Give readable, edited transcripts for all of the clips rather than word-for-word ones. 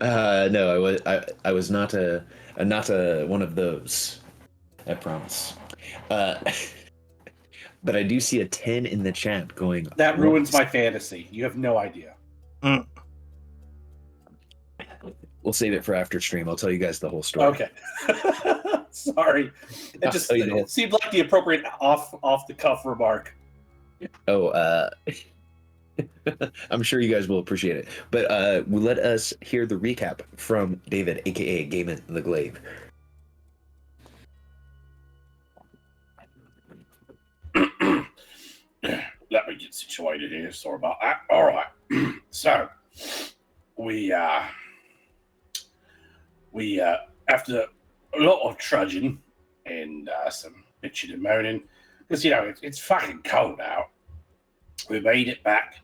No, I was not a one of those. I promise. Uh, but I do see a 10 in the chat going That ruins once. my fantasy. You have no idea. We'll save it for after stream. I'll tell you guys the whole story. Okay. Sorry. It seemed like the appropriate off the cuff remark. Oh, I'm sure you guys will appreciate it. But let us hear the recap from David, aka Gaiman the Glaive. Let me get situated here. Sorry about that. All right. So we after a lot of trudging and some bitching and moaning, because it's fucking cold out. We made it back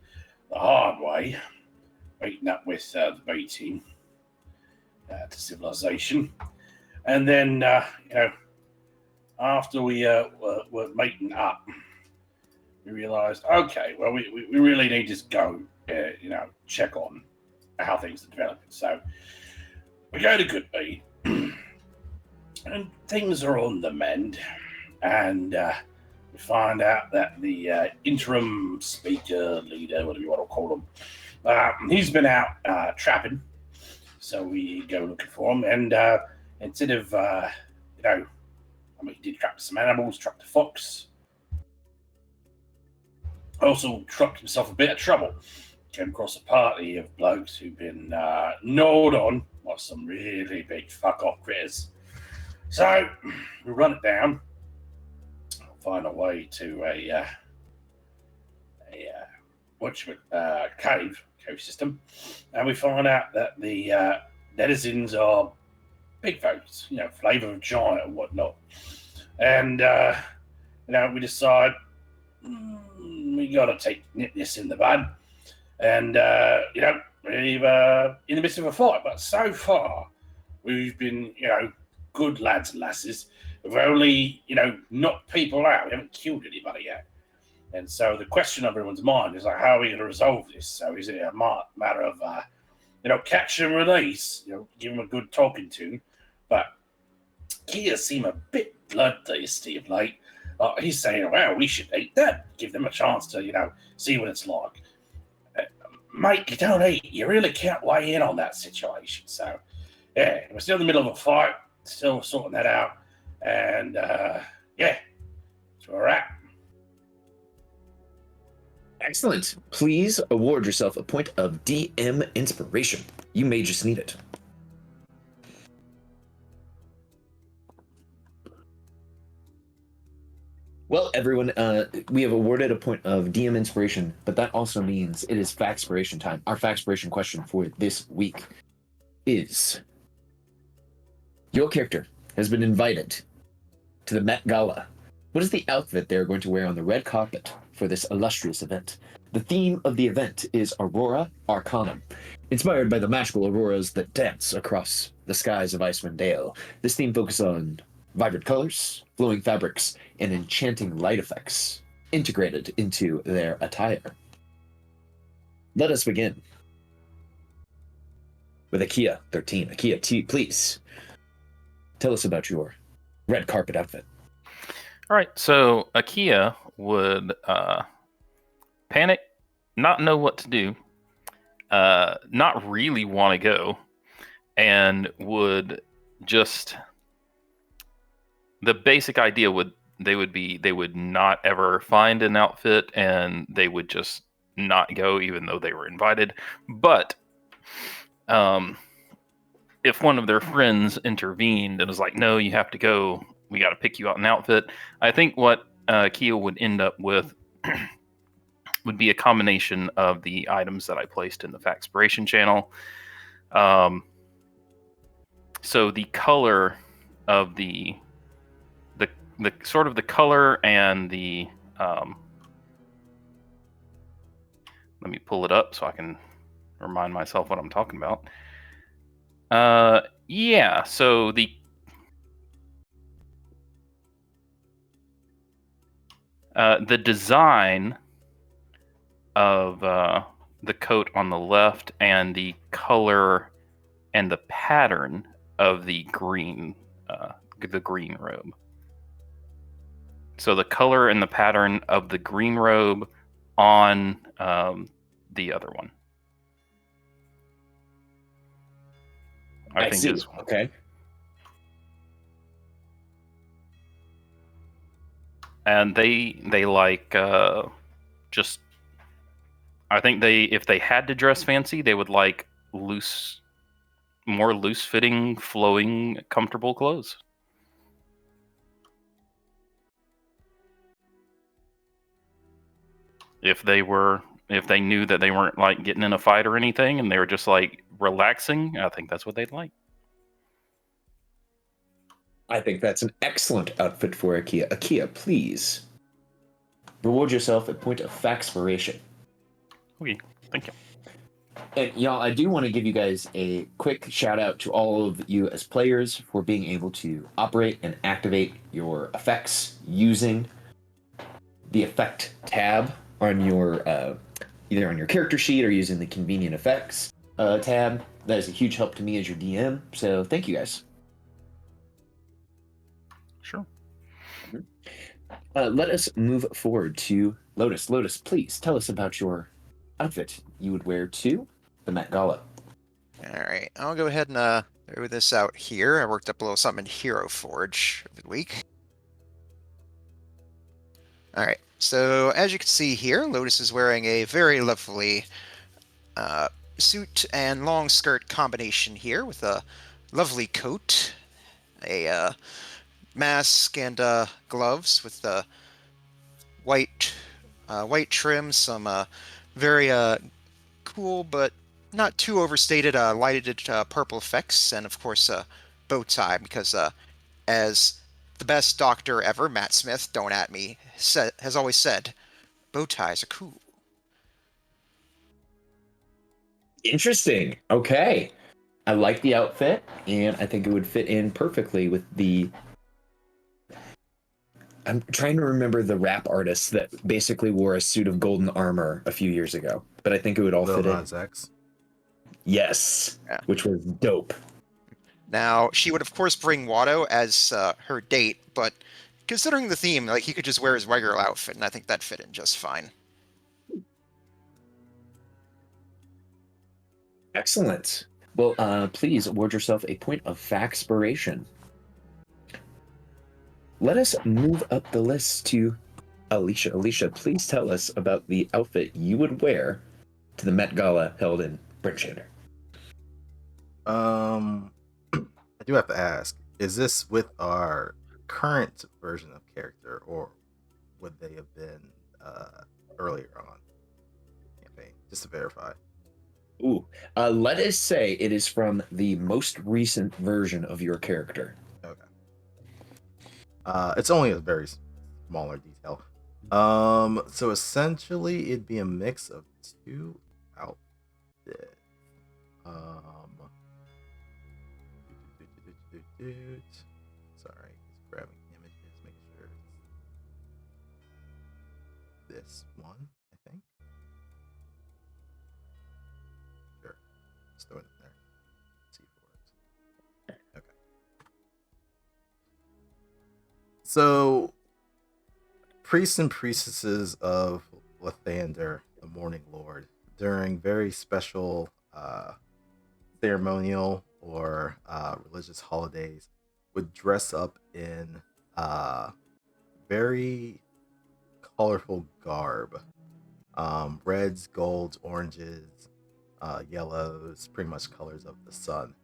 the hard way, meeting up with the B team to civilization, and then after we were meeting up, we realised, okay, well, we really need to go, check on how things are developing. So we go to Goodby, and things are on the mend, and we find out that the interim speaker, leader, whatever you want to call him, he's been out trapping. So we go looking for him, and instead of, he did trap some animals, trapped a fox. Also trucked himself a bit of trouble. Came across a party of blokes who've been gnawed on by some really big fuck-off critters. So we run it down, find a way to a cave system, and we find out that the denizens are big folks, flavor of giant and whatnot. And we decide we got to nip this in the bud, and we're in the midst of a fight. But so far, we've been good lads and lasses. We've only knocked people out. We haven't killed anybody yet. And so the question on everyone's mind is like, how are we going to resolve this? So is it a matter of catch and release? Give them a good talking to. But Kia seem a bit bloodthirsty of late. He's saying, well, we should eat that. Give them a chance to, see what it's like. Mate, you don't eat. You really can't weigh in on that situation. So, yeah, we're still in the middle of a fight. Still sorting that out. And, that's where we're at. Excellent. Please award yourself a point of DM inspiration. You may just need it. Well, everyone, we have awarded a point of DM inspiration, but that also means it is factspiration time. Our factspiration question for this week is: your character has been invited to the Met Gala. What is the outfit they're going to wear on the red carpet for this illustrious event? The theme of the event is Aurora Arcanum, inspired by the magical auroras that dance across the skies of Icewind Dale. This theme focuses on vibrant colors, flowing fabrics, and enchanting light effects integrated into their attire. Let us begin with Akia 13. Akia, please tell us about your red carpet outfit. All right, so Akia would panic, not know what to do, not really want to go, and would just... The basic idea they would not ever find an outfit, and they would just not go even though they were invited. But if one of their friends intervened and was like, no, you have to go, we got to pick you out an outfit, I think what Kia would end up with would be a combination of the items that I placed in the Factspiration channel. So the color of the sort of the color and the let me pull it up so I can remind myself what I'm talking about. So the design of the coat on the left and the color and the pattern of the green robe. So the color and the pattern of the green robe on the other one. I think see. is Okay. And they like just. I think if they had to dress fancy, they would like more loose fitting, flowing, comfortable clothes. If they knew that they weren't like getting in a fight or anything and they were just like relaxing, I think that's what they'd like. I think that's an excellent outfit for Akia. Akia, please reward yourself a point of factspiration. Okay, thank you. And y'all, I do want to give you guys a quick shout out to all of you as players for being able to operate and activate your effects using the effect tab on your either on your character sheet or using the convenient effects tab. That is a huge help to me as your DM. So thank you guys. Sure. Let us move forward to Lotus. Lotus, please tell us about your outfit you would wear to the Met Gala. All right, I'll go ahead and throw this out here. I worked up a little something in Hero Forge over the week. All right, so as you can see here, Lotus is wearing a very lovely suit and long skirt combination here with a lovely coat, a mask, and gloves with the white trim, some very cool but not too overstated lighted purple effects, and of course a bow tie, because as the best doctor ever, Matt Smith, don't at me, has always said, bow ties are cool. Interesting. Okay. I like the outfit, and I think it would fit in perfectly with the... I'm trying to remember the rap artist that basically wore a suit of golden armor a few years ago, but I think it would all fit in. X. Yes, Yeah. Which was dope. Now, she would of course bring Watto as her date, but considering the theme, like, he could just wear his regular outfit, and I think that fit in just fine. Excellent. Well, please award yourself a point of factspiration. Let us move up the list to Alicia. Alicia, please tell us about the outfit you would wear to the Met Gala held in Brinchander. I do have to ask, is this with our current version of character, or would they have been earlier on the campaign? Just to verify. Ooh, let us say it is from the most recent version of your character. Okay. It's only a very smaller detail. So essentially it'd be a mix of two outfits. Sorry, just grabbing images, making sure it's this one, I think. Sure. Just throw it in there. See if it works. Okay. So, priests and priestesses of Lathander, the Morning Lord, during very special ceremonial or religious holidays, would dress up in very colorful garb. Reds, golds, oranges, yellows, pretty much colors of the sun.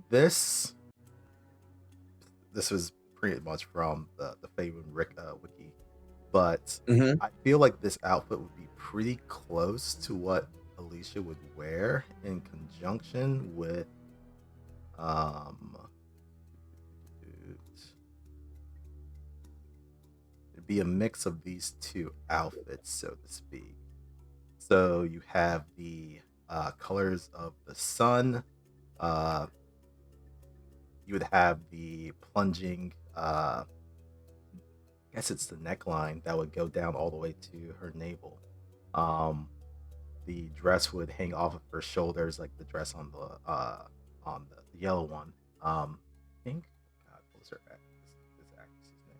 This was pretty much from the Faerun wiki, but I feel like this outfit would be pretty close to what Alicia would wear in conjunction with it'd be a mix of these two outfits, so to speak. So you have the colors of the sun. You would have the plunging, I guess it's the neckline that would go down all the way to her navel. the dress would hang off of her shoulders, like the dress on the yellow one. I think, God, what was her this actress's name?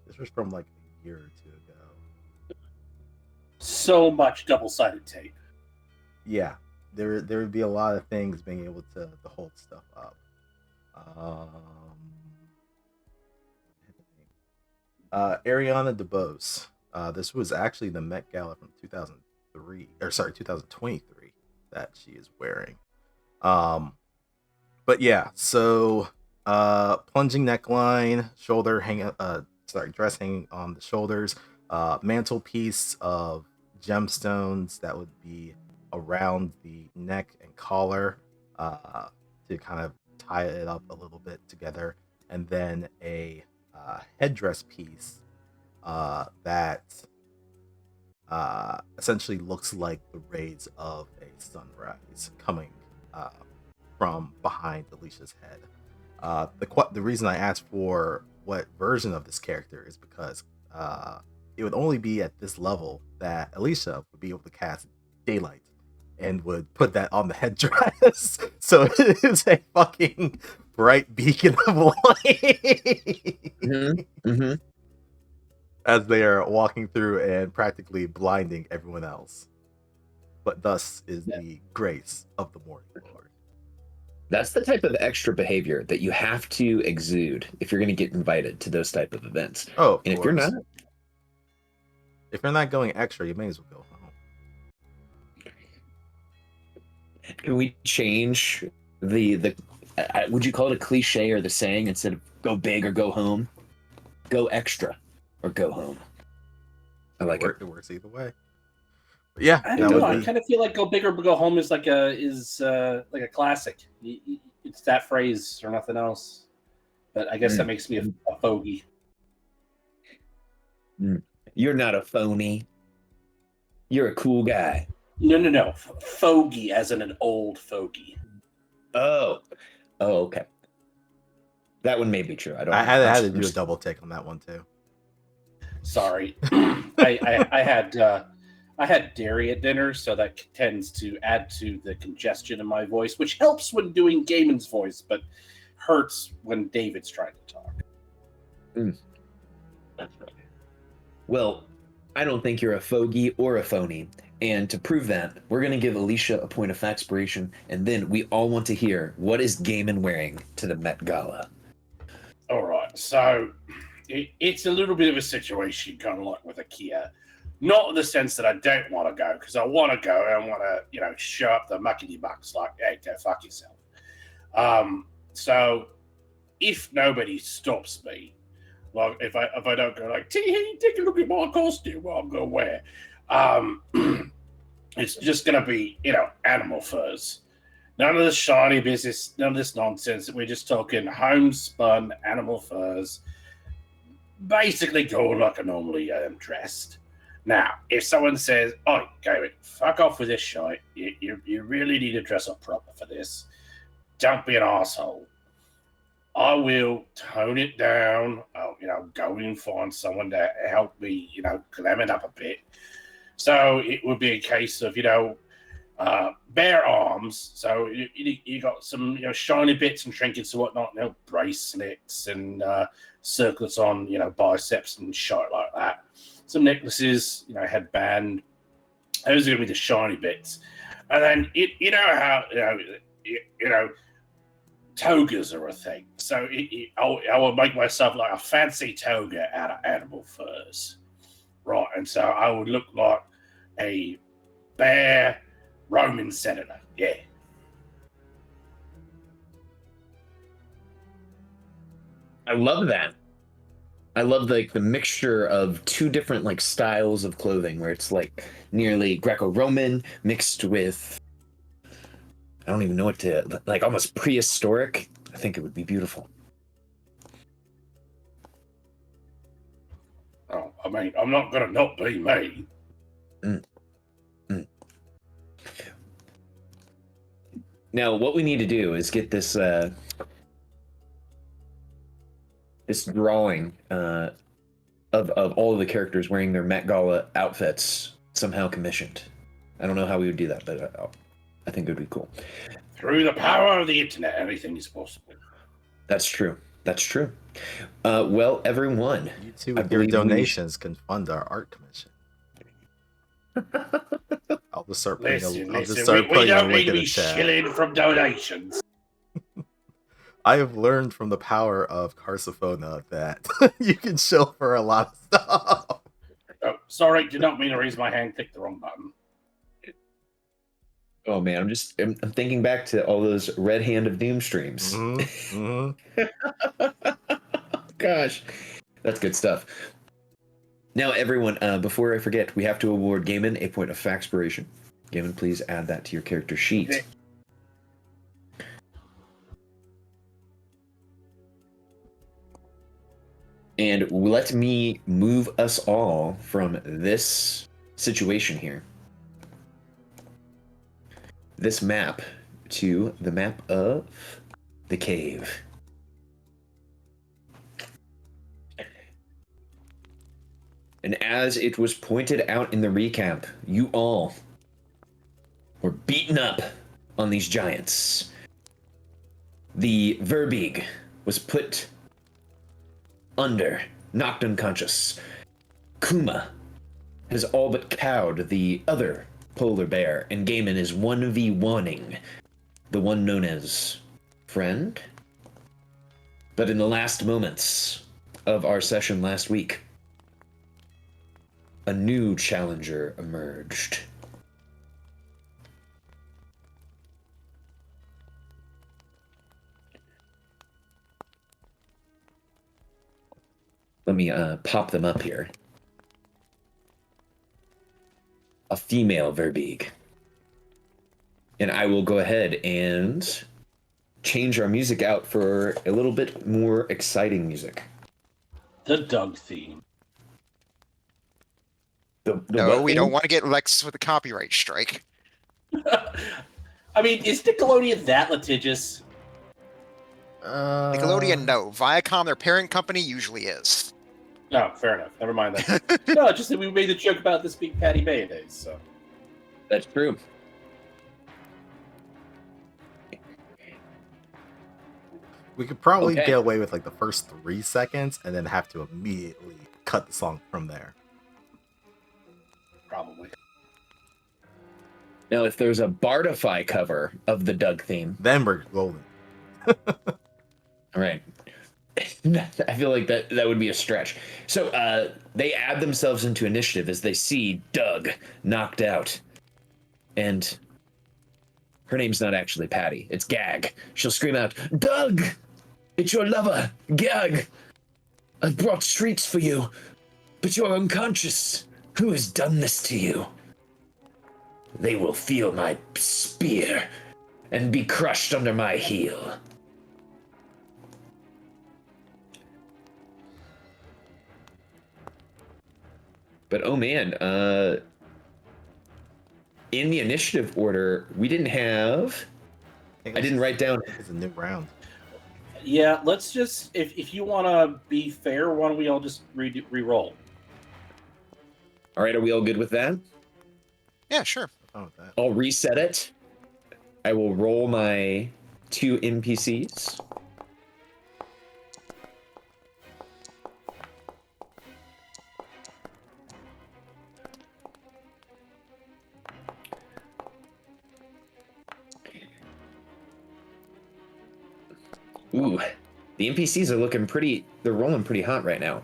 This was from like a year or two ago. So much double-sided tape. Yeah, there would be a lot of things being able to hold stuff up. Ariana DeBose. This was actually the Met Gala from 2023 that she is wearing. But yeah, so plunging neckline, dress hanging on the shoulders, mantelpiece of gemstones that would be around the neck and collar to kind of tie it up a little bit together, and then a headdress piece that essentially looks like the rays of a sunrise coming from behind Alicia's head. The reason I asked for what version of this character is because it would only be at this level that Alicia would be able to cast daylight and would put that on the headdress. So it is a fucking bright beacon of light. As they are walking through and practically blinding everyone else. But thus is the grace of the Morning Lord. That's the type of extra behavior that you have to exude if you're going to get invited to those type of events. Oh, and if you're not, going extra, you may as well go home. Can we change the would you call it a cliche or the saying, instead of go big or go home, go extra or go home? I like it. It works either way. But yeah, I don't know. I kind of feel like "go big or go home" is like a classic. It's that phrase or nothing else. But I guess that makes me a fogey. You're not a phony. You're a cool guy. No. Fogey, as in an old fogey. Oh, okay. That one may be true. I had to do a double take on that one too. Sorry, I had dairy at dinner, so that tends to add to the congestion in my voice, which helps when doing Gaiman's voice, but hurts when David's trying to talk. Well, I don't think you're a fogey or a phony. And to prove that, we're going to give Alicia a point of factspiration, and then we all want to hear, what is Gaiman wearing to the Met Gala? All right, so it's a little bit of a situation, kind of like with IKEA. Not in the sense that I don't want to go, because I want to go and I want to, show up the muckety mucks like, hey, go fuck yourself. So if nobody stops me, like if I don't go like, hey, take a look at my costume, what I'm going to wear. It's just going to be, animal furs. None of this shiny business, none of this nonsense. We're just talking homespun animal furs. Basically go like I normally am dressed. Now, if someone says, oh, David, fuck off with this shit. You really need to dress up proper for this. Don't be an asshole. I will tone it down. I'll, go and find someone to help me, glam it up a bit. So it would be a case of, bare arms. So you got some, shiny bits and trinkets and whatnot, bracelets and circlets on, biceps and shit like that. Some necklaces, headband. Those are going to be the shiny bits. And then, how, togas are a thing. So I will make myself like a fancy toga out of animal furs. Right, and so I would look like a bear Roman senator. Yeah. I love that. I love the mixture of two different styles of clothing, where it's nearly Greco-Roman mixed with, I don't even know what to, almost prehistoric. I think it would be beautiful. Oh, I mean, I'm not going to not be me. Now, what we need to do is get this this drawing of of all of the characters wearing their Met Gala outfits somehow commissioned. I don't know how we would do that, but I think it would be cool. Through the power of the internet, anything is possible. That's true. That's true. Well, everyone, You two I with your believe donations can fund our art commission. I'll just start putting We don't a need link to in the be chat. shilling from donations. I have learned from the power of Carsophona that you can show for a lot of stuff. Oh, sorry, did not mean to raise my hand. Clicked the wrong button. Oh man, I'm thinking back to all those Red Hand of Doom streams. Gosh, that's good stuff. Now, everyone, before I forget, we have to award Gaiman a point of Faxpiration. Gaiman, please add that to your character sheet. Okay. And let me move us all from this situation here, this map, to the map of the cave. And as it was pointed out in the recap, you all were beaten up on these giants. The Verbeeg was put under, knocked unconscious. Kuma has all but cowed the other polar bear, and Gaiman is 1v1ing the one known as Friend. But in the last moments of our session last week, a new challenger emerged. Let me pop them up here. A female Verbeeg. And I will go ahead and change our music out for a little bit more exciting music. The Doug theme. No, we don't want to get Lex with a copyright strike. I mean, is Nickelodeon that litigious? Nickelodeon, no. Viacom, their parent company, usually is. No, fair enough. Never mind that. No, just that we made the joke about this being Patty Mayonnaise, so. That's true. We could probably get away with like the first 3 seconds and then have to immediately cut the song from there. Probably. Now, if there's a Bardify cover of the Doug theme, then we're golden. All right. I feel like that would be a stretch. So they add themselves into initiative as they see Doug knocked out. And her name's not actually Patty. It's Gag. She'll scream out, "Doug! It's your lover, Gag! I've brought treats for you, but you're unconscious. Who has done this to you? They will feel my spear and be crushed under my heel." But oh man, in the initiative order, we didn't have. I didn't write down. It's a new round. Yeah, let's just, if you want to be fair, why don't we all just re-roll? All right, are we all good with that? Yeah, sure. I'll reset it. I will roll my 2 NPCs. Ooh, the NPCs are looking pretty, they're rolling pretty hot right now.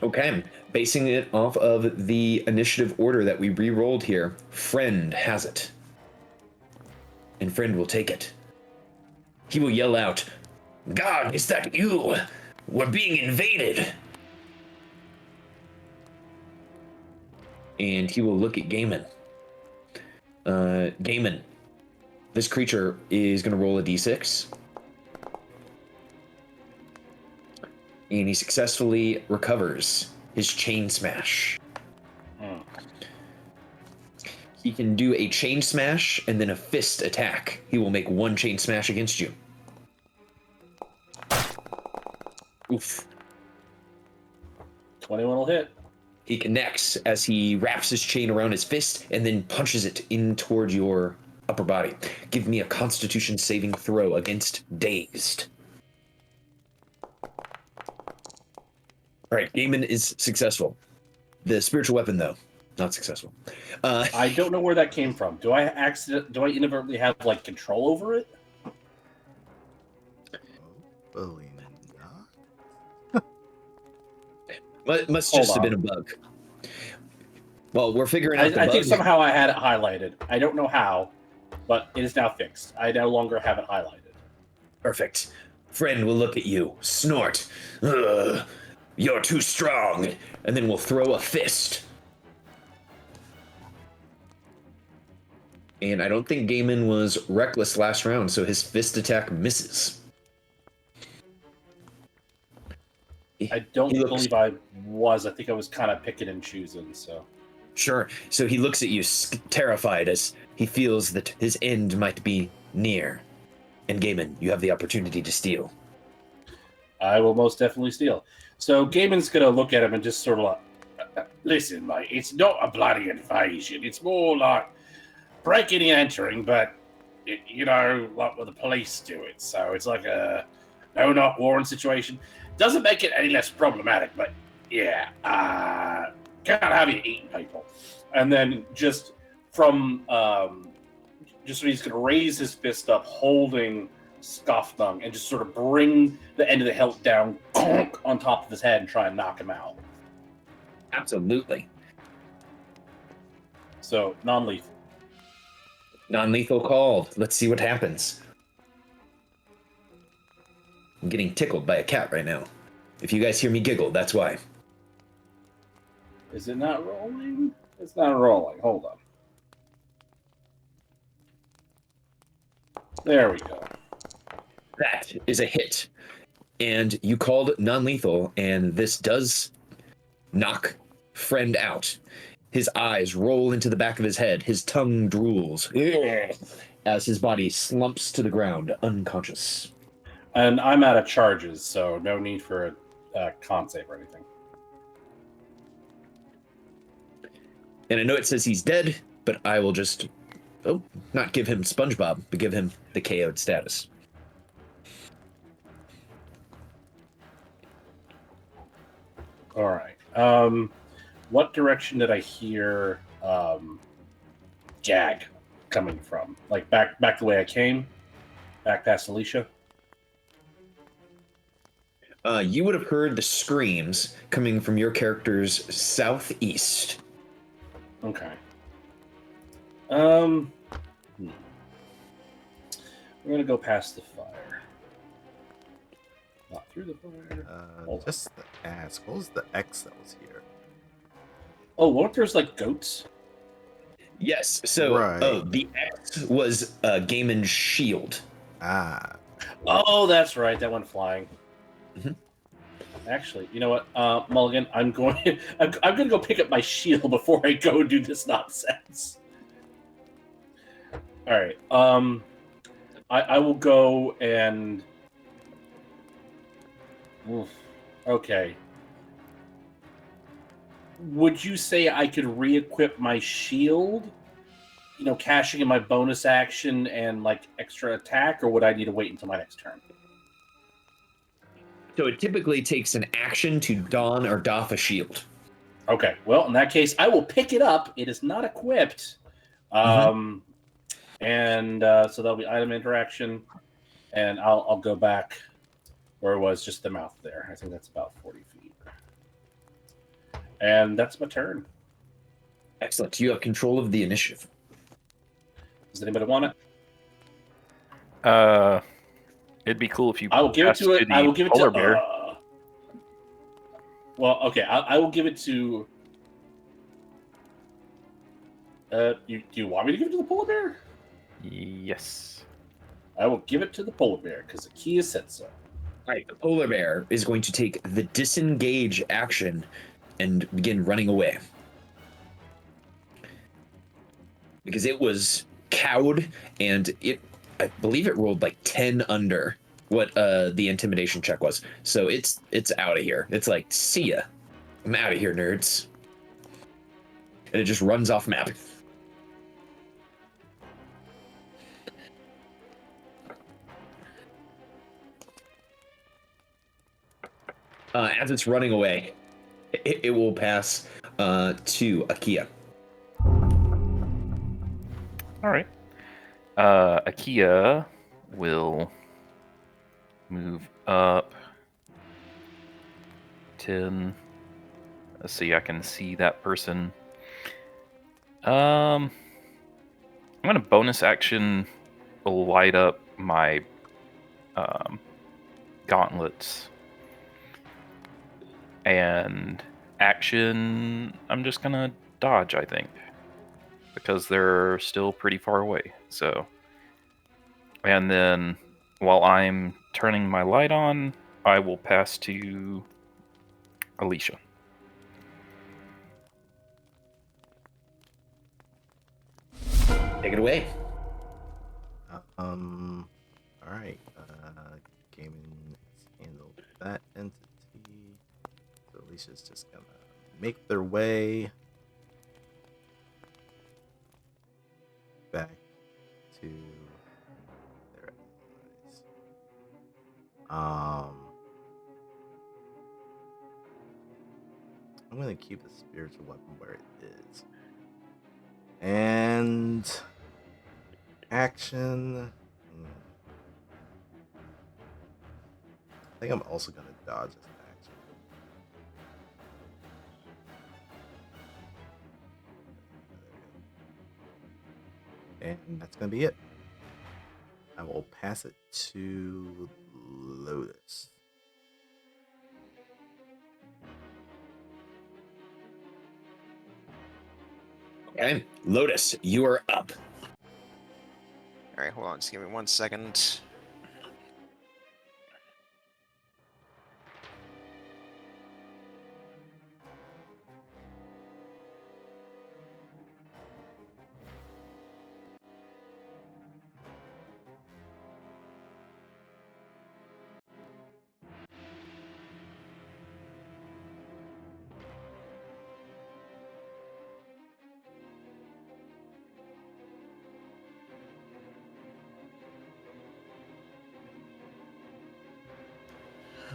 Okay, basing it off of the initiative order that we re-rolled here, Friend has it. And Friend will take it. He will yell out, "God, is that you? We're being invaded." And he will look at Gaiman. Gaiman, this creature is going to roll a d6. And he successfully recovers his chain smash. He can do a chain smash and then a fist attack. He will make one chain smash against you. Oof. 21 will hit. He connects as he wraps his chain around his fist and then punches it in toward your upper body. Give me a Constitution saving throw against Dazed. All right, Gaiman is successful. The spiritual weapon, though, not successful. I don't know where that came from. Do I inadvertently have like control over it? Hopefully not. Must Hold just have on. been a bug. Well, we're figuring out the I bug. think somehow I had it highlighted. I don't know how, but it is now fixed. I no longer have it highlighted. Perfect. Friend will look at you, snort. Ugh, you're too strong. And then we'll throw a fist. And I don't think Gaiman was reckless last round, so his fist attack misses. I don't He looks- believe I was. I think I was kind of picking and choosing. So Sure. So he looks at you terrified as he feels that his end might be near. And Gaiman, you have the opportunity to steal. I will most definitely steal. So Gaiman's gonna look at him and just sort of like, listen, mate. It's not a bloody invasion. It's more like breaking and entering, but like what the police do it. So it's like a no-knock warrant situation. Doesn't make it any less problematic, but yeah, can't have you eating people. And then just from just so he's gonna raise his fist up, holding Scoffnung, and just sort of bring the end of the hilt down on top of his head and try and knock him out. Absolutely. So non-lethal. Non-lethal called. Let's see what happens. I'm getting tickled by a cat right now. If you guys hear me giggle, that's why. Is it not rolling? It's not rolling. Hold on. There we go. That is a hit. And you called non-lethal, and this does knock friend out. His eyes roll into the back of his head. His tongue drools as his body slumps to the ground, unconscious. And I'm out of charges, so no need for a con save or anything. And I know it says he's dead, but I will just, not give him SpongeBob, but give him the KO'd status. All right. What direction did I hear Jag coming from? Like back the way I came? Back past Alicia? You would have heard the screams coming from your character's southeast. Okay. We're gonna go past the fire. Not through the fire. Hold on. Just to ask, what was the X that was here? Oh, what if there's like goats? Yes, so Right. the X was Gaiman's shield. Ah, Oh, that's right. That went flying. Mhm. Actually, you know what, Mulligan? I'm going. I'm going to go pick up my shield before I go do this nonsense. All right. I will go and. Oof. Okay. Would you say I could re-equip my shield? You know, cashing in my bonus action and like extra attack, or would I need to wait until my next turn? So it typically takes an action to don or doff a shield. Okay, well, in that case, I will pick it up. It is not equipped. And so that'll be item interaction, and I'll go back where it was, just the mouth there. I think that's about 40 feet. And that's my turn. Excellent. You have control of the initiative. Does anybody want it? It'd be cool if you. I will give it passed to it. the I will give it polar to. bear. Well, okay. I will give it to. Do you want me to give it to the polar bear? Yes. I will give it to the polar bear because the key said so. All right, the polar bear is going to take the disengage action and begin running away. because it was cowed, and I believe it rolled like 10 under what the intimidation check was. So it's out of here. It's like, see ya. I'm out of here, nerds. And it just runs off map. As it's running away, it will pass to Akia. All right. Akia will move up 10. Let's see, I can see that person. I'm gonna bonus action light up my gauntlets. And action, I'm just gonna dodge, I think, because they're still pretty far away. So, and then while I'm turning my light on, I will pass to Alicia. Take it away. All right. Gaming has handled that entity. So Alicia's just gonna make their way back to their allies. I'm gonna keep the spiritual weapon where it is. And action. I think I'm also gonna dodge as an action. And that's gonna be it. I will pass it to Lotus. Okay, Lotus, you are up. All right, hold on. Just give me 1 second.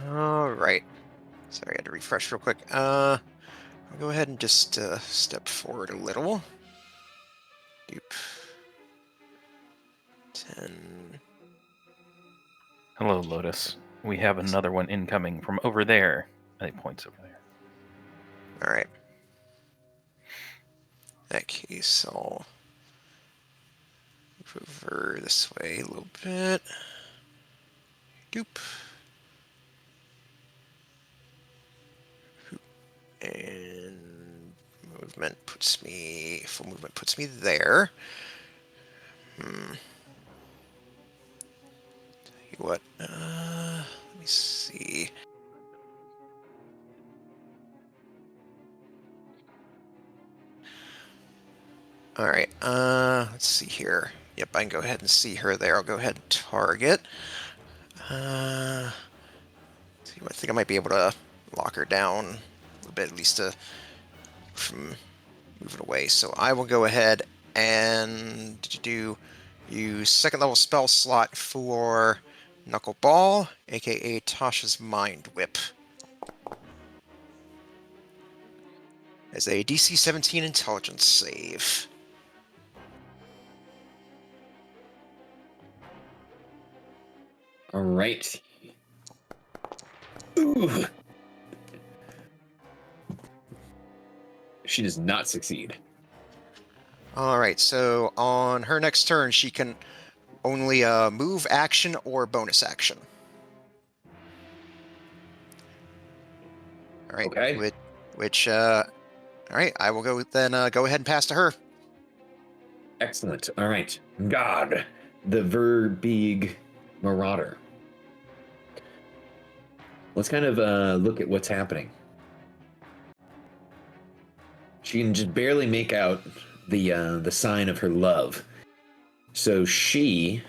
All right. Sorry, I had to refresh real quick. I'll go ahead and just step forward a little. Doop. 10. Hello, Lotus. We have another one incoming from over there. And he points over there. All right. In that case, I'll move over this way a little bit. Doop. And movement puts me, full movement puts me there. Tell you what, let me see. All right, let's see here. Yep, I can go ahead and see her there. I'll go ahead and target. I think I might be able to lock her down a little bit, at least from moving away. So I will go ahead and use second level spell slot for Knuckleball, aka Tasha's Mind Whip. As a DC 17 intelligence save. All right. Ooh. She does not succeed. All right, so on her next turn, she can only move action or bonus action. All right. Okay. All right, I will go then. Go ahead and pass to her. Excellent. All right. God, the Verbig Marauder. Let's kind of look at what's happening. She can just barely make out the sign of her love. So she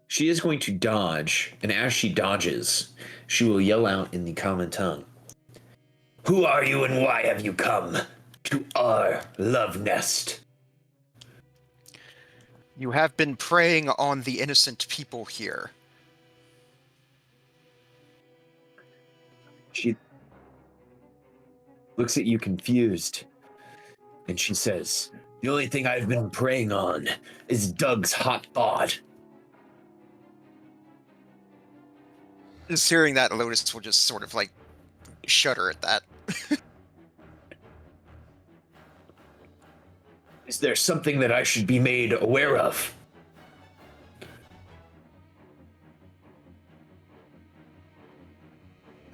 she is going to dodge, and as she dodges, she will yell out in the common tongue. Who are you and why have you come to our love nest? You have been preying on the innocent people here. She looks at you confused, and she says, the only thing I've been preying on is Doug's hot bod. Just hearing that, Lotus will just sort of like shudder at that. Is there something that I should be made aware of?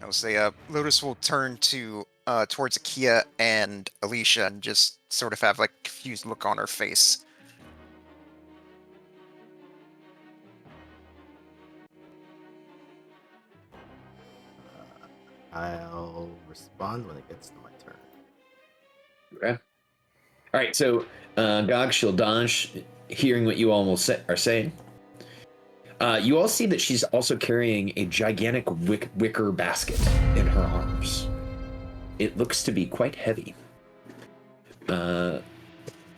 I will say, Lotus will turn to towards Akia and Alicia and just sort of have like a confused look on her face. I'll respond when it gets to my turn. Okay. All right, so Gog, she'll dodge, hearing what you all are saying. You all see that she's also carrying a gigantic wicker basket in her arms. It looks to be quite heavy.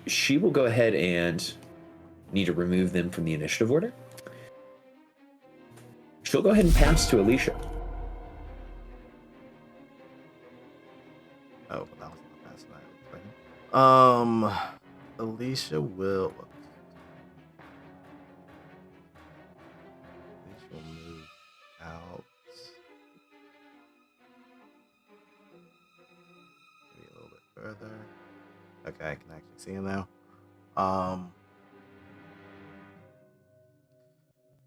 She will go ahead and need to remove them from the initiative order. She'll go ahead and pass to Alicia. Oh, but that was not fast enough. Alicia will. Alicia will move out. Maybe a little bit further. Okay, I can actually see him now.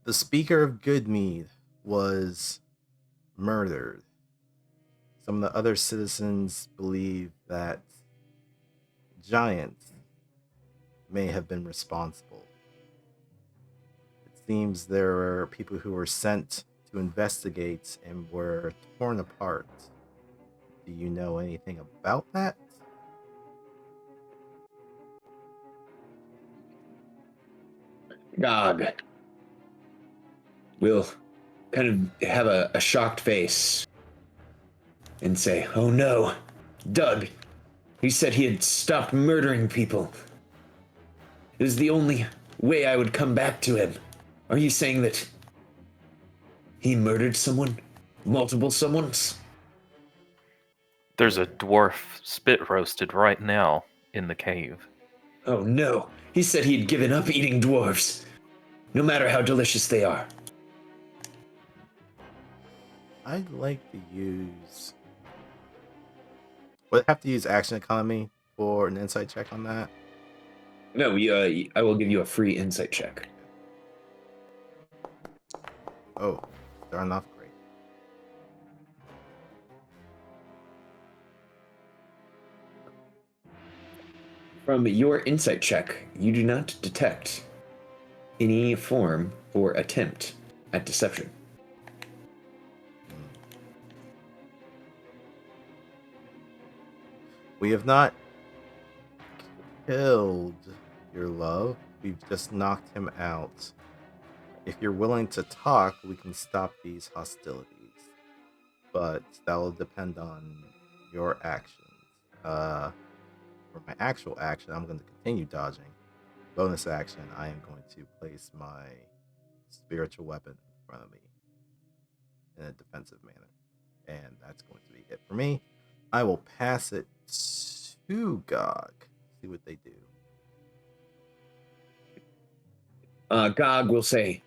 The Speaker of Goodmead was murdered. Some of the other citizens believe that giants may have been responsible. It seems there were people who were sent to investigate and were torn apart. Do you know anything about that? Gog will kind of have a shocked face and say, oh no, Doug, he said he had stopped murdering people. It was the only way I would come back to him. Are you saying that he murdered someone? Multiple someones? There's a dwarf spit roasted right now in the cave. Oh no, he said he'd given up eating dwarves, no matter how delicious they are. I'd like to use... Would I have to use action economy for an insight check on that? No, I will give you a free insight check. Oh, they're enough. Great. From your insight check, you do not detect any form or attempt at deception. We have not killed your love. We've just knocked him out. If you're willing to talk, we can stop these hostilities. But that will depend on your actions. For my actual action, I'm going to continue dodging. Bonus action, I am going to place my spiritual weapon in front of me in a defensive manner. And that's going to be it for me. I will pass it to Gog. See what they do. Gog will say,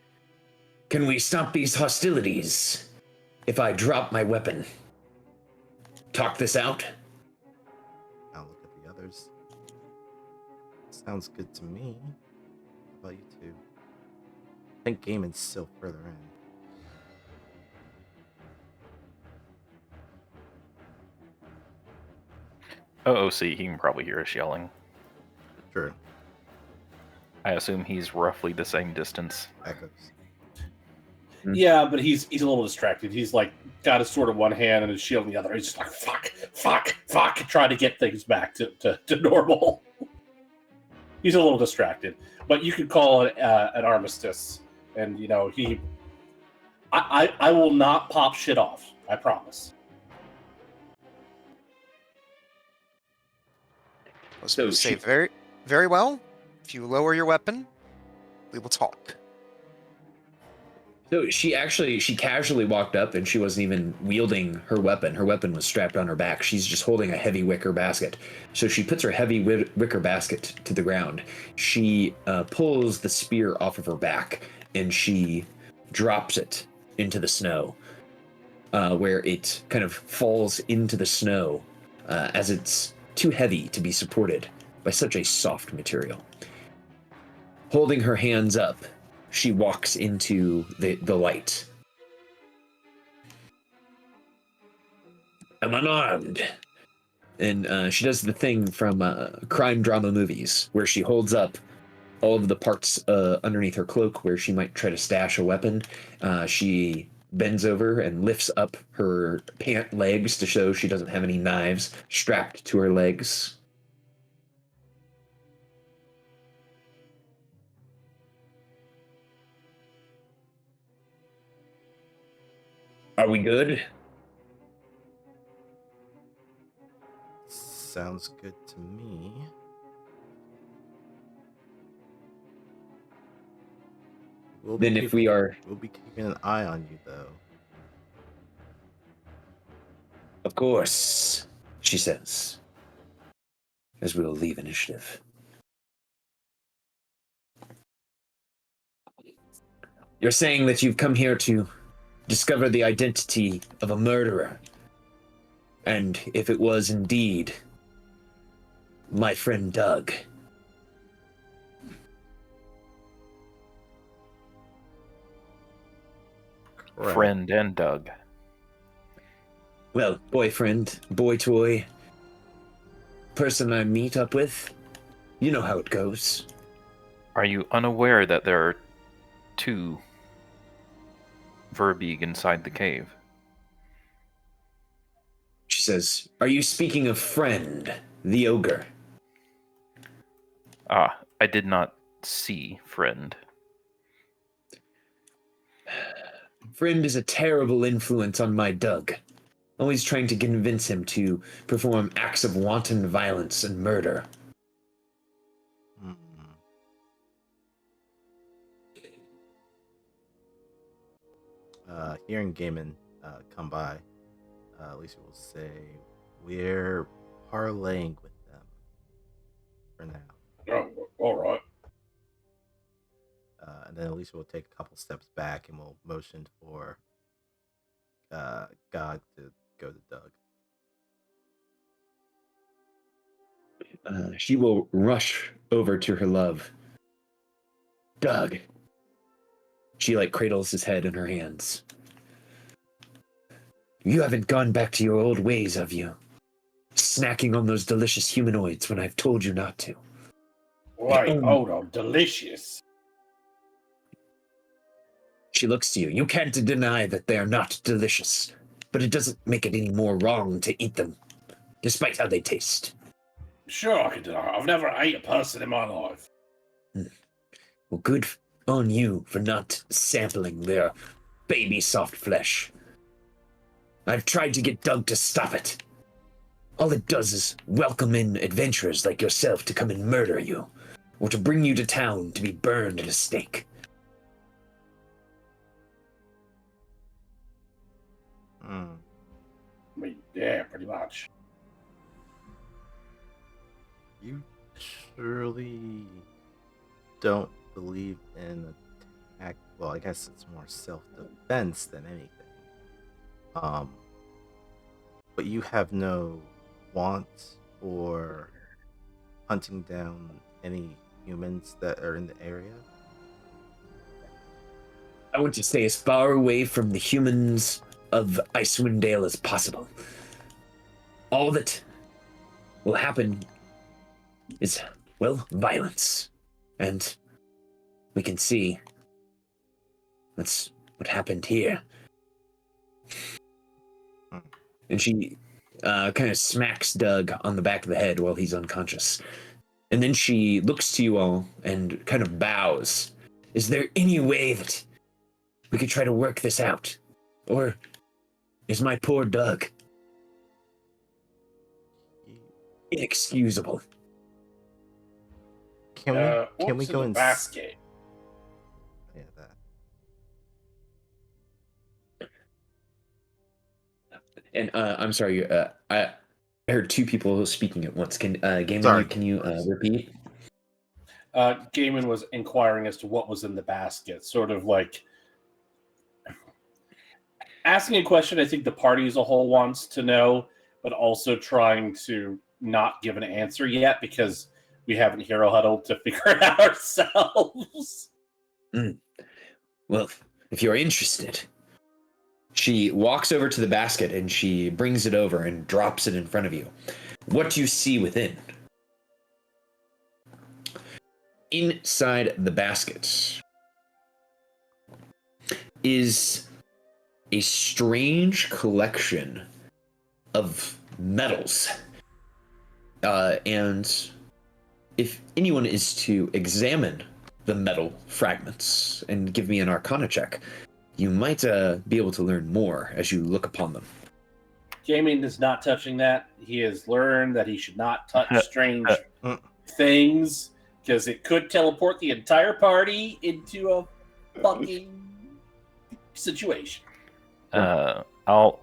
can we stop these hostilities if I drop my weapon? Talk this out? I'll look at the others. Sounds good to me. How about you two? I think Gaiman's still further in. OOC, he can probably hear us yelling. True. I assume he's roughly the same distance. Echoes. Yeah, but he's a little distracted. He's like got his sword in one hand and his shield in the other. He's just like fuck, trying to get things back to normal. He's a little distracted, but you could call it an armistice, and I will not pop shit off. I promise. So say very, very well. If you lower your weapon, we will talk. So she casually walked up and she wasn't even wielding her weapon. Her weapon was strapped on her back. She's just holding a heavy wicker basket. So she puts her heavy wicker basket to the ground. She pulls the spear off of her back and she drops it into the snow, where it kind of falls into the snow as it's too heavy to be supported by such a soft material. Holding her hands up, she walks into the light. I'm unarmed. And she does the thing from crime drama movies where she holds up all of the parts underneath her cloak where she might try to stash a weapon. She bends over and lifts up her pant legs to show she doesn't have any knives strapped to her legs. Are we good? Sounds good to me. We'll be keeping an eye on you, though. Of course, she says, as we'll leave initiative. You're saying that you've come here to discover the identity of a murderer. And if it was indeed my friend Doug. Correct. Friend and Doug. Well, boyfriend, boy toy, person I meet up with, you know how it goes. Are you unaware that there are 2 Verbeeg inside the cave? She says, are you speaking of Friend, the ogre? Ah, I did not see Friend. Friend is a terrible influence on my Doug, always trying to convince him to perform acts of wanton violence and murder. Hearing Gaiman come by, Alicia will say, we're parlaying with them for now. Oh, all right. And then Alicia will take a couple steps back and will motion for God to go to Doug. She will rush over to her love. Doug. She cradles his head in her hands. You haven't gone back to your old ways, have you? Snacking on those delicious humanoids when I've told you not to. Wait, hold on. Delicious. She looks to you. You can't deny that they are not delicious, but it doesn't make it any more wrong to eat them, despite how they taste. Sure, I can deny. I've never ate a person in my life. Well, good on you for not sampling their baby soft flesh. I've tried to get Doug to stop it. All it does is welcome in adventurers like yourself to come and murder you, or to bring you to town to be burned at a stake. I mean, yeah, pretty much. You surely don't believe in attack. Well, I guess it's more self-defense than anything. But you have no want for hunting down any humans that are in the area? I want to stay as far away from the humans of Icewind Dale as possible. All that will happen is, well, violence. And we can see that's what happened here. Hmm. And she kind of smacks Doug on the back of the head while he's unconscious. And then she looks to you all and kind of bows. Is there any way that we could try to work this out? Or is my poor Doug inexcusable? Can we what's in go the and basket? Yeah, that. Mm. And I'm sorry, I heard two people speaking at once. Can Gaiman, Sorry. can you repeat? Gaiman was inquiring as to what was in the basket, sort of like asking a question I think the party as a whole wants to know, but also trying to not give an answer yet because we haven't hero huddled to figure it out ourselves. Well, if you're interested. She walks over to the basket and she brings it over and drops it in front of you. What do you see within? Inside the basket is a strange collection of metals. And if anyone is to examine the metal fragments and give me an arcana check, you might be able to learn more as you look upon them. Gaiman is not touching that. He has learned that he should not touch strange Mm. things because it could teleport the entire party into a fucking situation. I'll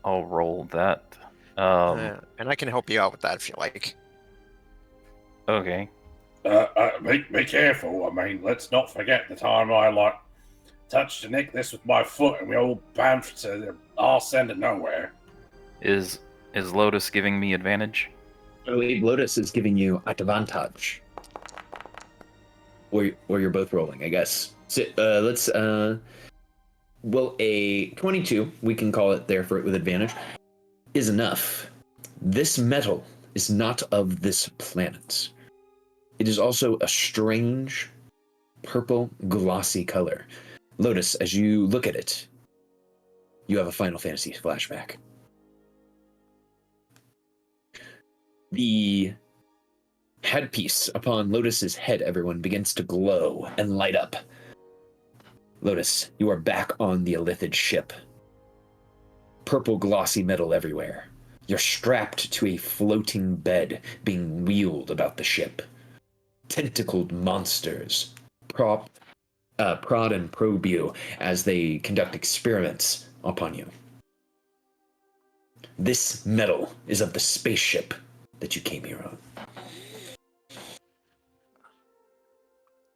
roll that. And I can help you out with that if you like. Okay. Be careful. I mean, let's not forget the time I touched the necklace with my foot and we all bounced to the arse end of nowhere. Is Lotus giving me advantage? I believe Lotus is giving you advantage. Or you're both rolling, I guess. So, let's well, a 22, we can call it there for it with advantage, is enough. This metal is not of this planet. It is also a strange purple glossy color. Lotus, as you look at it, you have a Final Fantasy flashback. The headpiece upon Lotus's head, everyone, begins to glow and light up. Lotus, you are back on the Elithid ship. Purple glossy metal everywhere. You're strapped to a floating bed being wheeled about the ship. Tentacled monsters prod and probe you as they conduct experiments upon you. This metal is of the spaceship that you came here on.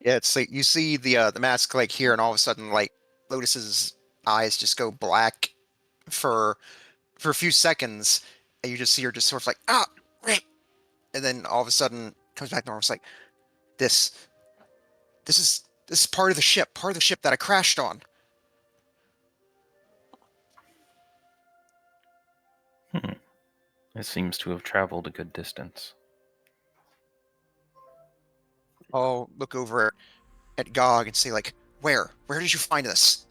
Yeah, it's like you see the mask like here, and all of a sudden, like Lotus's eyes just go black for a few seconds, and you just see her just sort of like right, and then all of a sudden comes back normal. It's like this is part of the ship that I crashed on. It seems to have traveled a good distance. I'll look over at Gog and say like, where did you find this?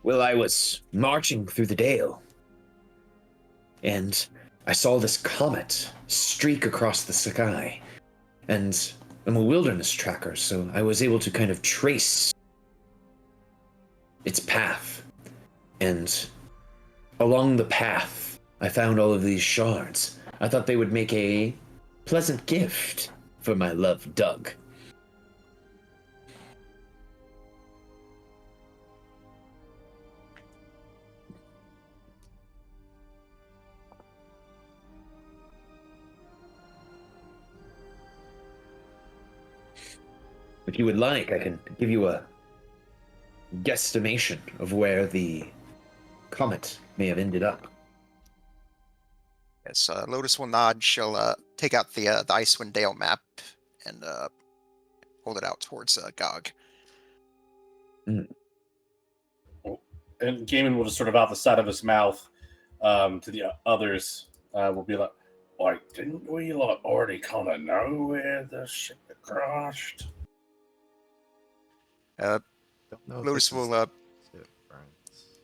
Well, I was marching through the Dale, and I saw this comet streak across the sky, and I'm a wilderness tracker, so I was able to kind of trace its path. And along the path, I found all of these shards. I thought they would make a pleasant gift for my love, Doug. If you would like, I can give you a guesstimation of where the comet may have ended up. Yes, Lotus will nod. She'll take out the Icewind Dale map and hold it out towards Gog. And Gaiman will just sort of out the side of his mouth to the others will be like, didn't we already kind of know where the ship had crashed? Don't know if Lotus this is will different.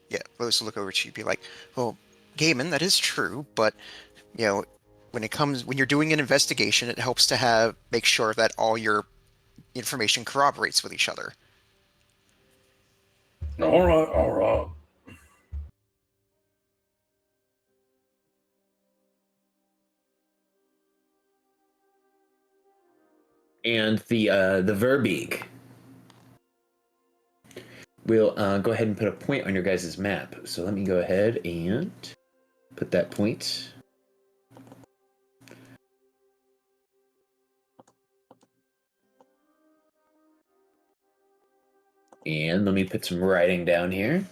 yeah, Lotus will look over to you and be like, well, Gaiman, that is true, but you know, when you're doing an investigation, it helps to make sure that all your information corroborates with each other. All right, all right. And the Verbeeg. We'll go ahead and put a point on your guys' map. So let me go ahead and put that point. And let me put some writing down here.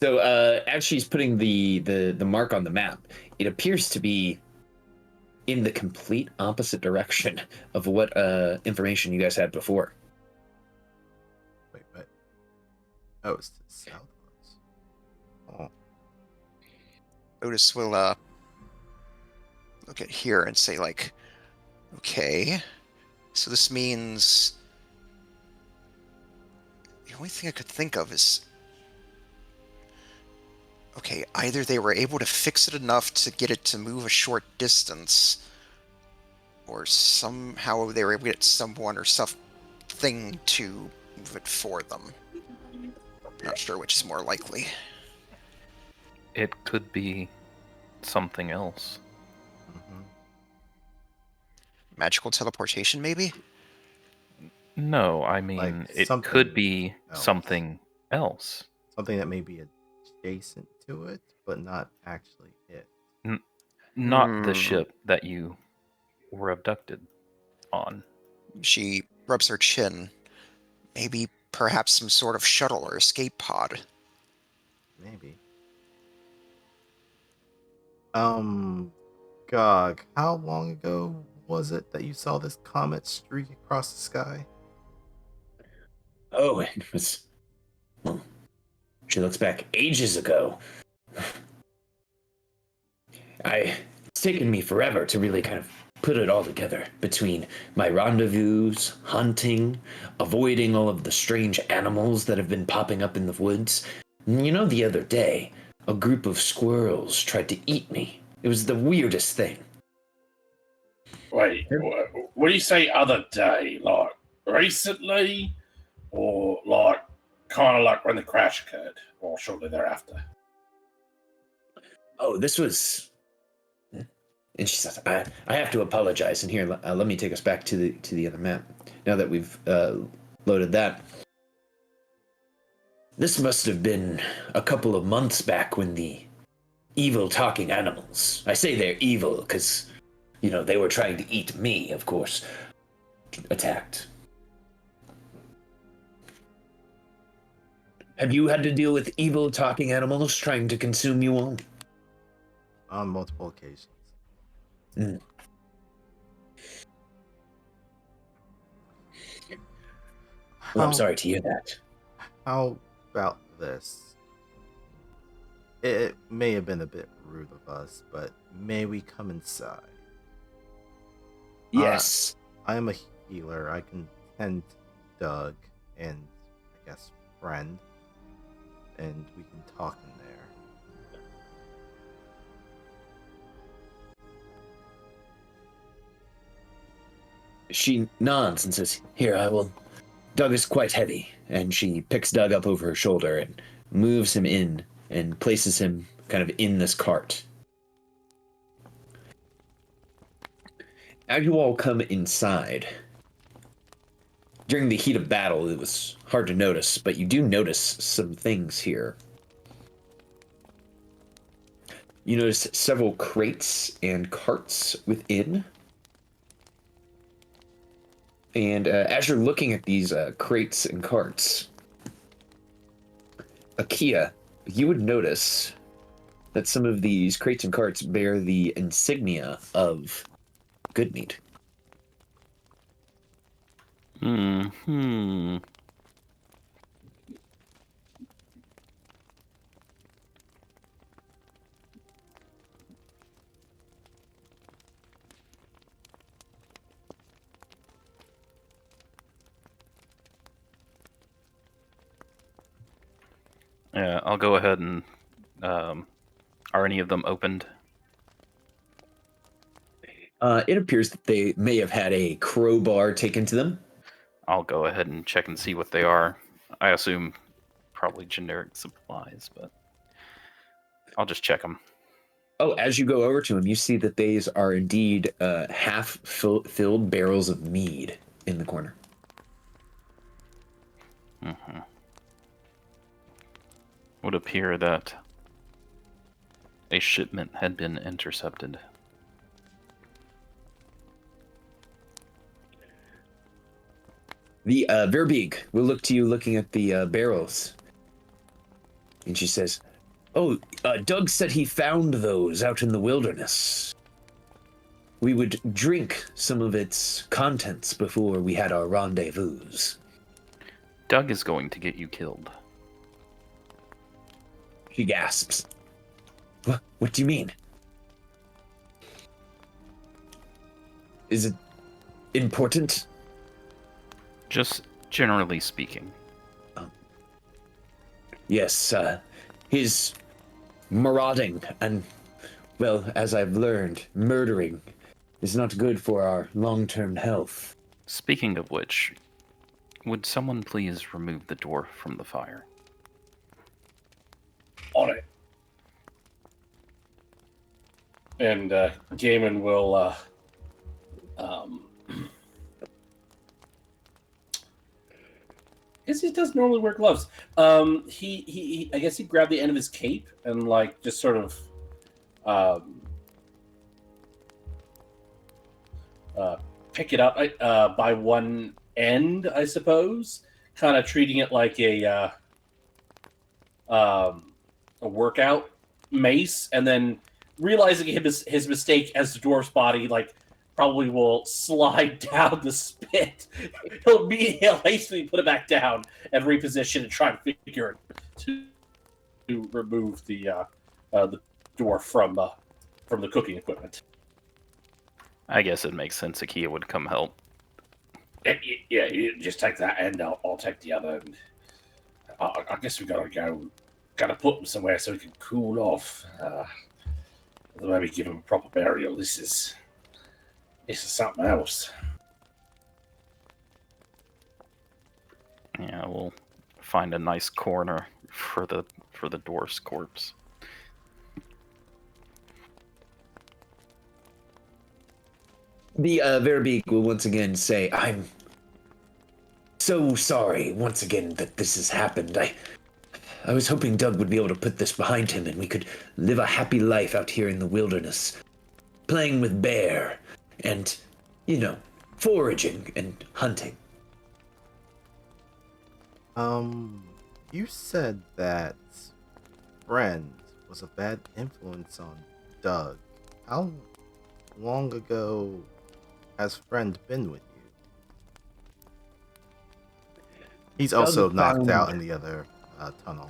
So as she's putting the mark on the map, it appears to be in the complete opposite direction of what information you guys had before. Wait, what? Oh, it's to the southwards. Oh, Lotus will look at here and say like, okay, so this means the only thing I could think of is, okay, either they were able to fix it enough to get it to move a short distance, or somehow they were able to get someone or something to move it for them. Not sure which is more likely. It could be something else. mhm. Magical teleportation, maybe? No, I mean, Like it something could be else. something else. Something that may be adjacent to it, but not actually it. Not the Hmm. ship that you were abducted on. She rubs her chin. Maybe perhaps some sort of shuttle or escape pod. Maybe. Gog, how long ago was it that you saw this comet streak across the sky? Oh, it was. Well, she looks back ages ago. It's taken me forever to really kind of put it all together between my rendezvous, hunting, avoiding all of the strange animals that have been popping up in the woods. You know, the other day, a group of squirrels tried to eat me. It was the weirdest thing. Wait, what do you say other day? Like recently? Or like kind of like when the crash occurred? Or shortly thereafter? Oh, this was. And she says, "I have to apologize." And here, let me take us back to the other map. Now that we've loaded that, this must have been a couple of months back when the evil talking animals. I say they're evil because, you know, they were trying to eat me, of course. Attacked. Have you had to deal with evil talking animals trying to consume you all? On multiple occasions. Mm. Well, I'm sorry to hear that. How about this? It may have been a bit rude of us, but may we come inside? Yes. I am a healer. I can tend Doug and I guess friend, and we can talk in there. She nods and says, "Here, I will." Doug is quite heavy, and she picks Doug up over her shoulder and moves him in and places him kind of in this cart. As you all come inside, during the heat of battle, it was hard to notice, but you do notice some things here. You notice several crates and carts within. And as you're looking at these crates and carts, Akia, you would notice that some of these crates and carts bear the insignia of Goodmeat. Hmm. Yeah, I'll go ahead and. Are any of them opened? It appears that they may have had a crowbar taken to them. I'll go ahead and check and see what they are. I assume probably generic supplies, but I'll just check them. Oh, as you go over to them, you see that these are indeed filled barrels of mead in the corner. Mm-hmm. Would appear that a shipment had been intercepted. The Verbeeg will look to you looking at the barrels. And she says, "Oh, Doug said he found those out in the wilderness. We would drink some of its contents before we had our rendezvous." Doug is going to get you killed. She gasps. What do you mean? Is it important? Just generally speaking. Yes, his marauding and, well, as I've learned, murdering is not good for our long-term health. Speaking of which, would someone please remove the door from the fire? On it. And Gaiman will I guess he does normally wear gloves. He I guess he grabbed the end of his cape and like just sort of pick it up by one end, I suppose, kind of treating it like a workout mace, and then realizing his mistake as the dwarf's body like probably will slide down the spit. He'll hastily put it back down and reposition and try to figure it to remove the dwarf from the cooking equipment. I guess it makes sense Akia would come help. Yeah, you just take that end, I'll take the other. And I guess we gotta put him somewhere so he can cool off. Maybe give him a proper burial. This is something else. Yeah, we'll find a nice corner for the dwarf's corpse. The Verbeeg will once again say, "I'm so sorry once again that this has happened. I was hoping Doug would be able to put this behind him and we could live a happy life out here in the wilderness, playing with bear and, foraging and hunting." You said that friend was a bad influence on Doug. How long ago has friend been with you? He's also knocked out in the other tunnel.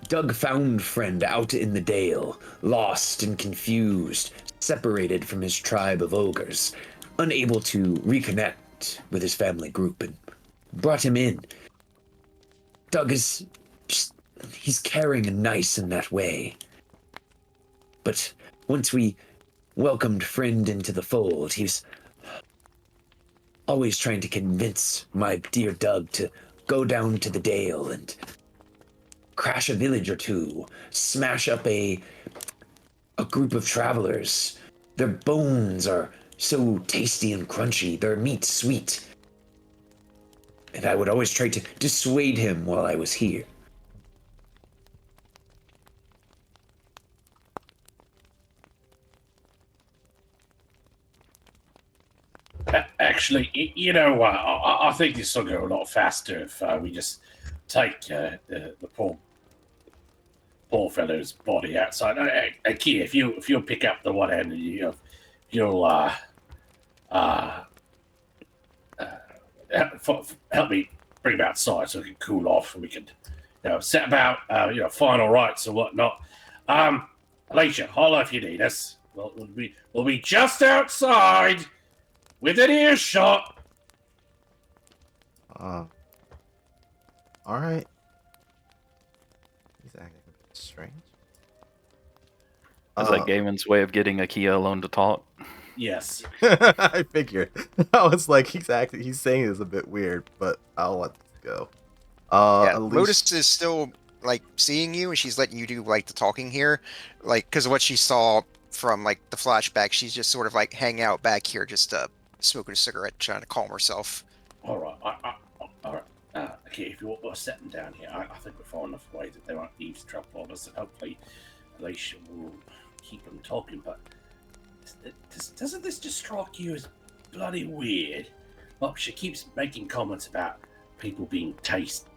Doug found friend out in the dale, lost and confused, separated from his tribe of ogres, unable to reconnect with his family group, and brought him in. Doug is he's caring and nice in that way. But once we welcomed friend into the fold, he's always trying to convince my dear Doug to go down to the dale and crash a village or two, smash up a group of travelers. Their bones are so tasty and crunchy, their meat sweet. And I would always try to dissuade him while I was here. Actually, I think this will go a lot faster if we just take the poor fellow's body outside. Kia, if you'll pick up the one end, you'll help help me bring him outside so we can cool off and we can, set about, final rites and whatnot. Alicia, holler if you need us. We'll be just outside within earshot. All right. He's acting a bit strange. Is that Gaiman's way of getting Akia alone to talk? Yes. I figured. I was like, he's saying this a bit weird, but I'll let this go. Lotus is still like seeing you, and she's letting you do like the talking here, like because of what she saw from like the flashback. She's just sort of like hanging out back here, just smoking a cigarette, trying to calm herself. All right. All right. Okay, if you want to set them down here, I think we're far enough away that they won't eavesdrop on us, and hopefully Alicia will keep them talking. But doesn't this just strike you as bloody weird? Look, she keeps making comments about people being tasty,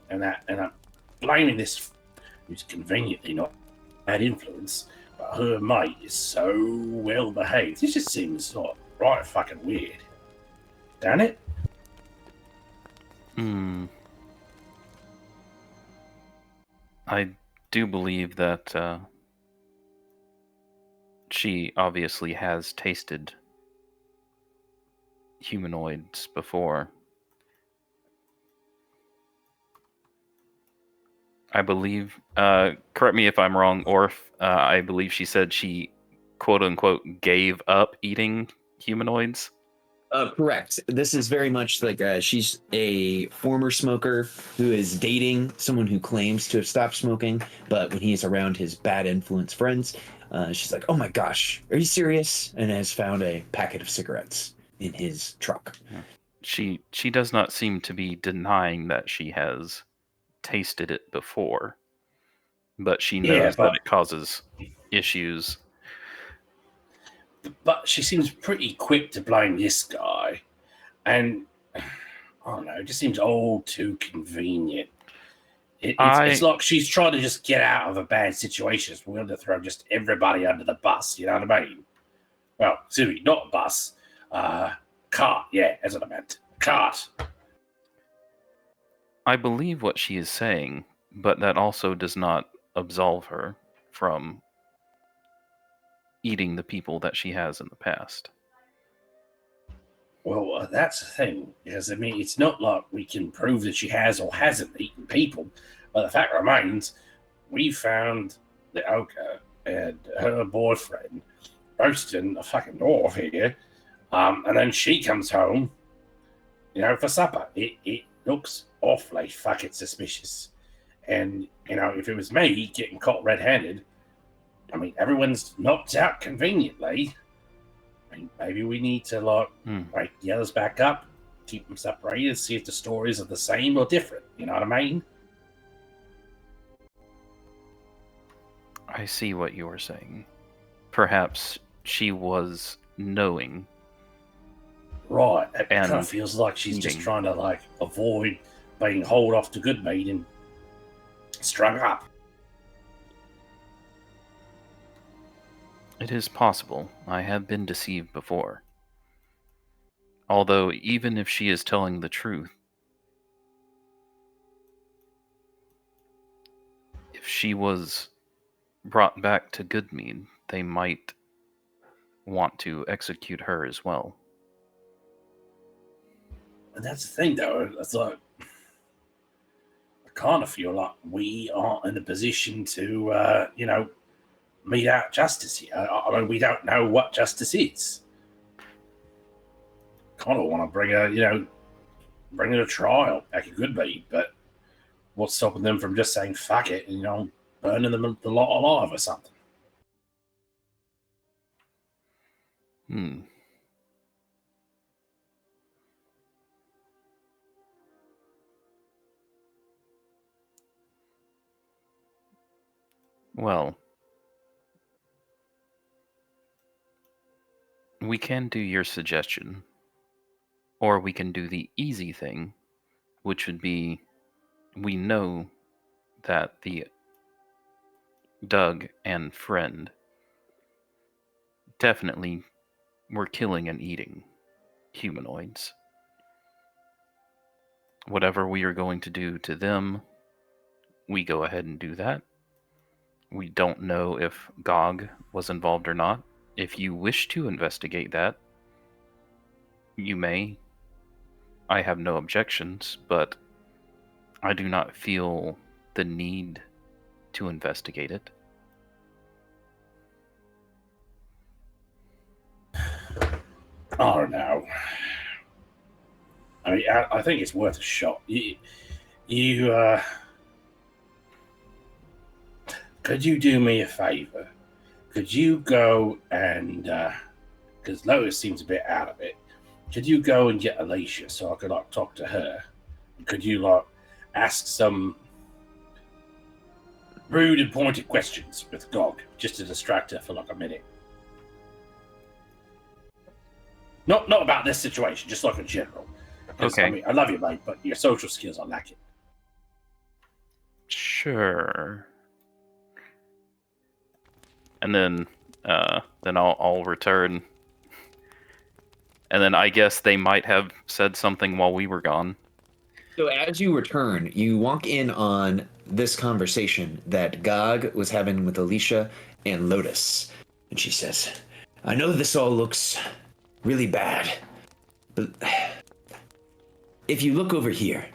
and I'm blaming this who's conveniently not bad influence, but her mate is so well behaved. This just seems like right fucking weird. Damn it. I do believe that she obviously has tasted humanoids before. I believe, correct me if I'm wrong, Orf, I believe she said she, quote-unquote, gave up eating humanoids. Correct. This is very much like she's a former smoker who is dating someone who claims to have stopped smoking, but when he is around his bad influence friends, she's like, "Oh my gosh, are you serious?" And has found a packet of cigarettes in his truck. She does not seem to be denying that she has tasted it before, but she knows that it causes issues. But she seems pretty quick to blame this guy, and I don't know, it just seems all too convenient. It's like she's trying to just get out of a bad situation. It's willing to throw just everybody under the bus, you know what I mean? Well, excuse me, not a bus. Cart, yeah, that's what I meant. Cart. I believe what she is saying, but that also does not absolve her from eating the people that she has in the past. Well, that's the thing, because I mean, it's not like we can prove that she has or hasn't eaten people, but the fact remains, we found the Oka and her boyfriend roasting a fucking dwarf here, and then she comes home, for supper. It looks awfully fucking suspicious, and if it was me getting caught red-handed, I mean, everyone's knocked out conveniently. I mean, maybe we need to break the others back up, keep them separated, see if the stories are the same or different. You know what I mean? I see what you are saying. Perhaps she was knowing. Right. It kind of feels like she's just trying to avoid being hauled off to good meat and strung up. It is possible. I have been deceived before. Although, even if she is telling the truth, if she was brought back to Goodmead, they might want to execute her as well. And that's the thing, though. It's like, I kind of feel like we aren't in a position to, mete out justice here. I mean, we don't know what justice is. Kind of want to bring her to trial back at Goodmead, but what's stopping them from just saying fuck it and burning them the lot alive or something? Well, we can do your suggestion, or we can do the easy thing, which would be, we know that the Doug and friend definitely were killing and eating humanoids. whatever we are going to do to them, we go ahead and do that. We don't know if Gog was involved or not. If you wish to investigate that, you may. I have no objections, but I do not feel the need to investigate it. Oh no. I mean, I think it's worth a shot. Could you do me a favor? Could you go and, because Lotus seems a bit out of it, could you go and get Alicia so I could like talk to her? Could you like ask some rude and pointed questions with Gog just to distract her for like a minute? Not about this situation, just like in general. Okay. I mean, I love you, mate, but your social skills are lacking. Sure. And then I'll return. And then I guess they might have said something while we were gone. So as you return, you walk in on this conversation that Gog was having with Alicia and Lotus. And she says, I know this all looks really bad, but if you look over here,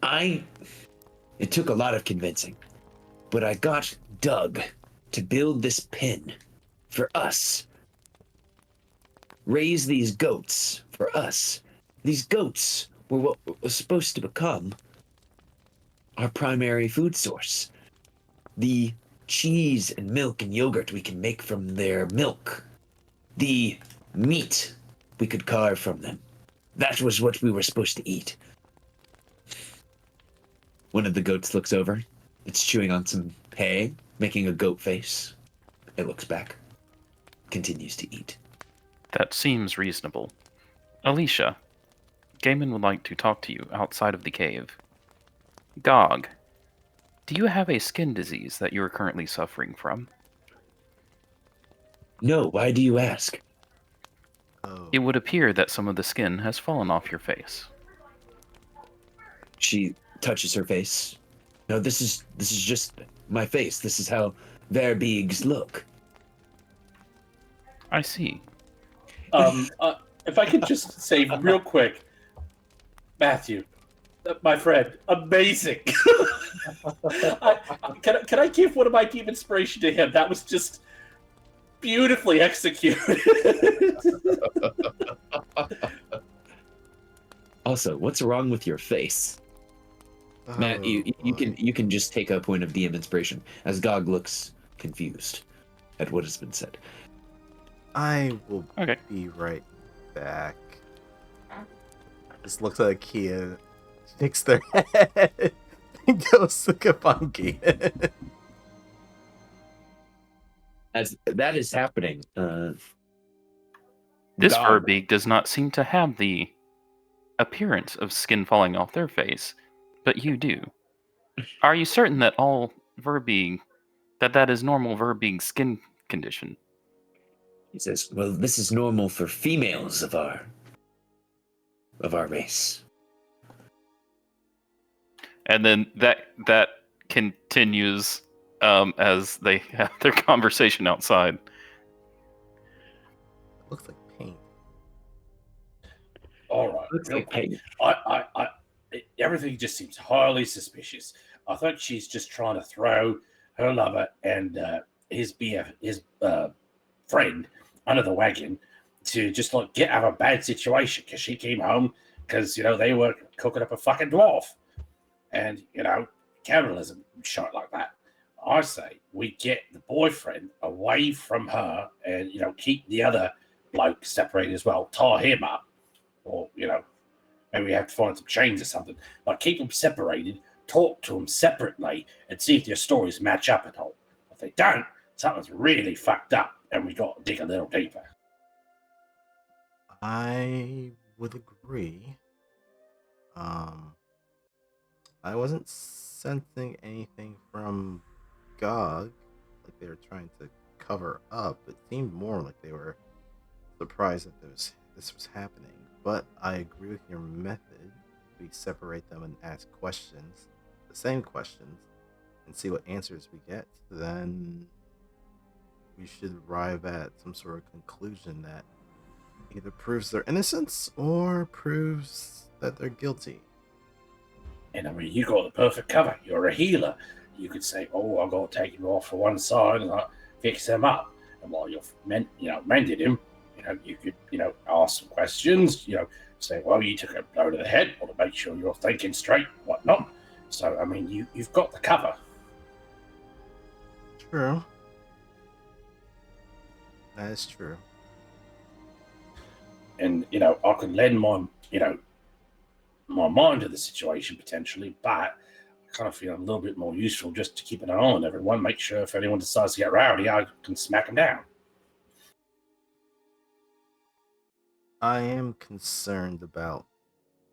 it took a lot of convincing, but I got Doug to build this pen for us. Raise these goats for us. These goats were what was supposed to become our primary food source. The cheese and milk and yogurt we can make from their milk. The meat we could carve from them. That was what we were supposed to eat. One of the goats looks over. It's chewing on some hay, making a goat face. It looks back. Continues to eat. That seems reasonable. Alicia, Gaiman would like to talk to you outside of the cave. Gog, do you have a skin disease that you are currently suffering from? No, why do you ask? Oh. It would appear that some of the skin has fallen off your face. She touches her face. No, this is just my face. This is how Verbeegs look. I see. If I could just say real quick, Matthew, my friend, amazing. Can I give one of my deep inspiration to him? That was just beautifully executed. Also, what's wrong with your face? Matt, you can just take a point of DM inspiration as Gog looks confused at what has been said. I will Okay. be right back. Just looks at Kia, shakes their head, and goes to Kapunki. As that is happening, This Gog- Verbeeg does not seem to have the appearance of skin falling off their face, but you do. Are you certain that all Verbeeg, that is normal Verbeeg skin condition? He says, "Well, this is normal for females of our race." And then that continues as they have their conversation outside. Looks like paint. All right. Looks like pain. Everything just seems highly suspicious. I think she's just trying to throw her lover and his friend under the wagon to just like get out of a bad situation because she came home because they were cooking up a fucking dwarf and cannibalism shit like that. I say we get the boyfriend away from her and keep the other bloke separated as well, tie him up, or maybe we have to find some chains or something. Like keep them separated, talk to them separately, and see if their stories match up at all. If they don't, something's really fucked up, and we got to dig a little deeper. I would agree. I wasn't sensing anything from Gog, like they were trying to cover up. It seemed more like they were surprised that this was happening. But I agree with your method. we separate them and ask questions, the same questions, and see what answers we get, then we should arrive at some sort of conclusion that either proves their innocence or proves that they're guilty. And I mean, you got the perfect cover. You're a healer. You could say, "Oh, I've got to take him off for one side and fix him up." And while you're mended him, you could ask some questions. Say, "Well, you took a blow to the head," or to make sure you're thinking straight, whatnot. So I mean, you've got the cover. True. That is true. And I could lend my my mind to the situation potentially, but I kind of feel a little bit more useful just to keep an eye on everyone, make sure if anyone decides to get rowdy, I can smack them down. I am concerned about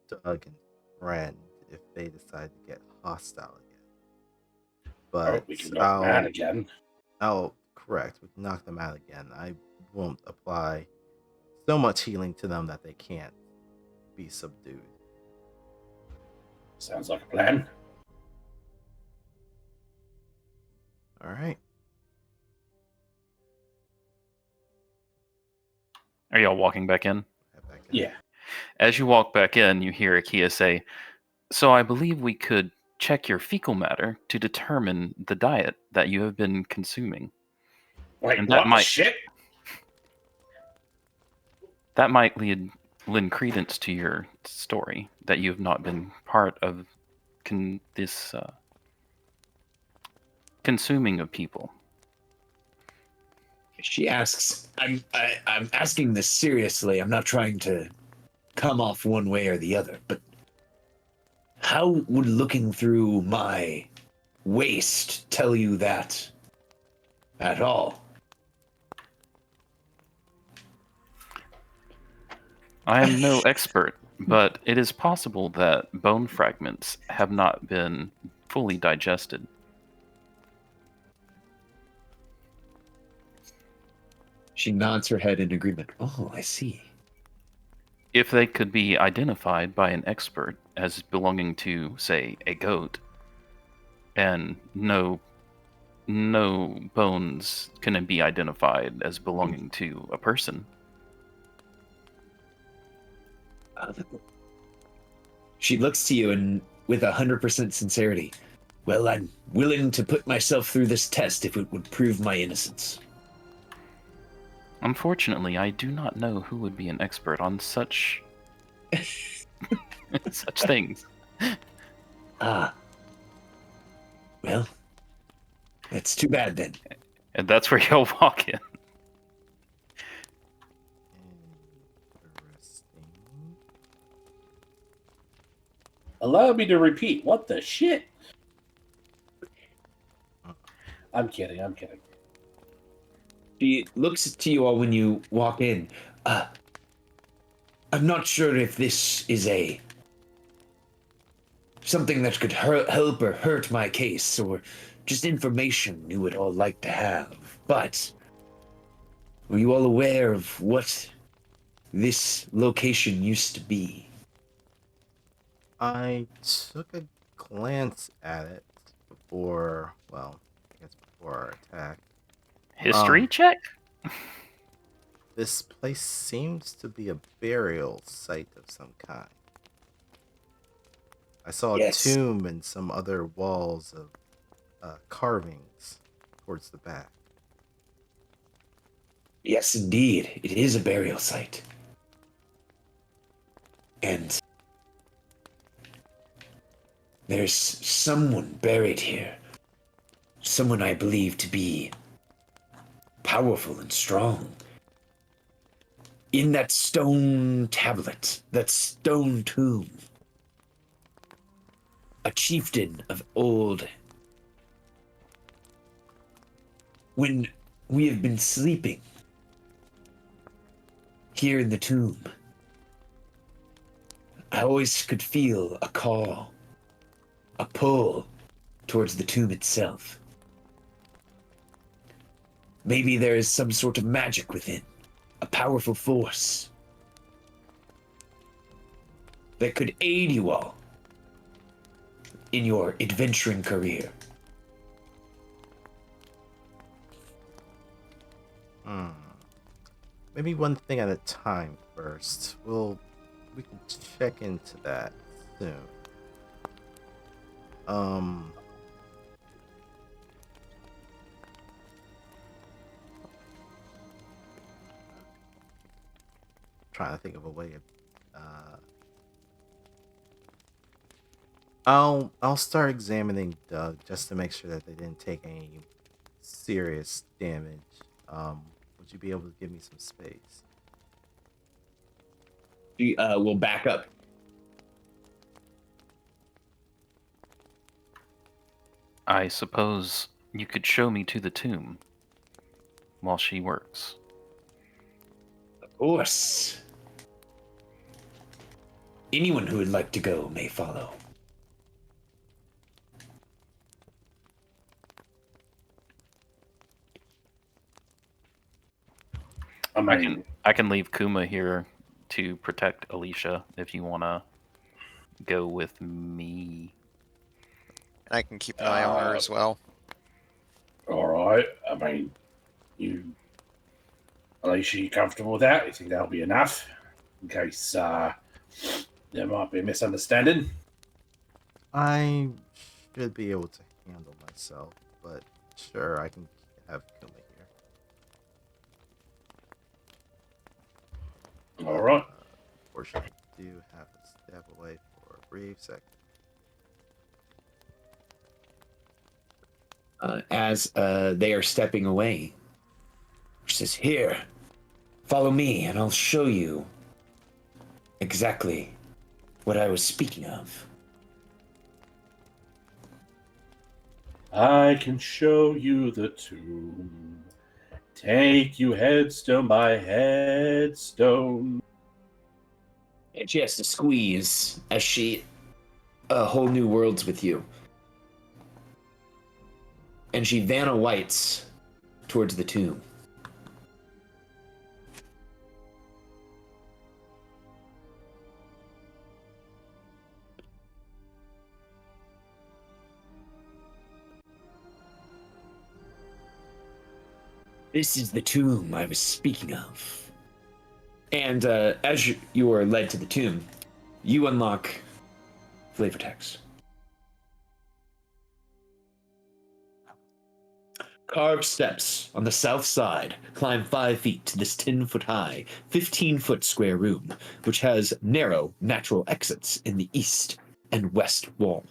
Doug and Friend if they decide to get hostile again. But we can knock them out again. Correct. We can knock them out again. I won't apply so much healing to them that they can't be subdued. Sounds like a plan. All right. Are y'all walking back in? Head back in. Yeah. As you walk back in, you hear Akia say, "So I believe we could check your fecal matter to determine the diet that you have been consuming. Wait, And what the shit? That might lend credence to your story that you have not been part of this consuming of people." She asks, I'm asking this seriously. I'm not trying to come off one way or the other, but how would looking through my waist tell you that at all? I am no expert, but it is possible that bone fragments have not been fully digested. She nods her head in agreement. Oh, I see. If they could be identified by an expert as belonging to, say, a goat, and no bones can be identified as belonging to a person. She looks to you and with 100% sincerity. Well, I'm willing to put myself through this test if it would prove my innocence. Unfortunately, I do not know who would be an expert on such such things. Ah. Well, that's too bad then. And that's where you'll walk in. Interesting. Allow me to repeat. What the shit? I'm kidding. She looks to you all when you walk in. I'm not sure if this is something that could help or hurt my case, or just information you would all like to have. But were you all aware of what this location used to be? I took a glance at it before our attack. History check? This place seems to be a burial site of some kind. I saw a tomb and some other walls of carvings towards the back. Yes, indeed. It is a burial site. And there's someone buried here. Someone I believe to be powerful and strong. In that stone tablet, that stone tomb. A chieftain of old. When we have been sleeping here in the tomb, I always could feel a call, a pull towards the tomb itself. Maybe there is some sort of magic within, a powerful force that could aid you all in your adventuring career. Maybe one thing at a time first. We can check into that soon. Trying to think of a way of I'll start examining Doug just to make sure that they didn't take any serious damage. Would you be able to give me some space? We'll back up. I suppose you could show me to the tomb while she works. Of course. Anyone who would like to go may follow. I can leave Kuma here to protect Alicia if you want to go with me. And I can keep an eye on her as well. All right. I mean, Alicia, you comfortable with that? You think that'll be enough in case there might be a misunderstanding? I should be able to handle myself, but sure, I can have Kuma here. All right. Fortunately, I do have to step away for a brief second. As they are stepping away, she says, "Here, follow me, and I'll show you exactly what I was speaking of." I can show you the tomb. Take you headstone by headstone. And she has to squeeze as she whole new worlds with you. And she Vanna Whites towards the tomb. This is the tomb I was speaking of. And as you are led to the tomb, you unlock flavor text. Carved steps on the south side climb 5 feet to this 10-foot high, 15-foot square room, which has narrow natural exits in the east and west wall.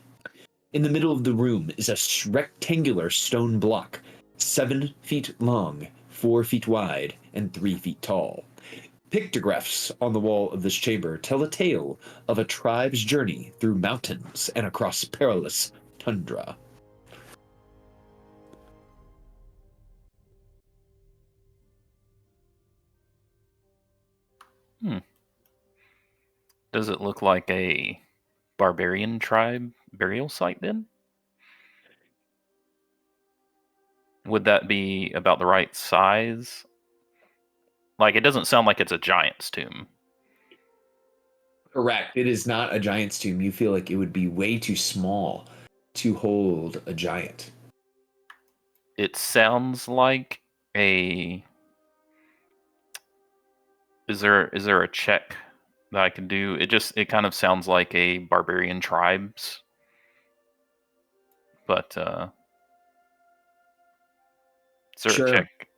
In the middle of the room is a rectangular stone block, 7 feet long, 4 feet wide, and 3 feet tall. Pictographs on the wall of this chamber tell a tale of a tribe's journey through mountains and across perilous tundra. Does it look like a barbarian tribe burial site then? Would that be about the right size? Like, it doesn't sound like it's a giant's tomb. Correct. It is not a giant's tomb. You feel like it would be way too small to hold a giant. It sounds like a... Is there a check that I can do? It kind of sounds like a barbarian tribes. But is there Sure. a check?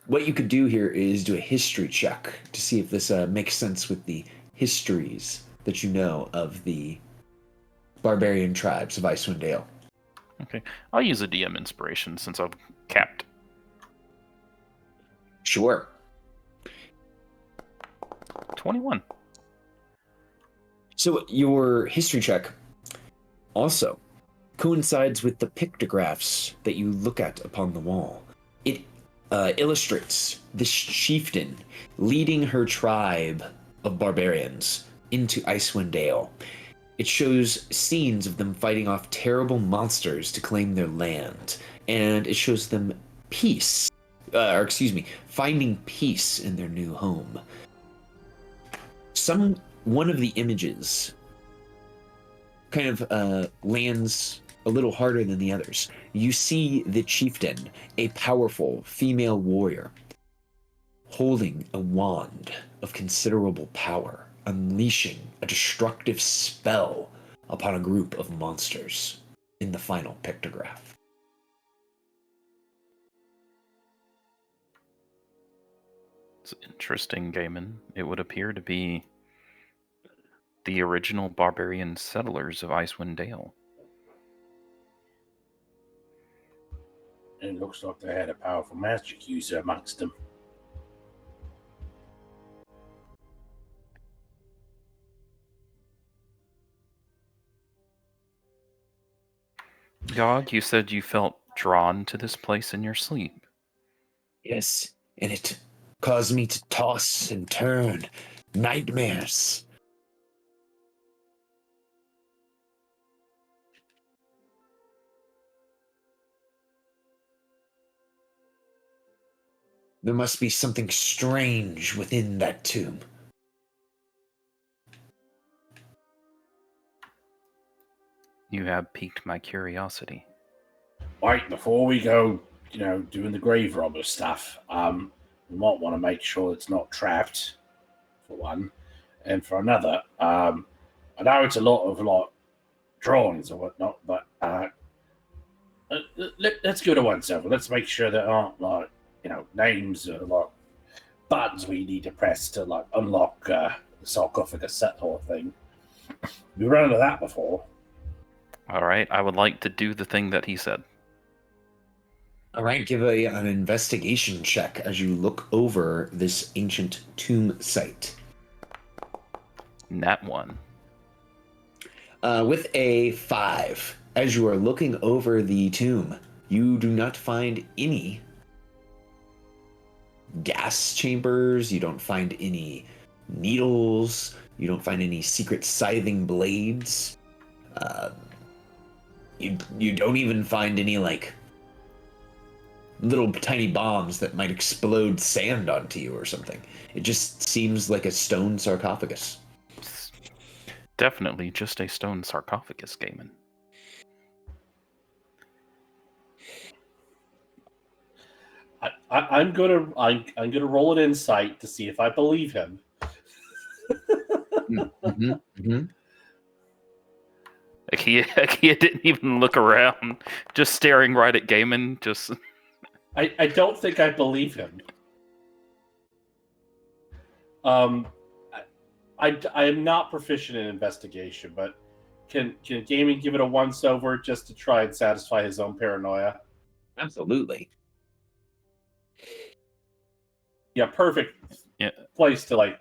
What you could do here is do a history check to see if this makes sense with the histories that you know of the barbarian tribes of Icewind Dale. Okay. I'll use a DM inspiration since I've capped. Sure. 21. So your history check also coincides with the pictographs that you look at upon the wall. It illustrates this chieftain leading her tribe of barbarians into Icewind Dale. It shows scenes of them fighting off terrible monsters to claim their land, and it shows them finding peace in their new home. Some one of the images kind of lands a little harder than the others. You see the chieftain, a powerful female warrior, holding a wand of considerable power, unleashing a destructive spell upon a group of monsters in the final pictograph. It's interesting, Gaiman. It would appear to be the original barbarian settlers of Icewind Dale. And it looks like they had a powerful magic user amongst them. Gog, you said you felt drawn to this place in your sleep. Yes, and it caused me to toss and turn. Nightmares. There must be something strange within that tomb. You have piqued my curiosity. Wait, before we go, doing the grave robber stuff, we might want to make sure it's not trapped, for one. And for another, I know it's a lot of drawings or whatnot, but let's go to one server. Let's make sure there aren't names or buttons we need to press to unlock the sarcophagus, that whole thing. We've run into that before. All right, I would like to do the thing that he said. All right, give an investigation check as you look over this ancient tomb site. Nat 1. With a 5, as you are looking over the tomb, you do not find any gas chambers, you don't find any needles, you don't find any secret scything blades. You don't even find any little tiny bombs that might explode sand onto you or something. It just seems like a stone sarcophagus. It's definitely just a stone sarcophagus, Gaiman. I'm gonna roll an insight to see if I believe him. Mm-hmm, mm-hmm. Akia didn't even look around, just staring right at Gaiman. Just I don't think I believe him. I am not proficient in investigation, but can Gaming give it a once over just to try and satisfy his own paranoia? Absolutely. Yeah, perfect place to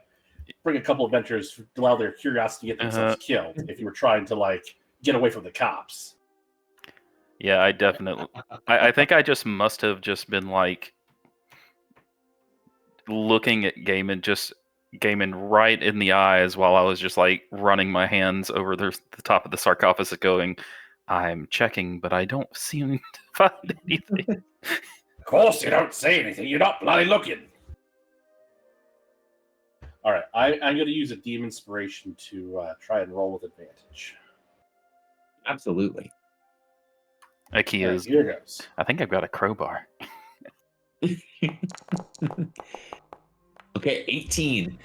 bring a couple of adventurers to allow their curiosity to get themselves killed if you were trying to get away from the cops. yeah, I definitely. I think I just must have just been looking at Gaiman right in the eyes while I was just running my hands over the top of the sarcophagus, going, "I'm checking, but I don't seem to find anything." Of course, you don't say anything. You're not bloody looking. All right, I'm going to use a demon inspiration to try and roll with advantage. Absolutely. Akia's. Right, here goes. I think I've got a crowbar. Okay, 18.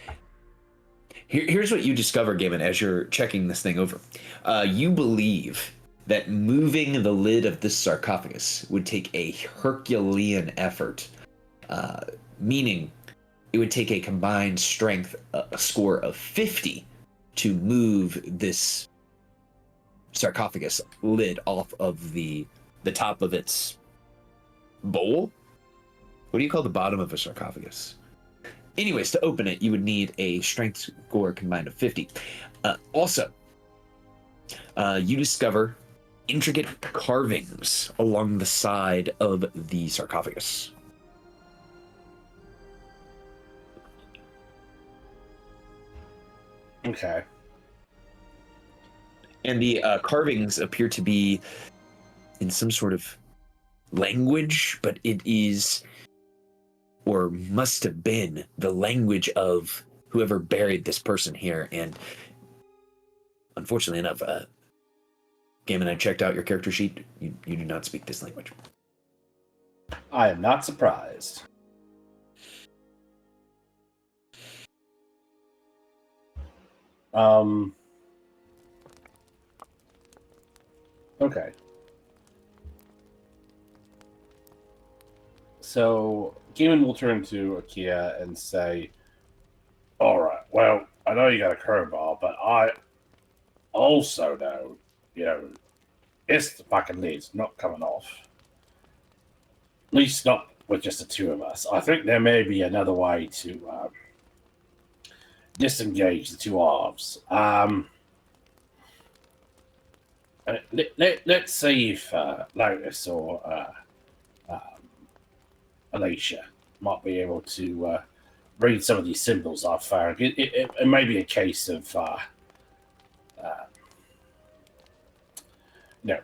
Here's what you discover, Gavin, as you're checking this thing over. You believe that moving the lid of this sarcophagus would take a Herculean effort, meaning it would take a combined strength, a score of 50, to move this sarcophagus lid off of the top of its bowl. What do you call the bottom of a sarcophagus? Anyways, to open it, you would need a strength score combined of 50. Also, you discover intricate carvings along the side of the sarcophagus. Okay. And the carvings appear to be in some sort of language, but it is, or must have been, the language of whoever buried this person here. And unfortunately enough, Game and I checked out your character sheet. You do not speak this language. I am not surprised. Okay. So Gaiman will turn to Akia and say, "All right. Well, I know you got a crowbar, but I also know, it's the fucking lid's not coming off. At least not with just the two of us. I think there may be another way to disengage the two arms. Let's see if Lotus or Alicia might be able to read some of these symbols I've found. It may be a case of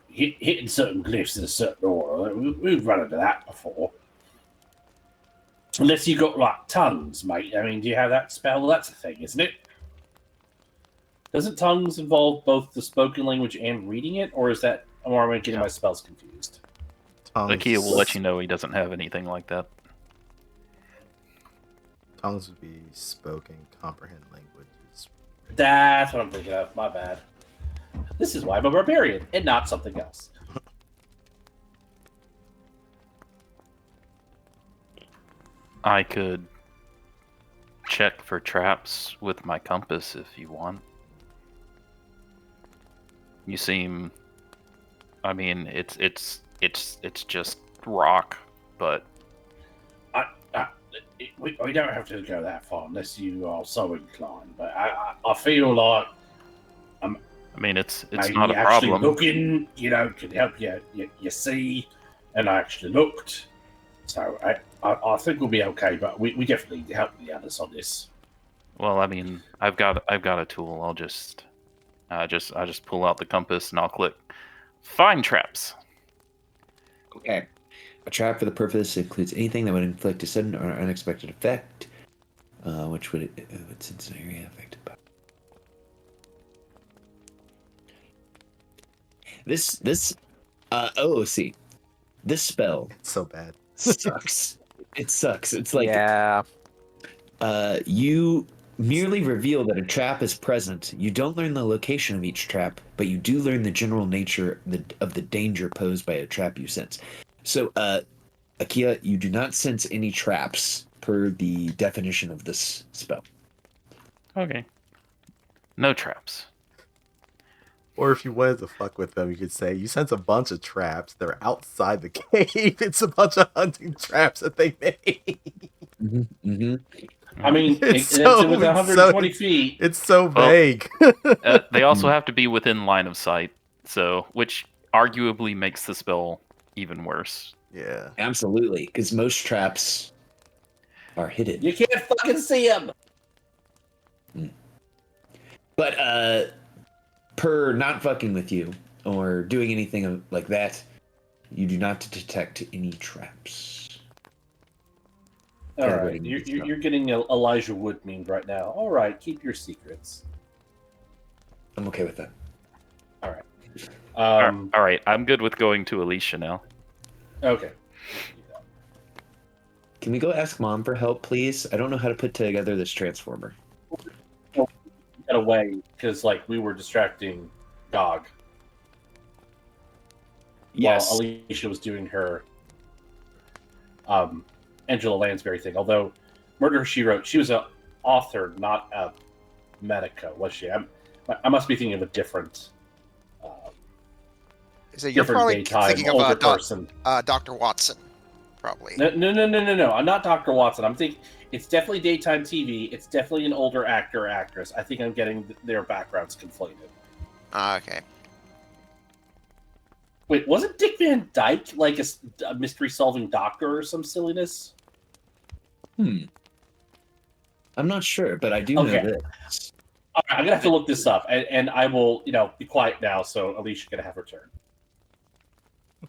hitting certain glyphs in a certain order. We've run into that before. Unless you got like tongues, mate. I mean, do you have that spell? Well, that's a thing, isn't it? Doesn't tongues involve both the spoken language and reading it, or am I getting my spells confused? Akia will let you know he doesn't have anything like that. Tongues would be spoken, comprehend languages. That's what I'm thinking of. My bad. This is why I'm a barbarian and not something else. I could check for traps with my compass if you want. You seem, I mean, it's just rock, but we don't have to go that far unless you are so inclined. But I feel like I mean, it's maybe not a actually problem. looking, could help you see. And I actually looked, so I think we'll be okay. But we definitely need to help the others on this. Well, I mean, I've got a tool. I'll just pull out the compass and I'll click find traps. Okay. A trap for the purpose includes anything that would inflict a sudden or unexpected effect, which would sense an area affected by. This OOC. This spell It's so bad. sucks. It sucks. It's like Yeah. You merely reveal that a trap is present. You don't learn the location of each trap, but you do learn the general nature of the danger posed by a trap you sense. So, Akia, you do not sense any traps per the definition of this spell. Okay. No traps. Or if you wanted to fuck with them, you could say you sense a bunch of traps. They're outside the cave. It's a bunch of hunting traps that they made. Mm-hmm, mm-hmm. I mean, It's it's so- with it's 120 so- feet. It's so Well, vague. They also have to be within line of sight, so which arguably makes the spell even worse. Yeah. Absolutely, because most traps are hidden. You can't fucking see them. But per not fucking with you or doing anything like that, you do not detect any traps. All right, you're getting Elijah Wood memed right now. All right, keep your secrets. I'm okay with that. All right. All right, I'm good with going to Alicia now. Okay. Can we go ask Mom for help, please? I don't know how to put together this transformer. Get away because we were distracting Gog Yes. while Alicia was doing her Angela Lansbury thing. Although Murder She Wrote, she was an author, not a medica, was she? I must be thinking of a different. So you're different probably daytime thinking older of person. Dr. Watson, probably. No. I'm not Dr. Watson. I'm thinking it's definitely daytime TV. It's definitely an older actor or actress. I think I'm getting their backgrounds conflated. Okay. Wait, wasn't Dick Van Dyke like a mystery-solving doctor or some silliness? I'm not sure, but I do Okay. know this. All right, I'm gonna have to look this up, and I will, be quiet now, so Alicia's gonna have her turn.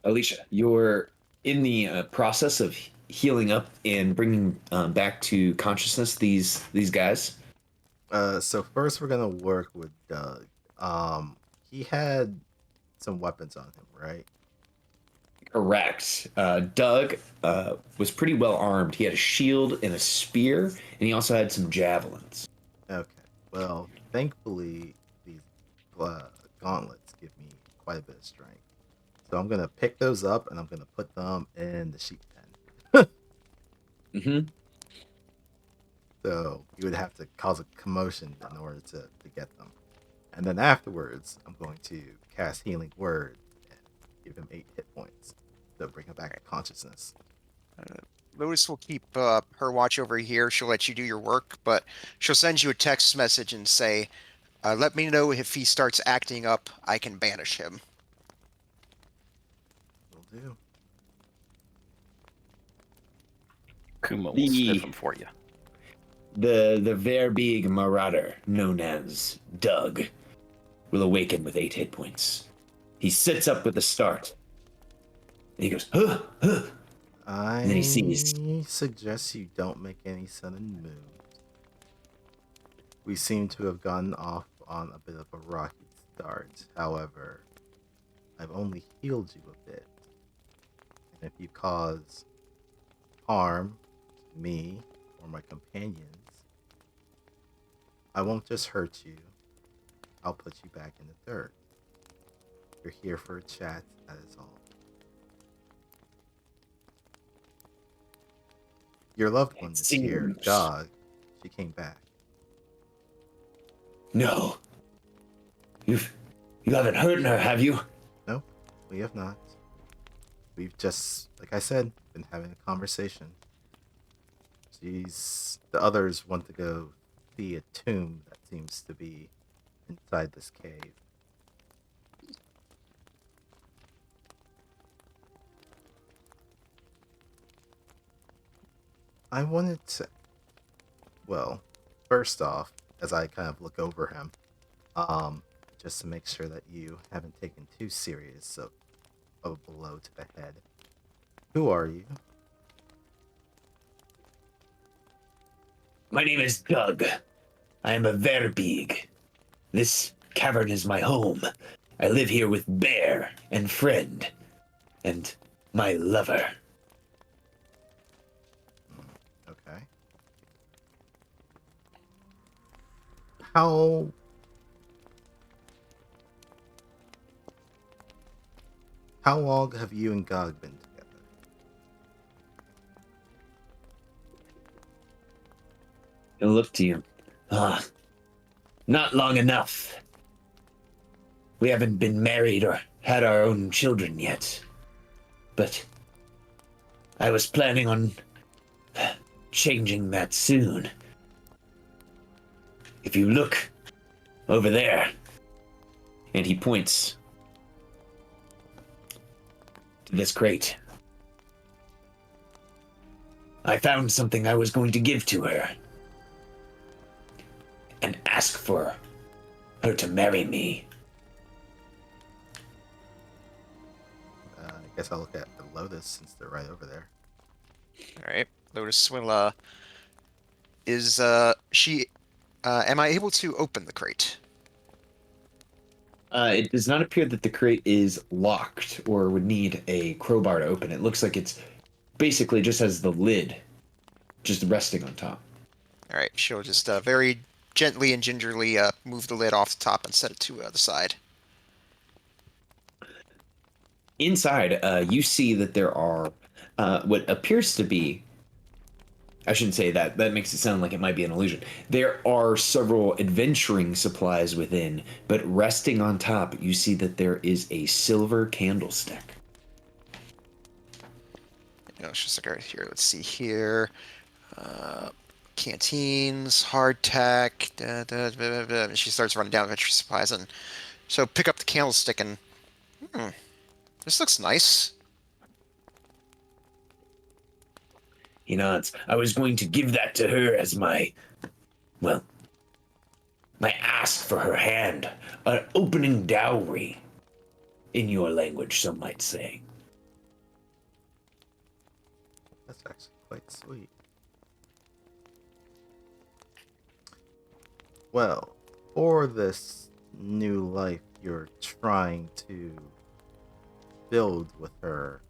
Alicia, you're in the process of healing up and bringing back to consciousness these guys. So first we're gonna work with Doug. He had some weapons on him, right? Correct. Doug was pretty well armed. He had a shield and a spear, and he also had some javelins. Okay. Well, thankfully these uh, gauntlets give me quite a bit of strength. So I'm gonna pick those up and I'm gonna put them in the sheep pen. Mm-hmm. So you would have to cause a commotion in order to get them. And then afterwards, I'm going to cast Healing Word and give him 8 hit points to bring him back to consciousness. Lotus will keep her watch over here. She'll let you do your work, but she'll send you a text message and say, let me know if he starts acting up. I can banish him. Will do. Kuma will The- sniff him for you. The very big marauder known as Doug will awaken with 8 hit points. He sits up with a start. And he goes, huh, huh. I then he sees. suggest you don't make any sudden moves. We seem to have gotten off on a bit of a rocky start. However, I've only healed you a bit. And if you cause harm to me or my companions, I won't just hurt you, I'll put you back in the dirt. You're here for a chat, that is all. Your loved one is here, Seems- Dog. She came back. No. You haven't hurt her, have you? Nope, we have not. We've just, like I said, been having a conversation. The others want to go see a tomb that seems to be inside this cave. I wanted to, well, first off, as I kind of look over him, just to make sure that you haven't taken too serious of a blow to the head. Who are you? My name is Doug. I am a Verbeeg. This cavern is my home. I live here with Bear and Friend and my lover. Okay. How long have you and Gog been together? He'll look to you. Not long enough. We haven't been married or had our own children yet. But I was planning on changing that soon. If you look over there, and he points to this crate. I found something I was going to give to her and ask for her to marry me. I guess I'll look at the Lotus since they're right over there. All right. Lotus will, am I able to open the crate? It does not appear that the crate is locked or would need a crowbar to open. It looks like it's basically just has the lid just resting on top. All right. She'll just very gently and gingerly move the lid off the top and set it to the side. Inside, you see that there are what appears to be. I shouldn't say that. That makes it sound like it might be an illusion. There are several adventuring supplies within, but resting on top, you see that there is a silver candlestick. It's just like right here. Let's see here. Canteens, hardtack. And she starts running down adventure supplies, and so pick up the candlestick and this looks nice. He nods. I was going to give that to her as my ask for her hand, an opening dowry, in your language, some might say. That's actually quite sweet. Well, for this new life you're trying to build with her,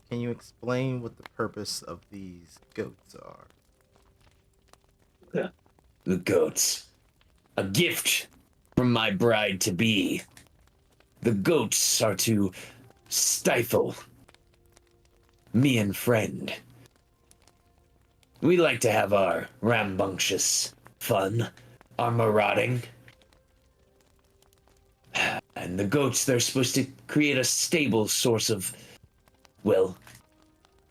can you explain what the purpose of these goats are? The goats. A gift from my bride to be. The goats are to stifle me and friend. We like to have our rambunctious fun, our marauding. And the goats, they're supposed to create a stable source of, well,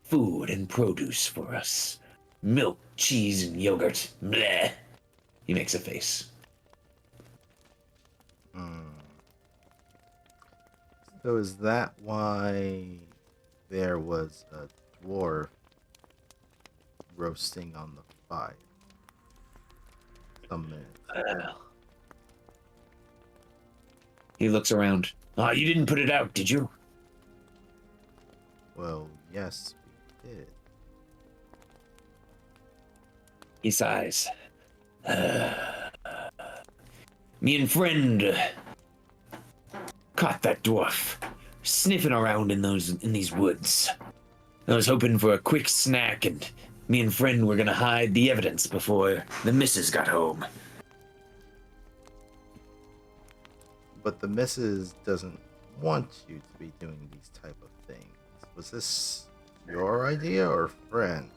food and produce for us. Milk, cheese, and yogurt. Bleh. He makes a face. Hmm. So is that why there was a dwarf roasting on the fire? Some minutes. He looks around. Oh, you didn't put it out, did you? Well, yes, we did. He sighs. Me and friend caught that dwarf sniffing around in these woods. I was hoping for a quick snack, and me and friend were gonna hide the evidence before the missus got home. But the missus doesn't want you to be doing these type of things. Was this your idea or friend?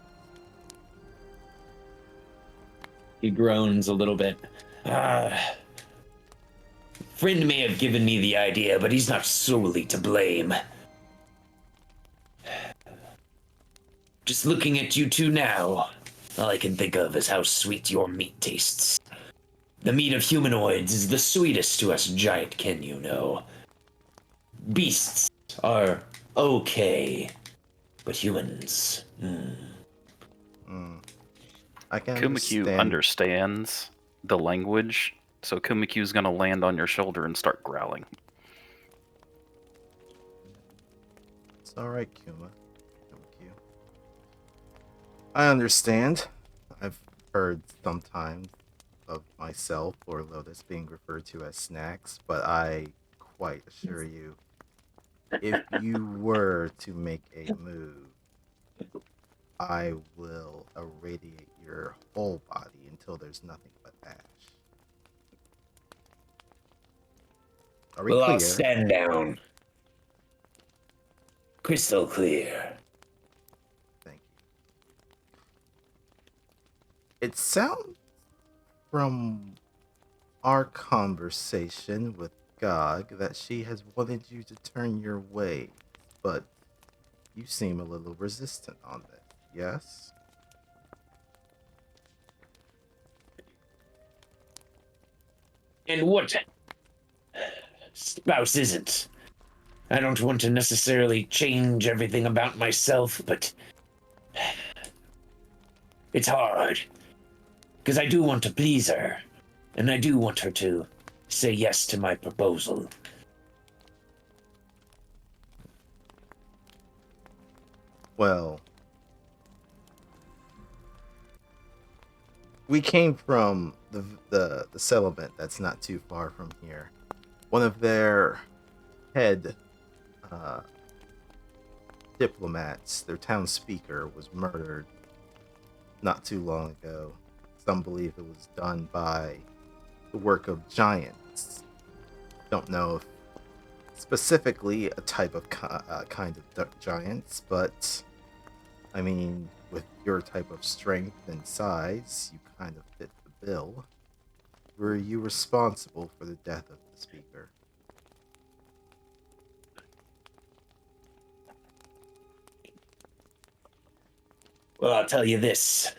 He groans a little bit. Friend may have given me the idea, but he's not solely to blame. Just looking at you two now, all I can think of is how sweet your meat tastes. The meat of humanoids is the sweetest to us giant kin, you know. Beasts are okay, but humans, I can Kumakyu understand. understands the language, so Kumakyu's gonna land on your shoulder and start growling. It's alright, Kuma. Kuma. I understand. I've heard sometimes of myself or Lotus being referred to as snacks, but I quite assure you, if you were to make a move, I will irradiate your whole body until there's nothing but ash. Are we well, clear? I'll stand down. Crystal clear. Thank you. It sounds from our conversation with Gog that she has wanted you to turn your way, but you seem a little resistant on that, yes? And what spouse isn't? I don't want to necessarily change everything about myself, but it's hard. Because I do want to please her, and I do want her to say yes to my proposal. Well, we came from the settlement that's not too far from here. One of their head diplomats, their town speaker, was murdered not too long ago. Some believe it was done by the work of giants. Don't know if specifically a type of kind of giants, but I mean, with your type of strength and size, you kind of fit the bill. Were you responsible for the death of the speaker? Well, I'll tell you this.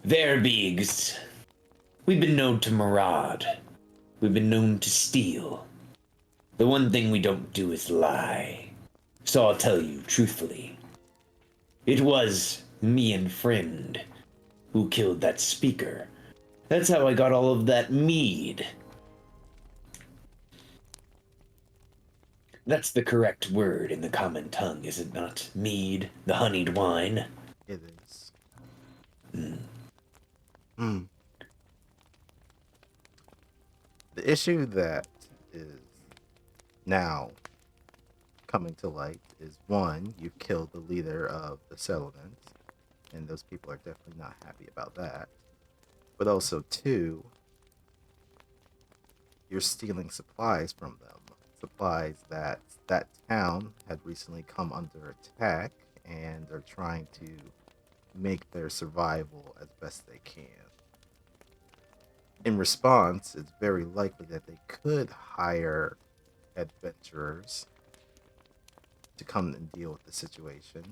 Verbeegs, we've been known to maraud. We've been known to steal. The one thing we don't do is lie. So I'll tell you truthfully. It was me and friend who killed that speaker. That's how I got all of that mead. That's the correct word in the common tongue, is it not? Mead, the honeyed wine. It is. The issue that is now coming to light is one, you've killed the leader of the settlement, and those people are definitely not happy about that. But also two, you're stealing supplies from them. Supplies that town had recently come under attack and are trying to make their survival as best they can. In response, it's very likely that they could hire adventurers to come and deal with the situation.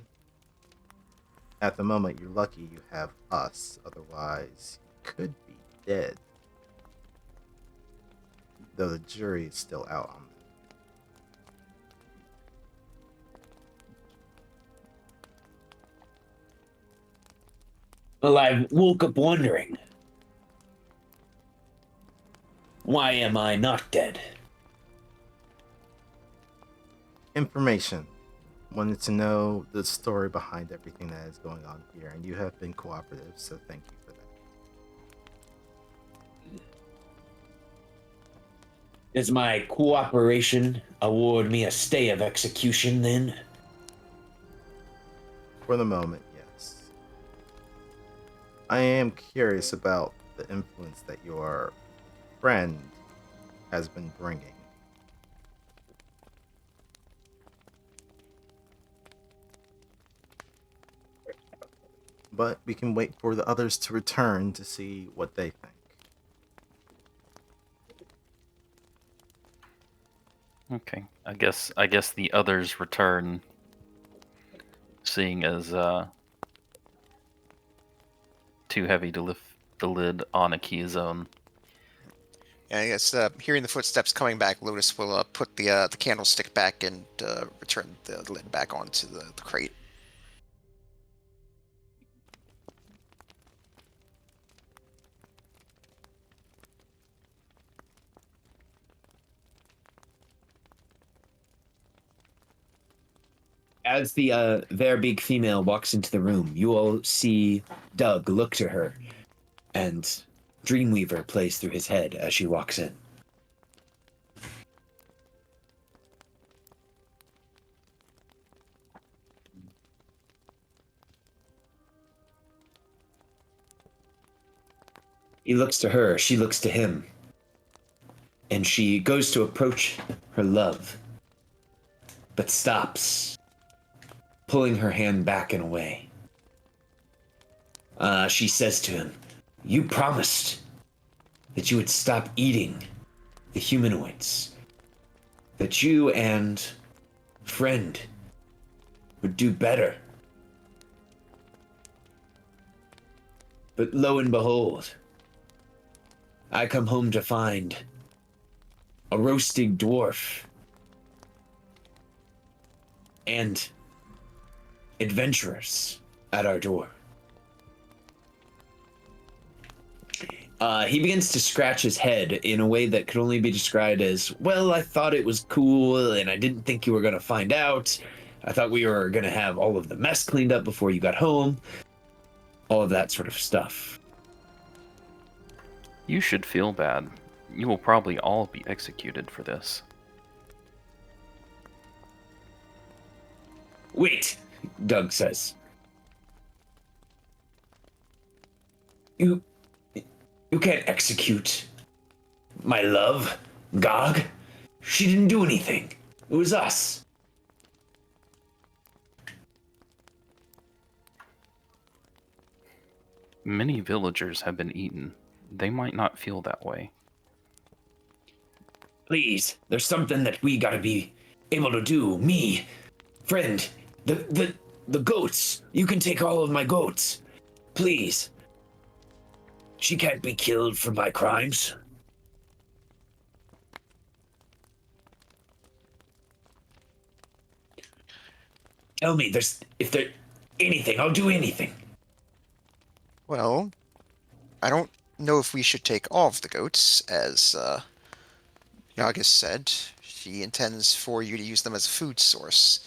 At the moment, you're lucky you have us, otherwise you could be dead. Though the jury is still out on that. Well, I woke up wondering, why am I not dead? Information. Wanted to know the story behind everything that is going on here, and you have been cooperative, so thank you for that. Does my cooperation award me a stay of execution then? For the moment, yes. I am curious about the influence that your friend has been bringing. But we can wait for the others to return to see what they think. Okay. I guess the others return, seeing as too heavy to lift the lid on Akia's own. Yeah, I guess hearing the footsteps coming back, Lotus will put the candlestick back and return the lid back onto the crate. As the very big female walks into the room, you all see Doug look to her, and Dreamweaver plays through his head as she walks in. He looks to her, she looks to him, and she goes to approach her love, but stops, pulling her hand back and away. She says to him, "You promised that you would stop eating the humanoids, that you and friend would do better. But lo and behold, I come home to find a roasting dwarf and adventurers at our door." He begins to scratch his head in a way that could only be described as, "Well, I thought it was cool, and I didn't think you were going to find out. I thought we were going to have all of the mess cleaned up before you got home." All of that sort of stuff. You should feel bad. You will probably all be executed for this. "Wait," Doug says. You can't execute my love, Gog. She didn't do anything. It was us." Many villagers have been eaten. They might not feel that way. "Please, there's something that we gotta be able to do. Me, friend, the goats. You can take all of my goats. Please. She can't be killed for my crimes." Tell me, if there's anything, I'll do anything. Well, I don't know if we should take all of the goats, as Nagas said. She intends for you to use them as a food source.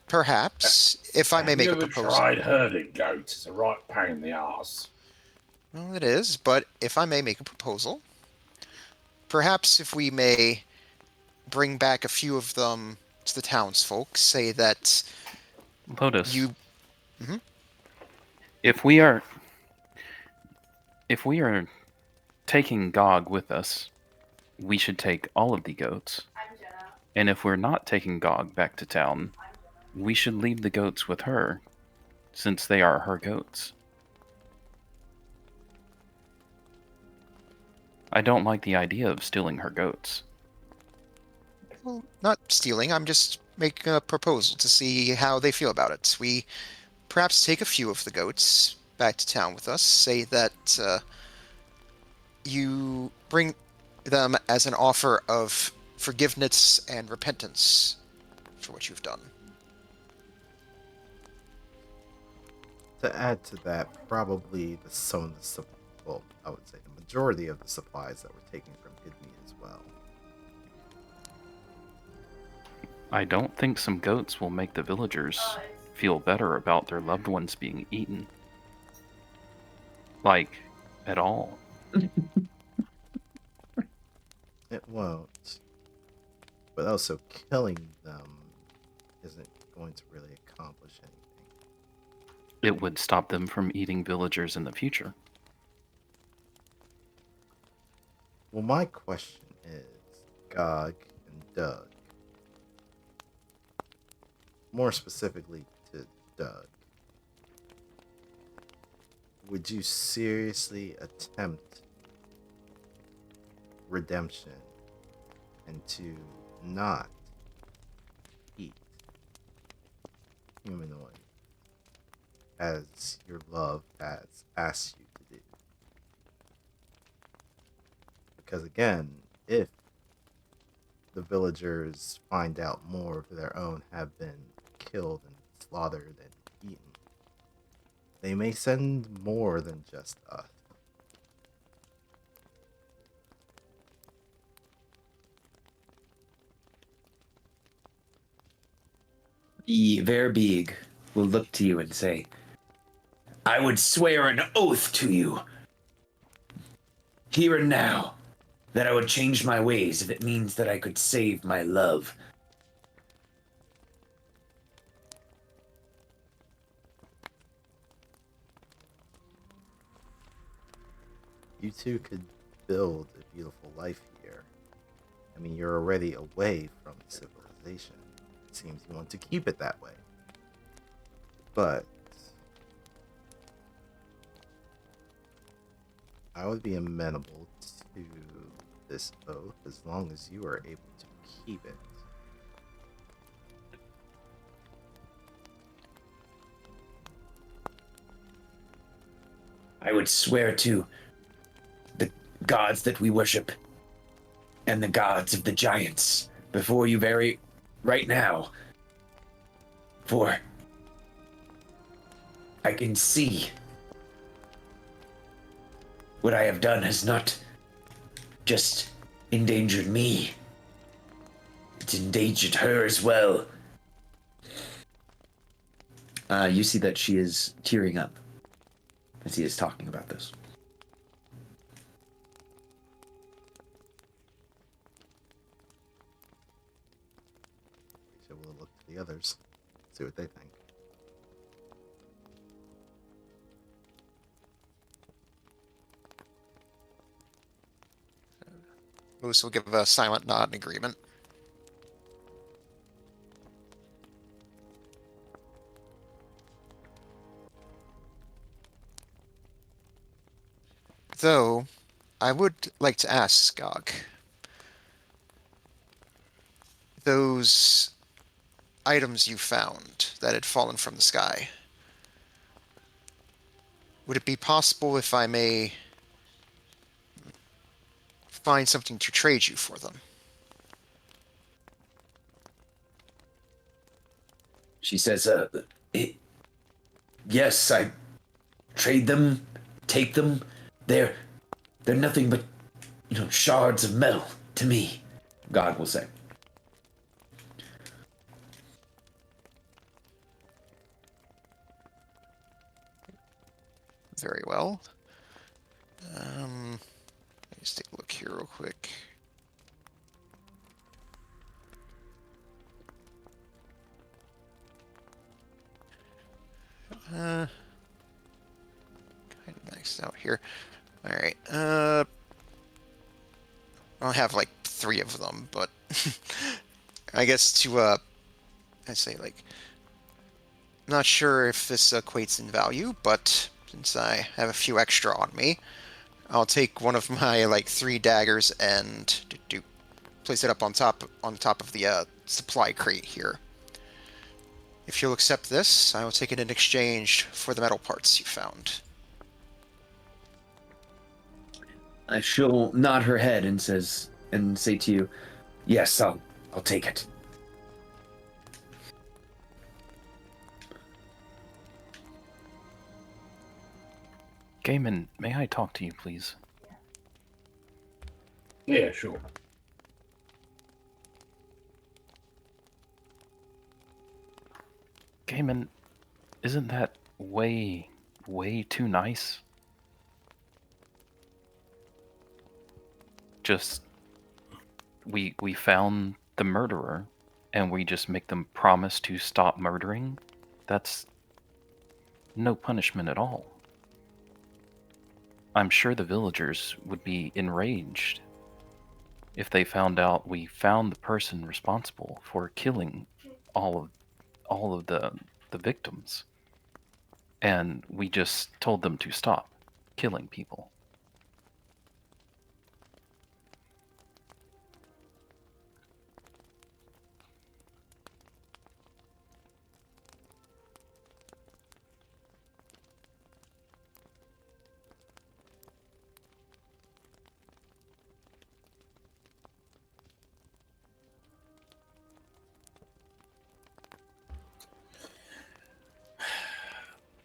Perhaps, if I may make a Have you proposal. ever tried herding goats? It's a right pain in the arse. Well, it is, but if I may make a proposal, perhaps if we may bring back a few of them to the townsfolk, say that Lotus, you... Mhm. if we are taking Gog with us, we should take all of the goats. And if we're not taking Gog back to town, we should leave the goats with her, since they are her goats. I don't like the idea of stealing her goats. Well, not stealing, I'm just making a proposal to see how they feel about it. We perhaps take a few of the goats back to town with us, say that you bring them as an offer of forgiveness and repentance for what you've done. To add to that, probably some of the well, I would say the majority of the supplies that we're taking from Gidney as well. I don't think some goats will make the villagers feel better about their loved ones being eaten. Like, at all. It won't. But also, killing them isn't going to really accomplish anything. It would stop them from eating villagers in the future. Well, my question is, Gog and Doug, more specifically to Doug, would you seriously attempt redemption and to not eat humanoid as your love has asked you to do? Because again, if the villagers find out more of their own have been killed and slaughtered and eaten, they may send more than just us. The Verbeeg will look to you and say, I would swear an oath to you, here and now, that I would change my ways if it means that I could save my love. You two could build a beautiful life here. I mean, you're already away from civilization. It seems you want to keep it that way. But I would be amenable to this oath as long as you are able to keep it. I would swear to the gods that we worship and the gods of the giants before you right now. For I can see what I have done has not just endangered me. It's endangered her as well. You see that she is tearing up as he is talking about this. So we'll look to the others, see what they think. Moose will give a silent nod in agreement. Though, I would like to ask, Gog, those items you found that had fallen from the sky, would it be possible, if I may, find something to trade you for them? She says, yes, I trade them, take them. They're nothing but, shards of metal to me, God will say. Very well. Let's take a look here real quick. Kind of maxed out here. All right. I'll have like 3 of them, but I guess to I say like, not sure if this equates in value, but since I have a few extra on me, I'll take one of my like 3 daggers and place it up on top of the supply crate here. If you'll accept this, I will take it in exchange for the metal parts you found. She'll nod her head and say to you, "Yes, I'll take it." Gaiman, may I talk to you, please? Yeah, sure. Gaiman, isn't that way too nice? Just, we found the murderer, and we just make them promise to stop murdering? That's no punishment at all. I'm sure the villagers would be enraged if they found out we found the person responsible for killing all of the victims, and we just told them to stop killing people.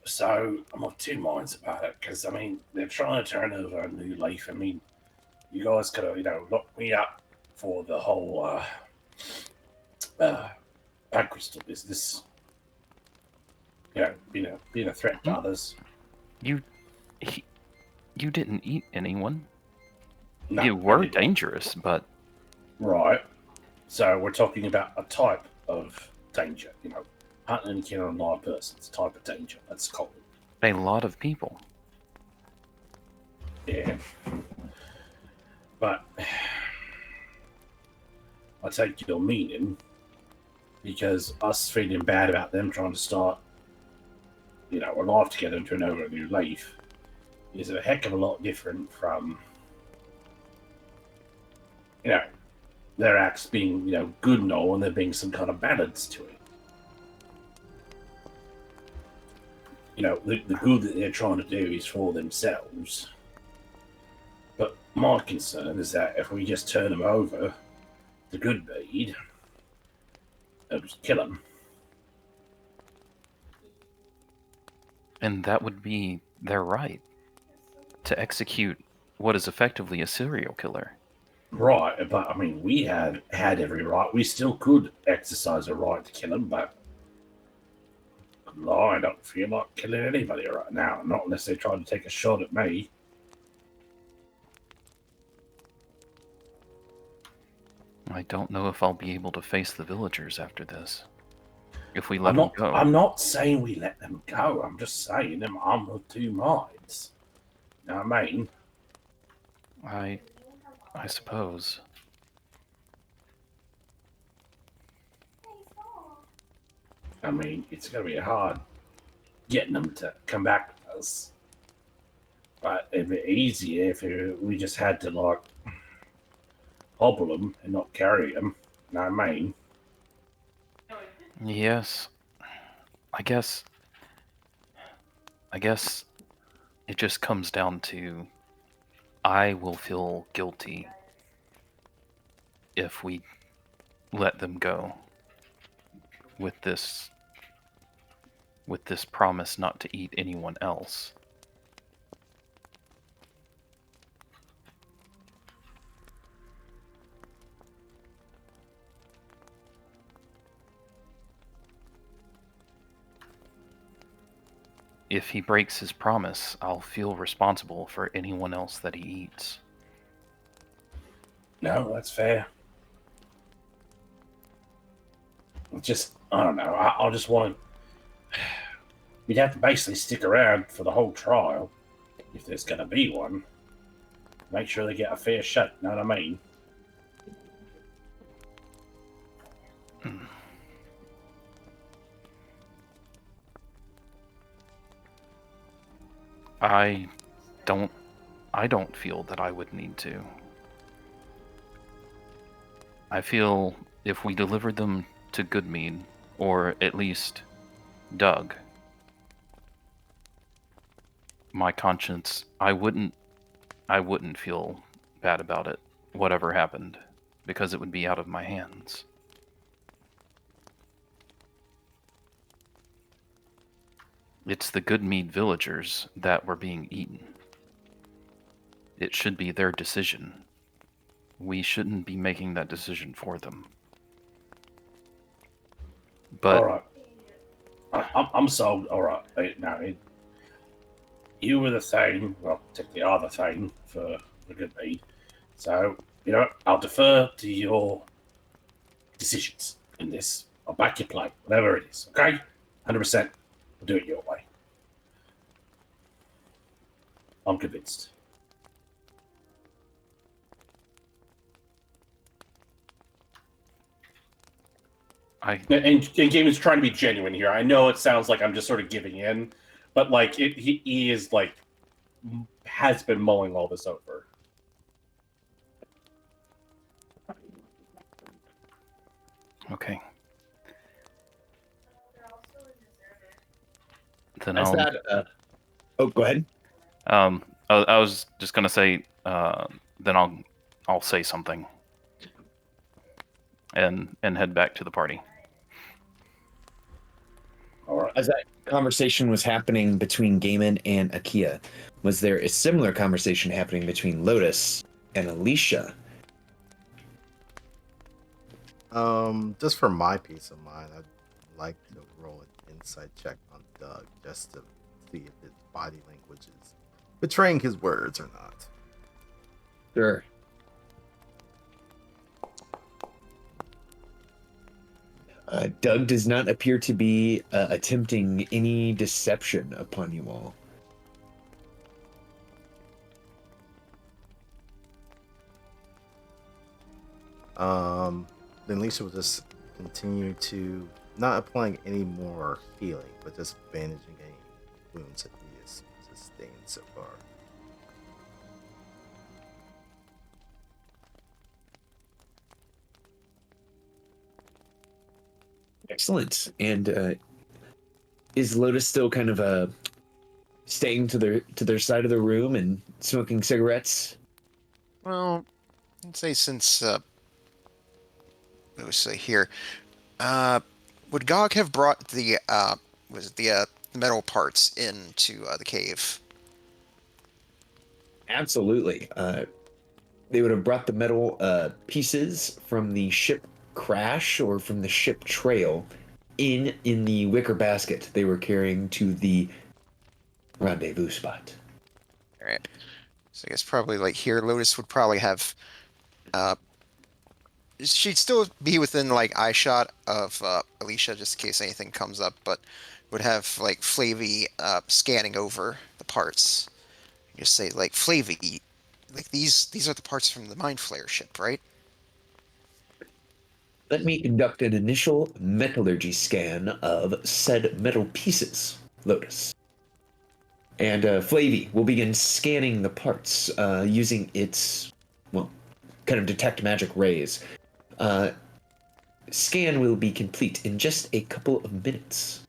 So I'm of 2 minds about it because I mean they're trying to turn over a new leaf. I mean, you guys could have locked me up for the whole bag crystal business. Being a threat to others. You didn't eat anyone. No, You were I didn't. dangerous, but Right. So we're talking about a type of danger. Hunting and killing a live person. It's a type of danger. That's called. a lot of people. Yeah. But I take your meaning because us feeling bad about them trying to start, a life together and turn over a new leaf is a heck of a lot different from, their acts being, good and all, and there being some kind of balance to it. The good that they're trying to do is for themselves. But my concern is that if we just turn them over, the good deed, they'll just kill them. And that would be their right to execute what is effectively a serial killer. Right, but I mean, we had every right. We still could exercise a right to kill them, but I don't feel like killing anybody right now. Not unless they try to take a shot at me. I don't know if I'll be able to face the villagers after this. If we let I'm them not. go. I'm not saying we let them go. I'm just saying I'm of 2 minds. You know what I mean? I suppose. I mean, it's going to be hard getting them to come back to us. But it'd be easier if we just had to, hobble them and not carry them. You know what I mean? Yes. I guess it just comes down to I will feel guilty if we let them go with this promise not to eat anyone else. if he breaks his promise, I'll feel responsible for anyone else that he eats. No, that's fair. Just, I don't know. I'll just want to. You'd have to basically stick around for the whole trial, if there's going to be one. Make sure they get a fair shake, know what I mean? I don't feel that I would need to. I feel if we delivered them to Goodmead, or at least Doug, my conscience, I wouldn't feel bad about it, whatever happened, because it would be out of my hands. It's the Goodmead villagers that were being eaten. It should be their decision. We shouldn't be making that decision for them. But All right. I'm sold. All right. You were the thing. Well, technically are the thing for Goodmead. So, I'll defer to your decisions in this. I'll back your play, whatever it is. Okay? 100%. We'll do it your way. I'm convinced. And Gamon's trying to be genuine here. I know it sounds like I'm just sort of giving in, but like he is like has been mulling all this over. okay. Then Is that? Oh, go ahead. I was just gonna say, then I'll say something, and head back to the party. All right. As that conversation was happening between Gaiman and Akia, was there a similar conversation happening between Lotus and Alicia? Just for my peace of mind, I'd like to roll an insight check on Doug just to see if his body language is betraying his words or not. Sure. Doug does not appear to be attempting any deception upon you all. Then Lisa will just continue to not applying any more healing, but just bandaging any wounds that he has sustained so far. Excellent. And is Lotus still kind of staying to their side of the room and smoking cigarettes? Well, I'd say since let me see here, would Gog have brought the metal parts into the cave? Absolutely. They would have brought the metal pieces from the ship crash or from the ship trail in the wicker basket they were carrying to the rendezvous spot. All right. So I guess probably like here, Lotus would probably have. She'd still be within like eye shot of Alicia just in case anything comes up, but would have like Flavy scanning over the parts. Just say like Flavy, like these are the parts from the Mind Flayer ship, right? Let me conduct an initial metallurgy scan of said metal pieces, Lotus. And Flavy will begin scanning the parts using its, kind of detect magic rays. Scan will be complete in just a couple of minutes.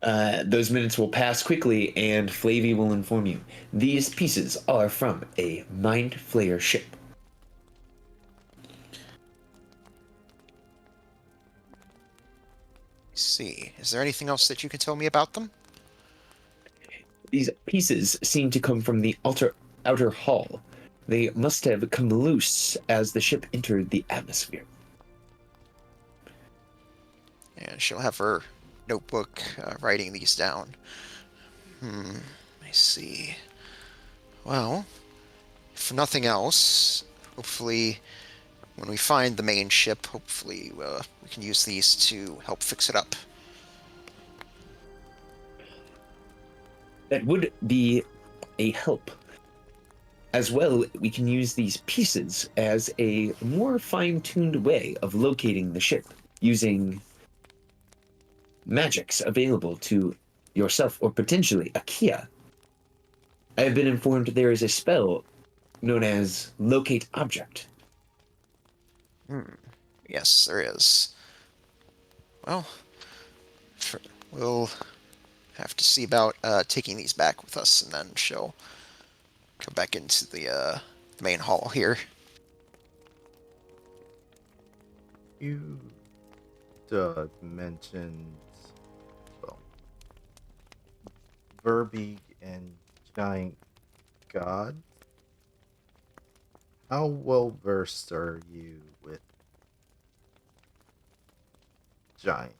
Those minutes will pass quickly, and Flavy will inform you. These pieces are from a Mind Flayer ship. Let's see. Is there anything else that you can tell me about them? These pieces seem to come from the outer hull. They must have come loose as the ship entered the atmosphere. And she'll have her notebook writing these down. I see. Well, if nothing else, hopefully when we find the main ship, hopefully we can use these to help fix it up. That would be a help. As well, we can use these pieces as a more fine-tuned way of locating the ship, using magics available to yourself or potentially Akia. I have been informed there is a spell known as Locate Object. Yes, there is. Well, we'll have to see about taking these back with us, and then she'll come back into the main hall here. You, mentioned, well, Verbeeg and Giant God. How well versed are you with giants?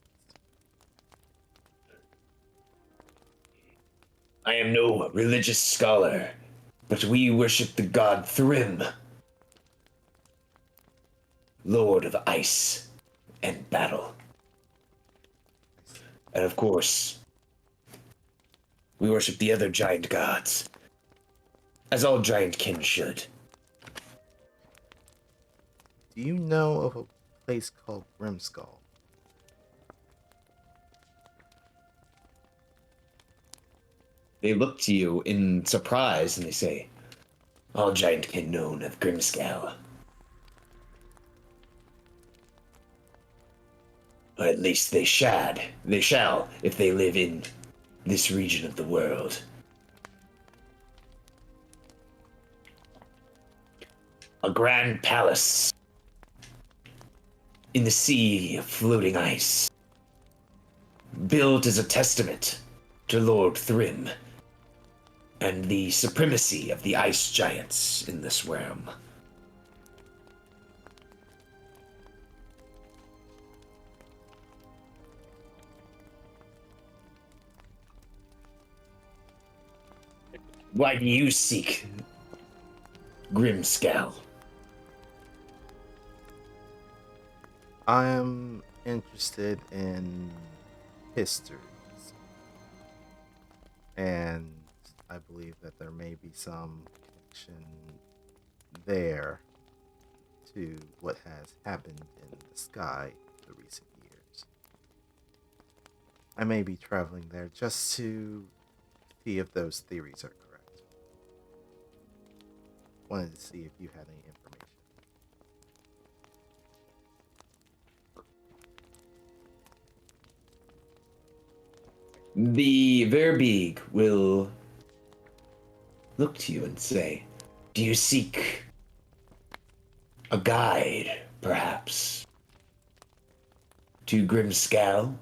I am no religious scholar, but we worship the god Thrym, Lord of Ice and Battle. And of course, we worship the other giant gods, as all giant kin should. Do you know of a place called Grimskull? They look to you in surprise and they say, all giant kin known of Grimskull. Or at least they shall, if they live in this region of the world. A grand palace in the sea of floating ice, built as a testament to Lord Thrym and the supremacy of the ice giants in this realm. Why do you seek Grimskull? I am interested in histories, and I believe that there may be some connection there to what has happened in the sky the recent years. I may be traveling there just to see if those theories are correct. Wanted to see if you had any information. The Verbeeg will look to you and say, do you seek a guide, perhaps, to Grimskull?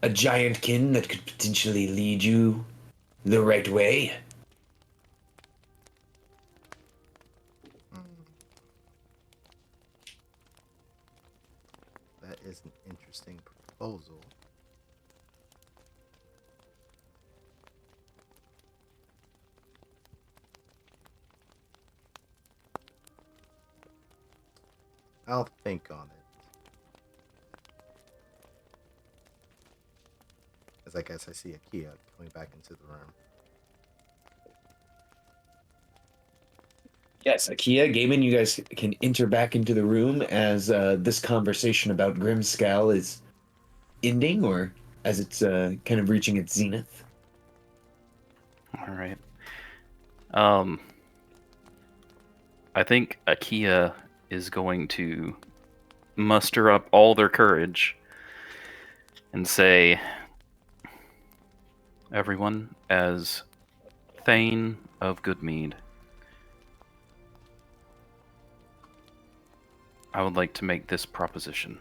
A giant kin that could potentially lead you the right way? That is an interesting proposal. I'll think on it. As I guess I see Akia coming back into the room. Yes, Akia, Gaiman, you guys can enter back into the room as this conversation about Grimskull is ending, or as it's kind of reaching its zenith. All right. I think Akia is going to muster up all their courage and say, everyone, as Thane of Goodmead, I would like to make this proposition.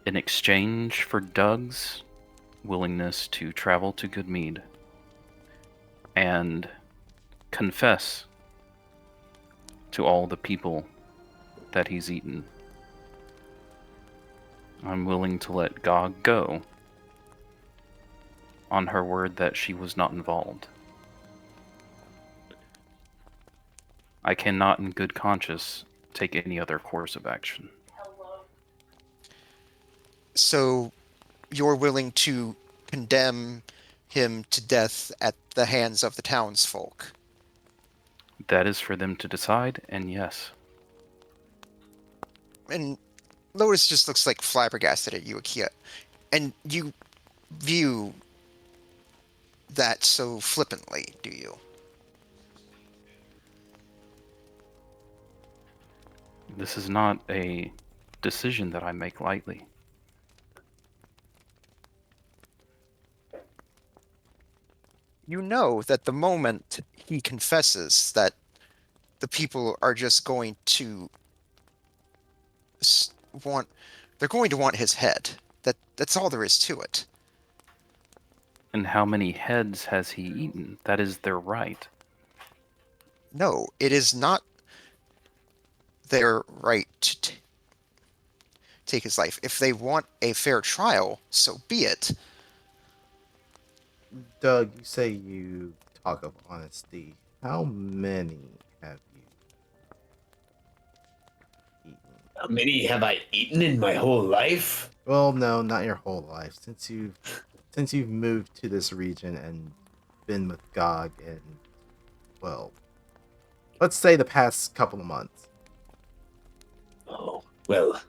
In exchange for Doug's willingness to travel to Goodmead and confess to all the people that he's eaten, I'm willing to let Gog go on her word that she was not involved. I cannot in good conscience take any other course of action. So you're willing to condemn him to death at the hands of the townsfolk? That is for them to decide, and yes. And Lotus just looks like flabbergasted at you, Akia. And you view that so flippantly, do you? This is not a decision that I make lightly. You know that the moment he confesses that the people are just going to they're going to want his head. That's all there is to it. And how many heads has he eaten? That is their right. No, it is not their right to take his life. If they want a fair trial, so be it. Doug, you say you talk of honesty. How many have you eaten? How many have I eaten in my whole life? Well, no, not your whole life. Since you've moved to this region and been with Gog and, well, let's say the past couple of months. Oh, well.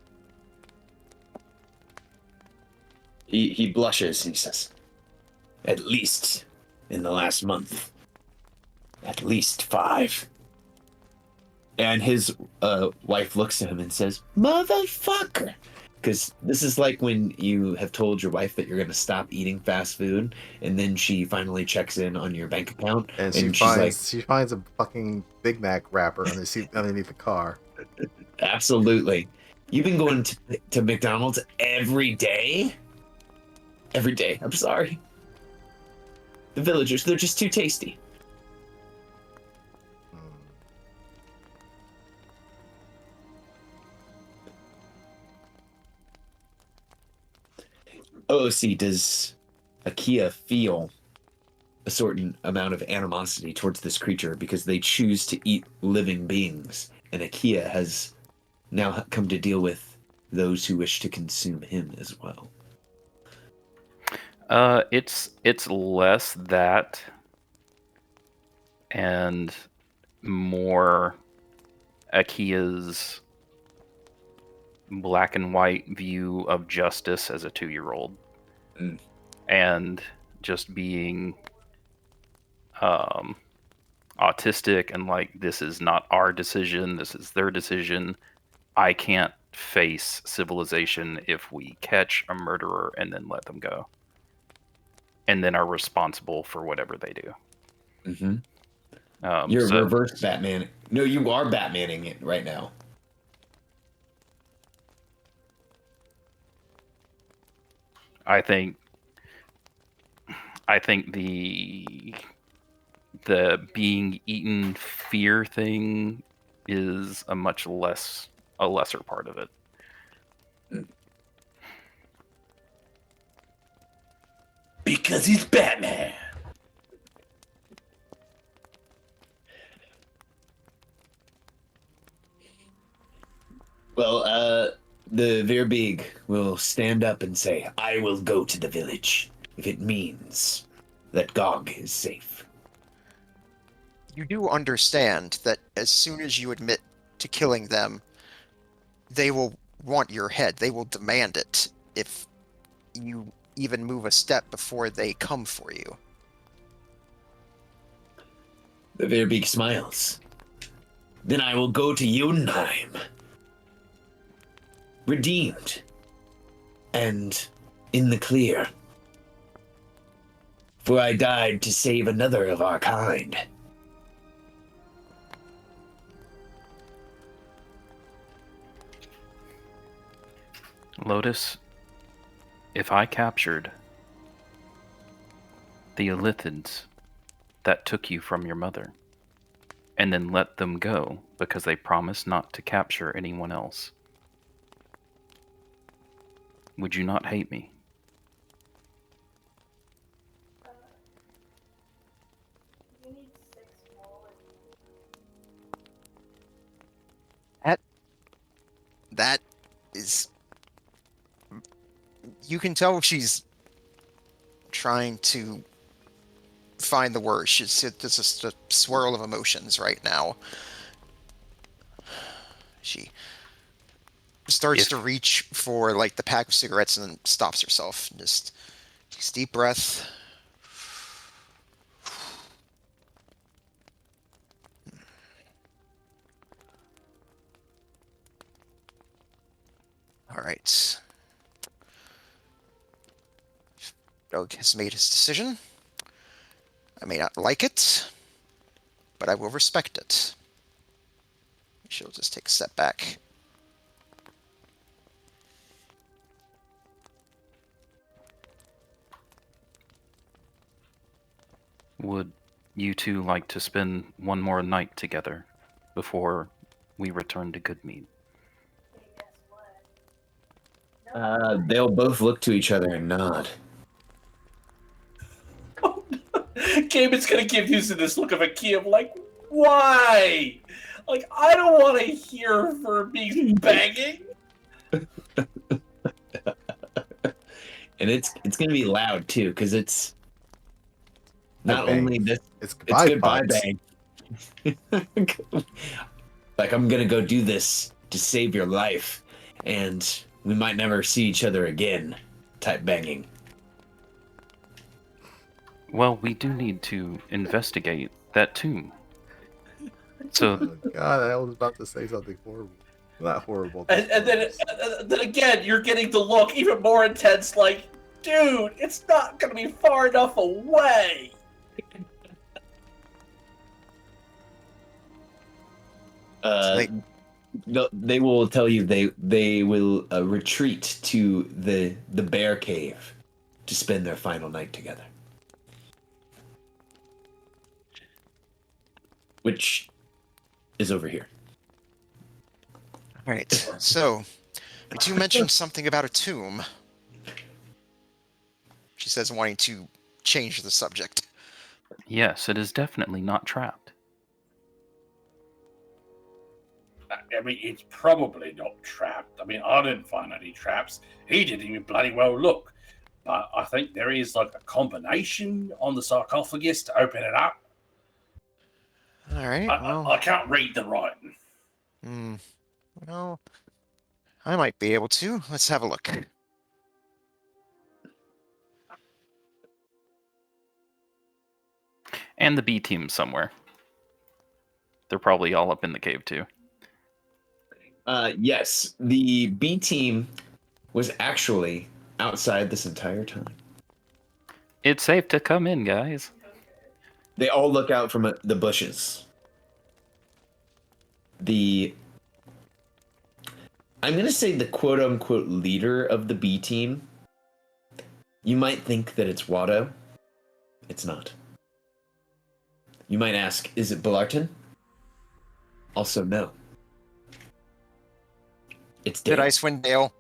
He blushes and he says, at least in the last month. At least 5. And his wife looks at him and says, motherfucker. Because this is like when you have told your wife that you're going to stop eating fast food, and then she finally checks in on your bank account, And she finds a fucking Big Mac wrapper underneath the car. Absolutely. You've been going to McDonald's every day? Every day. I'm sorry. The villagers, they're just too tasty. Oh, see, does Akia feel a certain amount of animosity towards this creature because they choose to eat living beings, and Akia has now come to deal with those who wish to consume him as well? It's less that and more Akia's black and white view of justice as a 2-year-old. Mm. And just being autistic and like, this is not our decision, this is their decision. I can't face civilization if we catch a murderer and then let them go. And then are responsible for whatever they do. Mm-hmm. You're reverse Batman. No, you are Batmaning it right now. I think the being eaten fear thing is a lesser part of it. Because he's Batman. Well, the Veerbig will stand up and say, I will go to the village if it means that Gog is safe. You do understand that as soon as you admit to killing them, they will want your head. They will demand it if you even move a step before they come for you. The Veerbig smiles. Then I will go to Jotunheim, redeemed, and in the clear. For I died to save another of our kind. Lotus, if I captured the Elithids that took you from your mother, and then let them go because they promised not to capture anyone else, Would you not hate me? That is... You can tell she's trying to find the words. It's just a swirl of emotions right now. She starts to reach for like the pack of cigarettes and then stops herself. Just takes a deep breath. All right. Doug has made his decision. I may not like it, but I will respect it. She'll just take a step back. Would you two like to spend one more night together before we return to Goodmead? They'll both look to each other and nod. Gaben's gonna give you this look of a key of like, why? Like, I don't want to hear for me begging. And it's gonna be loud too, because it's not bang. only this. It's It's goodbye, goodbye bang. Like, I'm gonna go do this to save your life, and we might never see each other again. Type banging. Well, we do need to investigate that tomb. So, Oh, God, I was about to say something horrible. Not horrible. And then again, you're getting the look even more intense. Like, dude, it's not gonna be far enough away. No, they will tell you they will retreat to the bear cave to spend their final night together, which is over here. All right. So, you two mentioned something about a tomb. She says, wanting to change the subject. yes, it is definitely not trapped. I mean, it's probably not trapped. I mean, I didn't find any traps. He didn't even bloody well look. But I think there is like a combination on the sarcophagus to open it up. All right. Well, I can't read the writing. Well, I might be able to. Let's have a look. And the B team somewhere. They're probably all up in the cave too. Yes, the B team was actually outside this entire time. It's safe to come in, guys. They all look out from the bushes. I'm going to say the quote-unquote leader of the B team. You might think that it's Watto. It's not. You might ask, is it Bullarton? Also, no. It's Dale. Did Icewind Dale?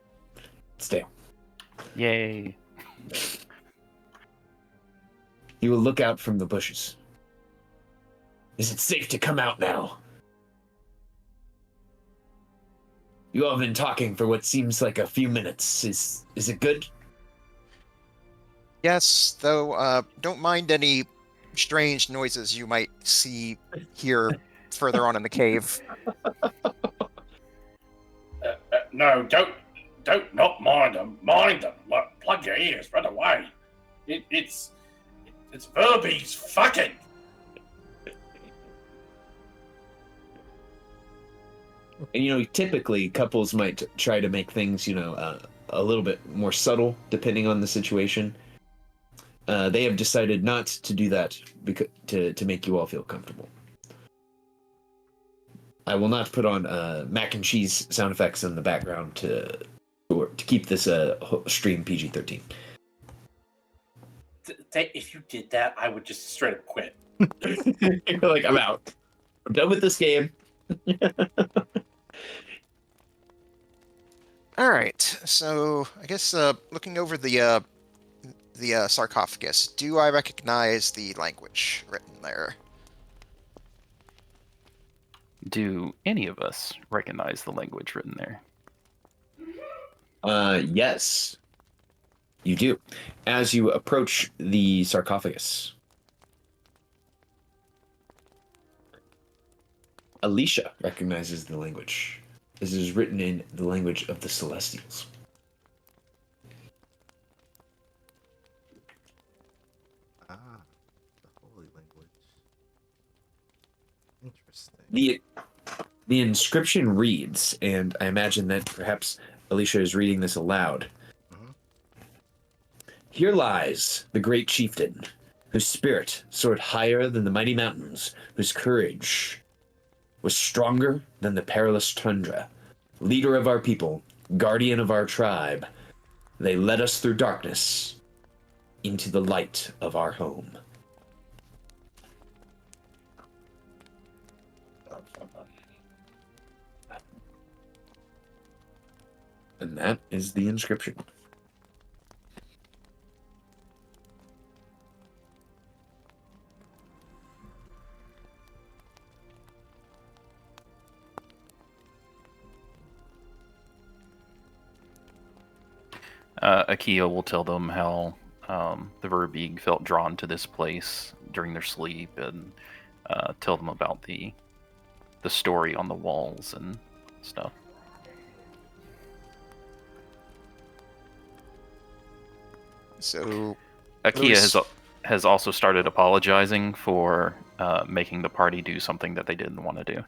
It's Dale. Yay. He will look out from the bushes. Is it safe to come out now? You all have been talking for what seems like a few minutes. Is it good? Yes, though don't mind any strange noises you might hear further on in the cave. No, don't not mind them. Mind them. Like, plug your ears, run away. It's Verbee's fucking. And, typically couples might try to make things, a little bit more subtle depending on the situation. They have decided not to do that to make you all feel comfortable. I will not put on mac and cheese sound effects in the background to keep this stream PG-13. If you did that, I would just straight up quit. You're like, I'm out. I'm done with this game. All right. So I guess looking over the sarcophagus, do I recognize the language written there? Do any of us recognize the language written there? Yes, you do. As you approach the sarcophagus, Alicia recognizes the language. This is written in the language of the Celestials. Ah, the holy language. Interesting. The inscription reads, and I imagine that perhaps Alicia is reading this aloud. Mhm. Here lies the great chieftain, whose spirit soared higher than the mighty mountains, whose courage was stronger than the perilous tundra. Leader of our people, guardian of our tribe, they led us through darkness into the light of our home. And that is the inscription. Akia will tell them how the Verbeeg felt drawn to this place during their sleep, and tell them about the story on the walls and stuff. So Akia has also started apologizing for making the party do something that they didn't want to do,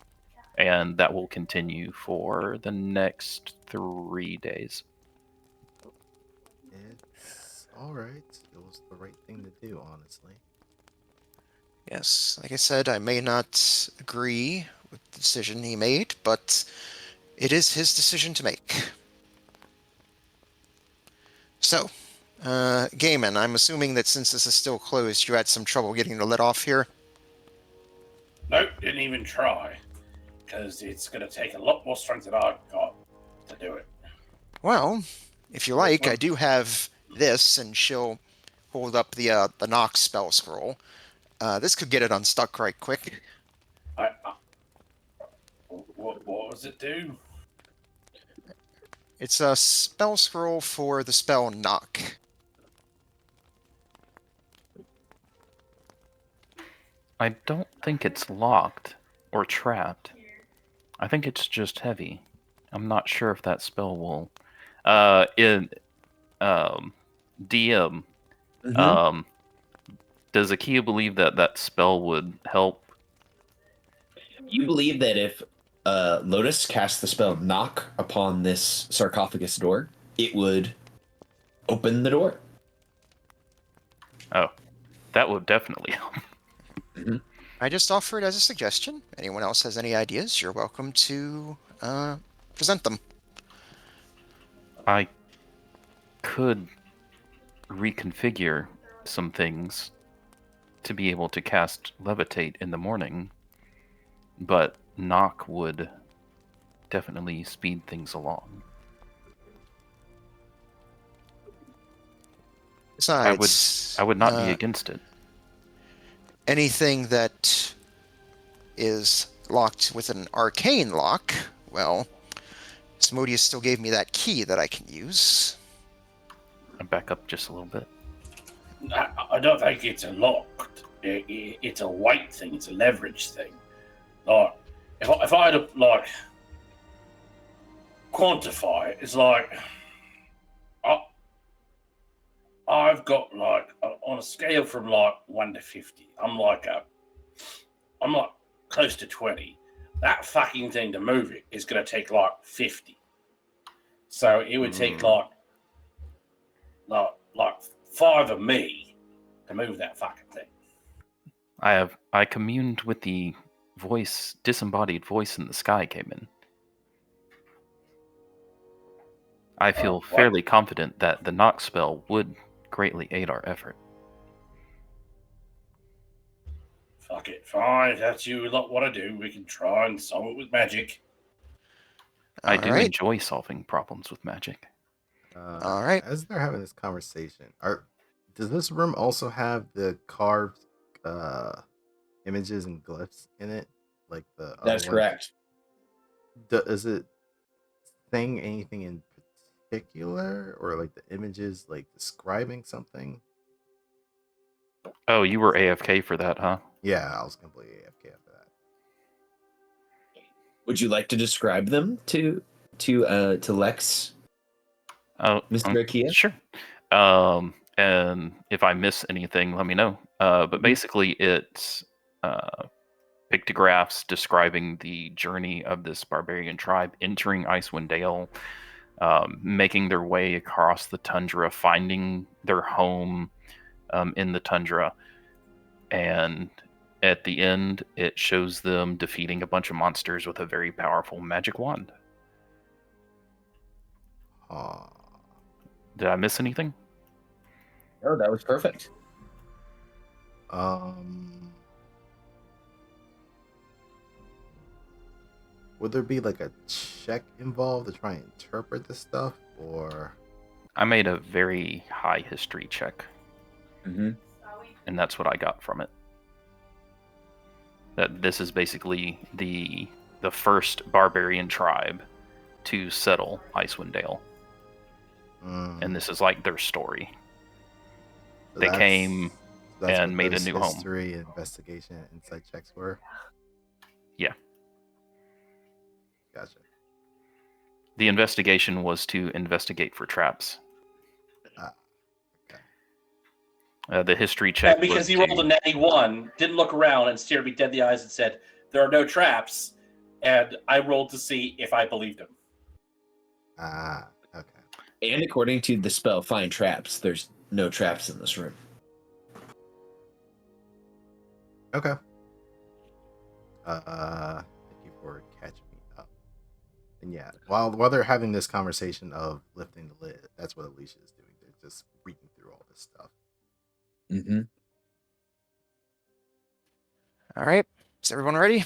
and that will continue for the next 3 days. It's all right. It was the right thing to do, honestly. yes, like I said, I may not agree with the decision he made, but it is his decision to make. So, Gaiman, I'm assuming that since this is still closed, you had some trouble getting the lid off here? Nope, didn't even try. Because it's going to take a lot more strength than I've got to do it. Well, if you like, I do have this, and she'll hold up the knock spell scroll. This could get it unstuck right quick. What does it do? It's a spell scroll for the spell knock. I don't think it's locked or trapped. I think it's just heavy. I'm not sure if that spell will. DM. Does Akia believe that that spell would help? You believe that if Lotus cast the spell knock upon this sarcophagus door, it would open the door. Oh, that would definitely help. I just offer it as a suggestion. Anyone else has any ideas, you're welcome to present them. I could reconfigure some things to be able to cast levitate in the morning, but knock would definitely speed things along. Besides, I would not be against it. anything that is locked with an arcane lock, well, Asmodeus still gave me that key that I can use. I back up just a little bit. I don't think it's a locked. It's a weight thing. It's a leverage thing. Like, if I had to like quantify it, it's like I've got like on a scale from like 1 to 50. I'm like close to 20. That fucking thing to move it is going to take like 50. So it would take like 5 of me to move that fucking thing. I communed with the voice, disembodied voice in the sky came in. I feel fairly confident that the knock spell would greatly aid our effort. Fuck it, fine. If that's you lot want to do, we can try and solve it with magic. I do Alright. enjoy solving problems with magic. All right. As they're having this conversation, does this room also have the carved images and glyphs in it, like the other That's ones? correct. Does it saying anything in particular, or like the images like describing something? Oh, you were AFK for that, huh? Yeah, I was completely AFK after that. Would you like to describe them to Lex, Oh, Mr. Ikea? sure. And if I miss anything, let me know. But basically, it's pictographs describing the journey of this barbarian tribe entering Icewind Dale, making their way across the tundra, finding their home in the tundra, and at the end, it shows them defeating a bunch of monsters with a very powerful magic wand. Did I miss anything? Oh, that was perfect. Would there be like a check involved to try and interpret this stuff, or? I made a very high history check, Mm-hmm. and that's what I got from it. That this is basically the first barbarian tribe to settle Icewind Dale, and this is like their story. So They came that's and what made a those new home. history, investigation, and insight checks were. Yeah. Gotcha. The investigation was to investigate for traps. Okay. The history check And because was he rolled a natty 1, didn't look around and stared me dead in the eyes and said, "There are no traps." And I rolled to see if I believed him. Okay. And according to the spell Find Traps, there's no traps in this room. Okay. Thank you for catching me up. And yeah, while they're having this conversation of lifting the lid, that's what Alicia is doing. They're just reading through all this stuff. Mm-hmm. All right. Is everyone ready?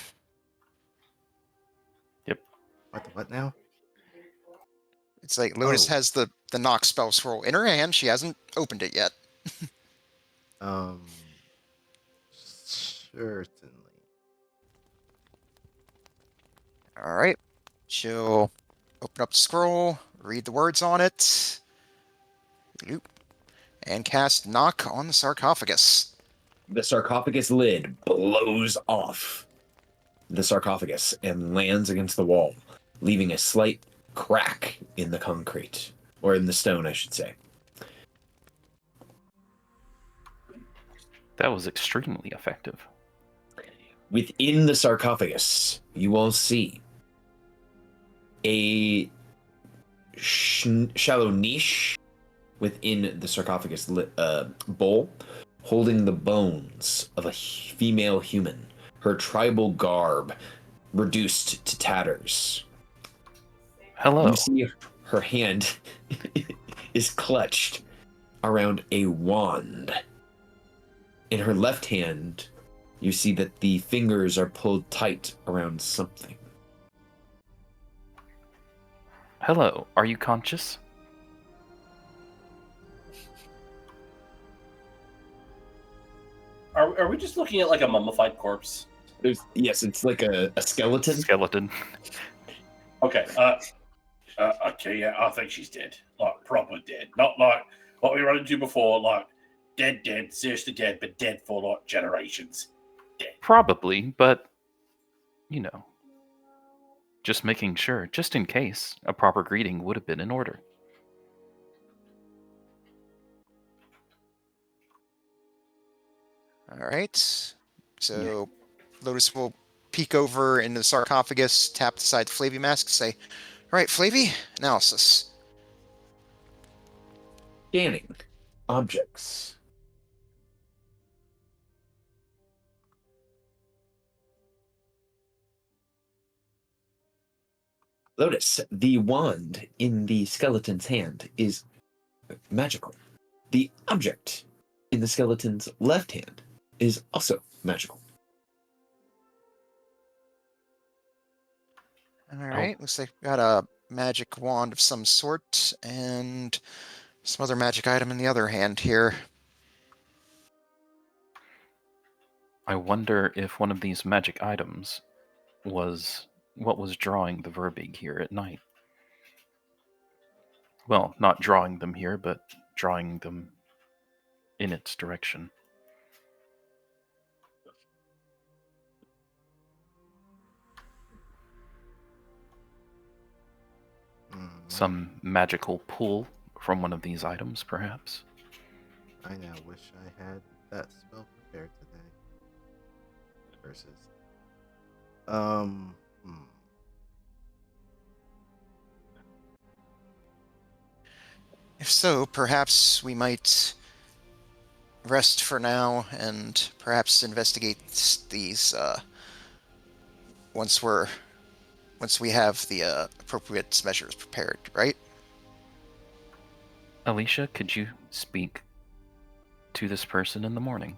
What now? It's like Lotus Oh. has the knock spell scroll in her hand. She hasn't opened it yet. Certainly. All right. She'll open up the scroll, read the words on it, and cast Knock on the sarcophagus. The sarcophagus lid blows off the sarcophagus and lands against the wall, leaving a slight crack in the concrete, or in the stone, I should say. That was extremely effective. Within the sarcophagus, you all see a shallow niche within the sarcophagus bowl, holding the bones of a female human, her tribal garb reduced to tatters. Hello. You see her hand is clutched around a wand. In her left hand, you see that the fingers are pulled tight around something. Hello. Are you conscious? Are we just looking at like a mummified corpse? Yes, it's like a skeleton. Skeleton. Okay. Okay, yeah, I think she's dead. Like, proper dead. Not like what we run into before, like, dead, seriously dead, but dead for, like, generations. Dead. Probably, but, you know, just making sure, just in case, a proper greeting would have been in order. All right. So Lotus will peek over into the sarcophagus, tap the side of the Flavy mask, say, "All right, Flavy, analysis." Scanning objects. Lotus, the wand in the skeleton's hand is magical. The object in the skeleton's left hand is also magical. All right, looks like we got a magic wand of some sort and some other magic item in the other hand here. I wonder if one of these magic items was what was drawing the Verbeeg here at night. Well, not drawing them here, but drawing them in its direction. Some magical pull from one of these items, perhaps. I now wish I had that spell prepared today. Versus. If so, perhaps we might rest for now and perhaps investigate these once we have the appropriate measures prepared, right? Alicia, could you speak to this person in the morning?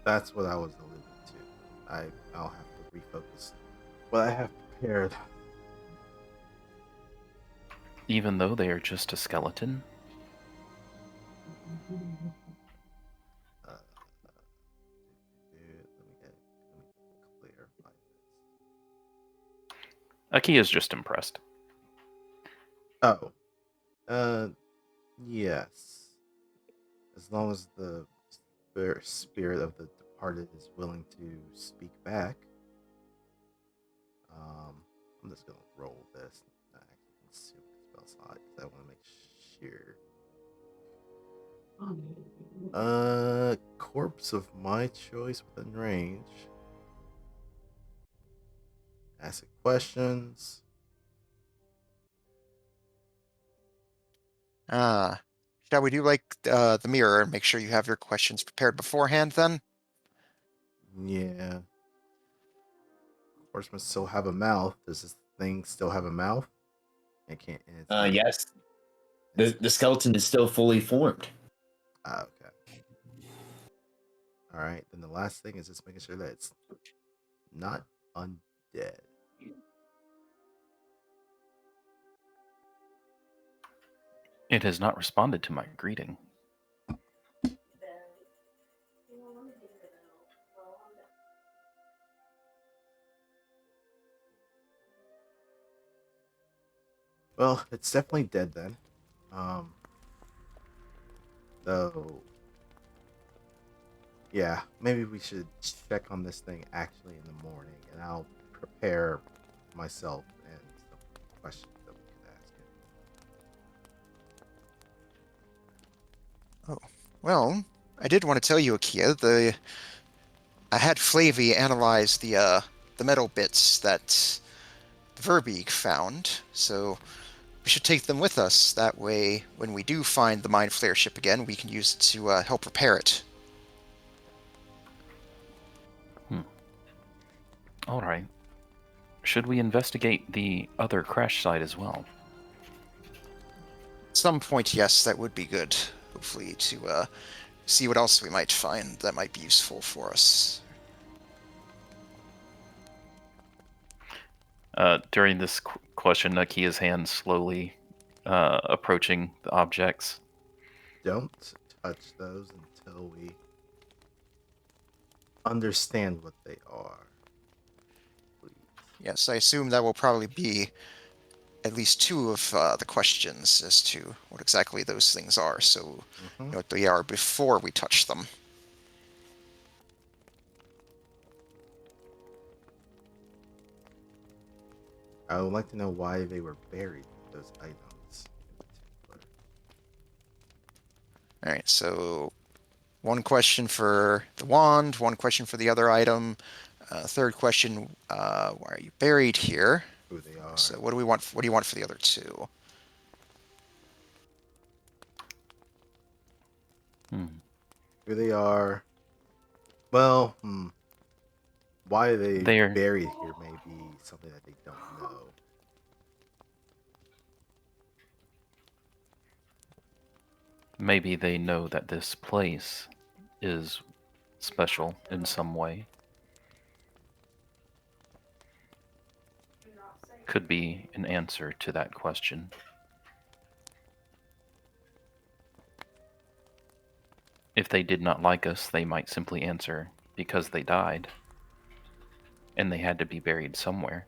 That's what I was alluding to. I'll have to refocus what I have prepared. Even though they are just a skeleton? Let me clarify this. Akia's just impressed. Oh. Yes. As long as the spirit of the departed is willing to speak back. I'm just gonna roll this. I actually consume the spell slot because I want to make sure. Corpse of my choice within range. Ask questions. Shall we do like the mirror and make sure you have your questions prepared beforehand then? Yeah. Horse must still have a mouth. Does this thing still have a mouth? It can't. Yes. The skeleton is still fully formed. Okay. All right. Then the last thing is just making sure that it's not undead. It has not responded to my greeting. Well, it's definitely dead then. So yeah, maybe we should check on this thing actually in the morning, and I'll prepare myself and some questions that we could ask him. Oh, well, I did want to tell you, Akia, I had Flavy analyze the metal bits that Verbeeg found, so we should take them with us. That way, when we do find the Mind Flare ship again, we can use it to help repair it. All right. Should we investigate the other crash site as well? At some point, yes, that would be good. Hopefully, to see what else we might find that might be useful for us. During this question, Akia's hand slowly approaching the objects. Don't touch those until we understand what they are. Please. Yes, I assume that will probably be at least two of the questions as to what exactly those things are, so you know what they are before we touch them. I would like to know why they were buried with those items in particular. Alright, so one question for the wand, one question for the other item. Third question, why are you buried here? Who they are. So what do we want? What do you want for the other two? Who they are. Well, why they're buried here may be something that they don't know. Maybe they know that this place is special in some way. could be an answer to that question. If they did not like us, they might simply answer because they died and they had to be buried somewhere.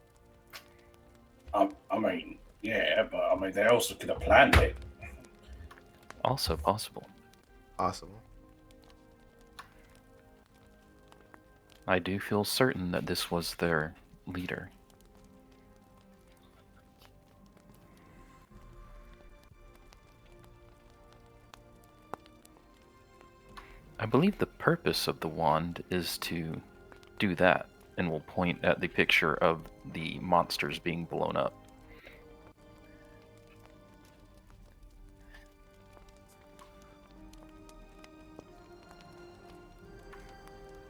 I mean, yeah, but I mean, they also could have planned it. Also possible. Possible. I do feel certain that this was their leader. I believe the purpose of the wand is to do that, and we'll point at the picture of the monsters being blown up.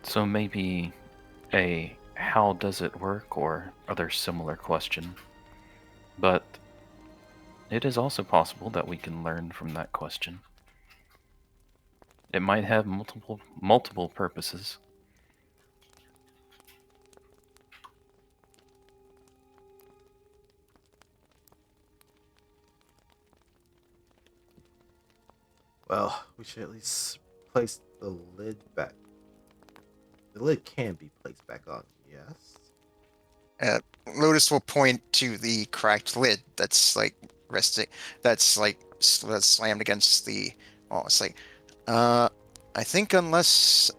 So maybe a how does it work or other similar question. But it is also possible that we can learn from that question. It might have multiple purposes. Well, we should at least place the lid back. The lid can be placed back on, yes? Lotus will point to the cracked lid that's like resting, that's slammed against the wall. It's like, I think unless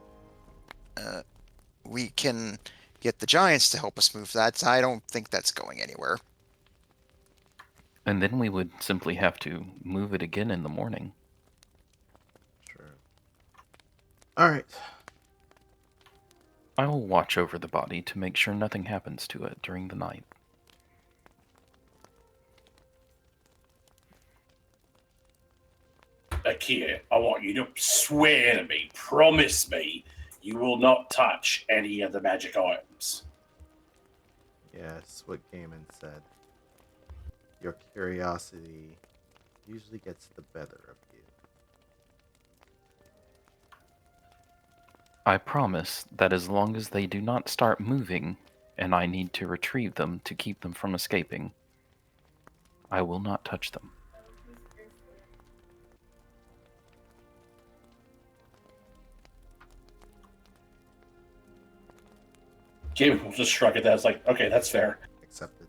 we can get the giants to help us move that, I don't think that's going anywhere. And then we would simply have to move it again in the morning. Sure. Alright. I will watch over the body to make sure nothing happens to it during the night. Akia, I want you to swear to me, promise me, you will not touch any of the magic items. Yes, what Gaiman said. Your curiosity usually gets the better of you. I promise that as long as they do not start moving, and I need to retrieve them to keep them from escaping, I will not touch them. Jim will just shrug at that. It's like, okay, that's fair. Accepted.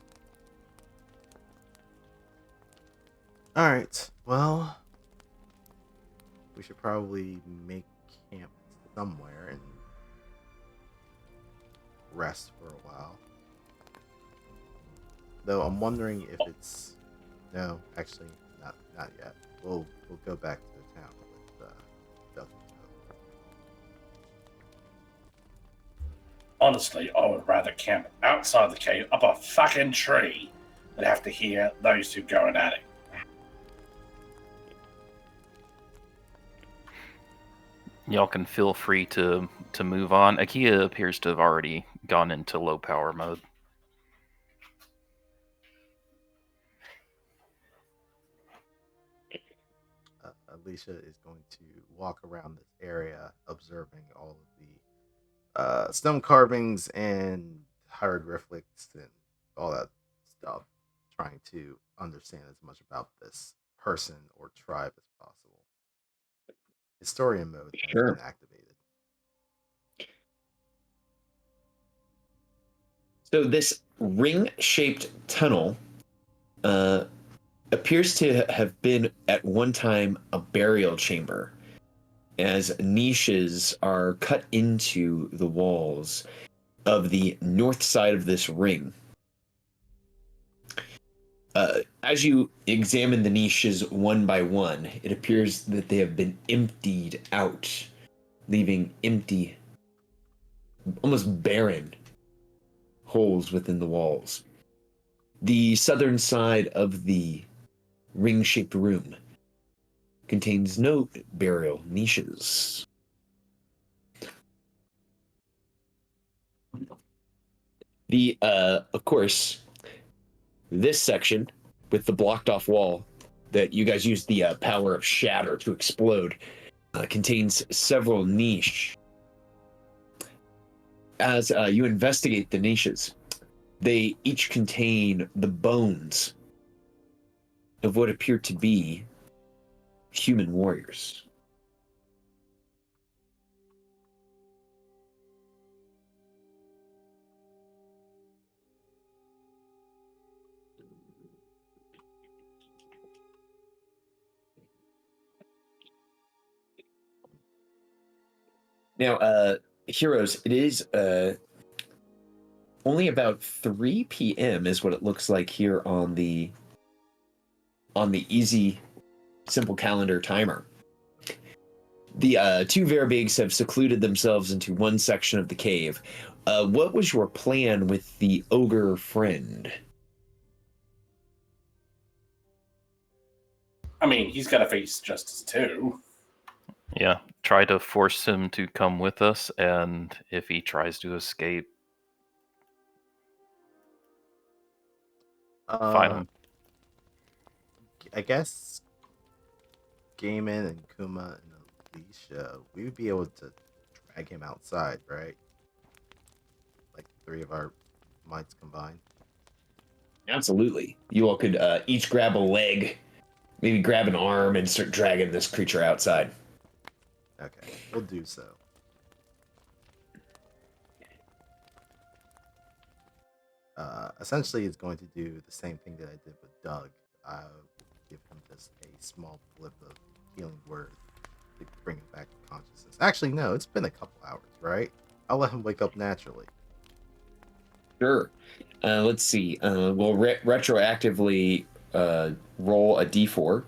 Alright, well, we should probably make camp somewhere and rest for a while. Though I'm wondering if it's... No, actually, not yet. We'll go back to the town with Delta. Honestly, I would rather camp outside the cave up a fucking tree than have to hear those two going at it. Y'all can feel free to move on. Akia appears to have already gone into low power mode. Alicia is going to walk around this area, observing all of the stone carvings and hieroglyphics and all that stuff, trying to understand as much about this person or tribe as possible. Historian mode has Sure. been activated. So this ring-shaped tunnel appears to have been at one time a burial chamber, as niches are cut into the walls of the north side of this ring. As you examine the niches one by one, it appears that they have been emptied out, leaving empty, almost barren holes within the walls. The southern side of the ring-shaped room contains no burial niches. Of course, this section with the blocked off wall that you guys used the power of shatter to explode contains several niches. As you investigate the niches, They each contain the bones of what appear to be human warriors. Now, heroes, it is only about 3 p.m. is what it looks like here on the easy, simple calendar timer. The two Verbigs have secluded themselves into one section of the cave. What was your plan with the ogre friend? I mean, he's got to face justice too. Yeah, try to force him to come with us, and if he tries to escape, fight him. I guess Gaiman and Kuma and Alicia, we would be able to drag him outside, right? Like 3 of our mights combined. Absolutely. You all could each grab a leg, maybe grab an arm, and start dragging this creature outside. Okay, we'll do so. Essentially, it's going to do the same thing that I did with Doug. I'll give him just a small flip of healing word to bring him back to consciousness. Actually, no, it's been a couple hours, right? I'll let him wake up naturally. Sure. Let's see. We'll retroactively roll a d4.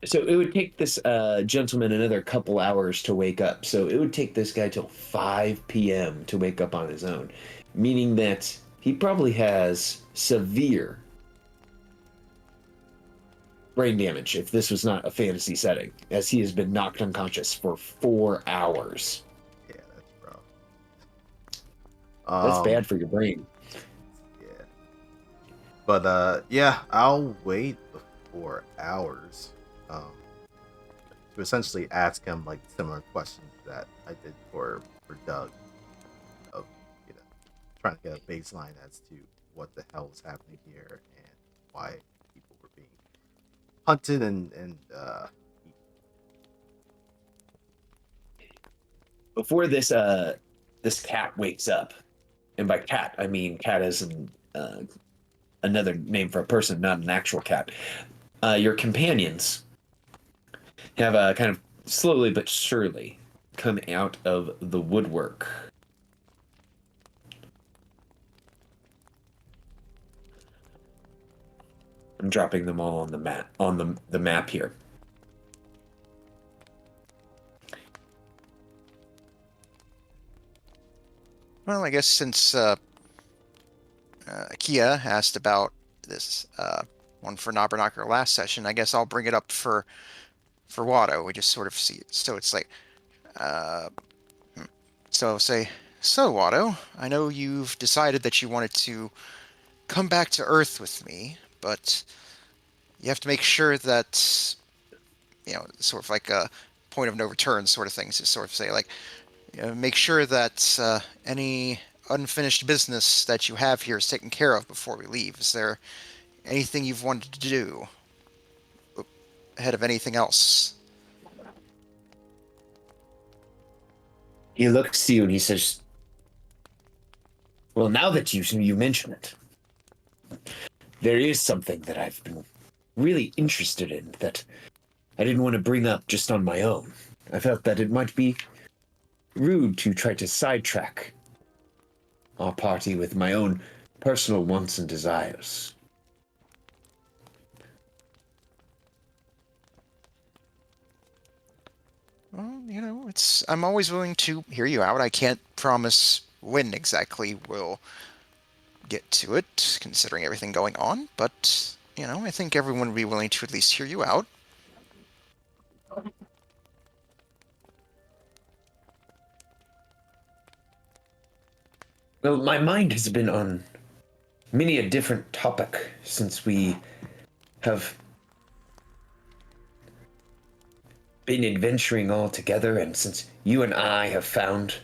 So it would take this gentleman another couple hours to wake up. So it would take this guy till 5 p.m. to wake up on his own, meaning that he probably has severe brain damage if this was not a fantasy setting, as he has been knocked unconscious for 4 hours. Yeah, that's rough. That's bad for your brain. Yeah. But yeah, I'll wait the 4 hours to essentially ask him like similar questions that I did for Doug, of trying to get a baseline as to what the hell is happening here and why people were being hunted and Before this cat wakes up, and by cat I mean cat as another name for a person, not an actual cat. Your companions have kind of slowly but surely come out of the woodwork. I'm dropping them all on the map the map here. Well, I guess since Kia asked about this one for Knocker last session, I guess I'll bring it up for Watto. We just sort of see it. So it's like, so say, so Watto, I know you've decided that you wanted to come back to Earth with me, but you have to make sure that, sort of like a point of no return sort of things to sort of say, like, make sure that any unfinished business that you have here is taken care of before we leave. Is there anything you've wanted to do ahead of anything else? He looks to you and he says, well, now that you mention it, there is something that I've been really interested in that I didn't want to bring up just on my own. I felt that it might be rude to try to sidetrack our party with my own personal wants and desires. Well, I'm always willing to hear you out. I can't promise when exactly we'll get to it, considering everything going on, but, I think everyone would be willing to at least hear you out. Well, my mind has been on many a different topic since we have been adventuring all together, and since you and I have found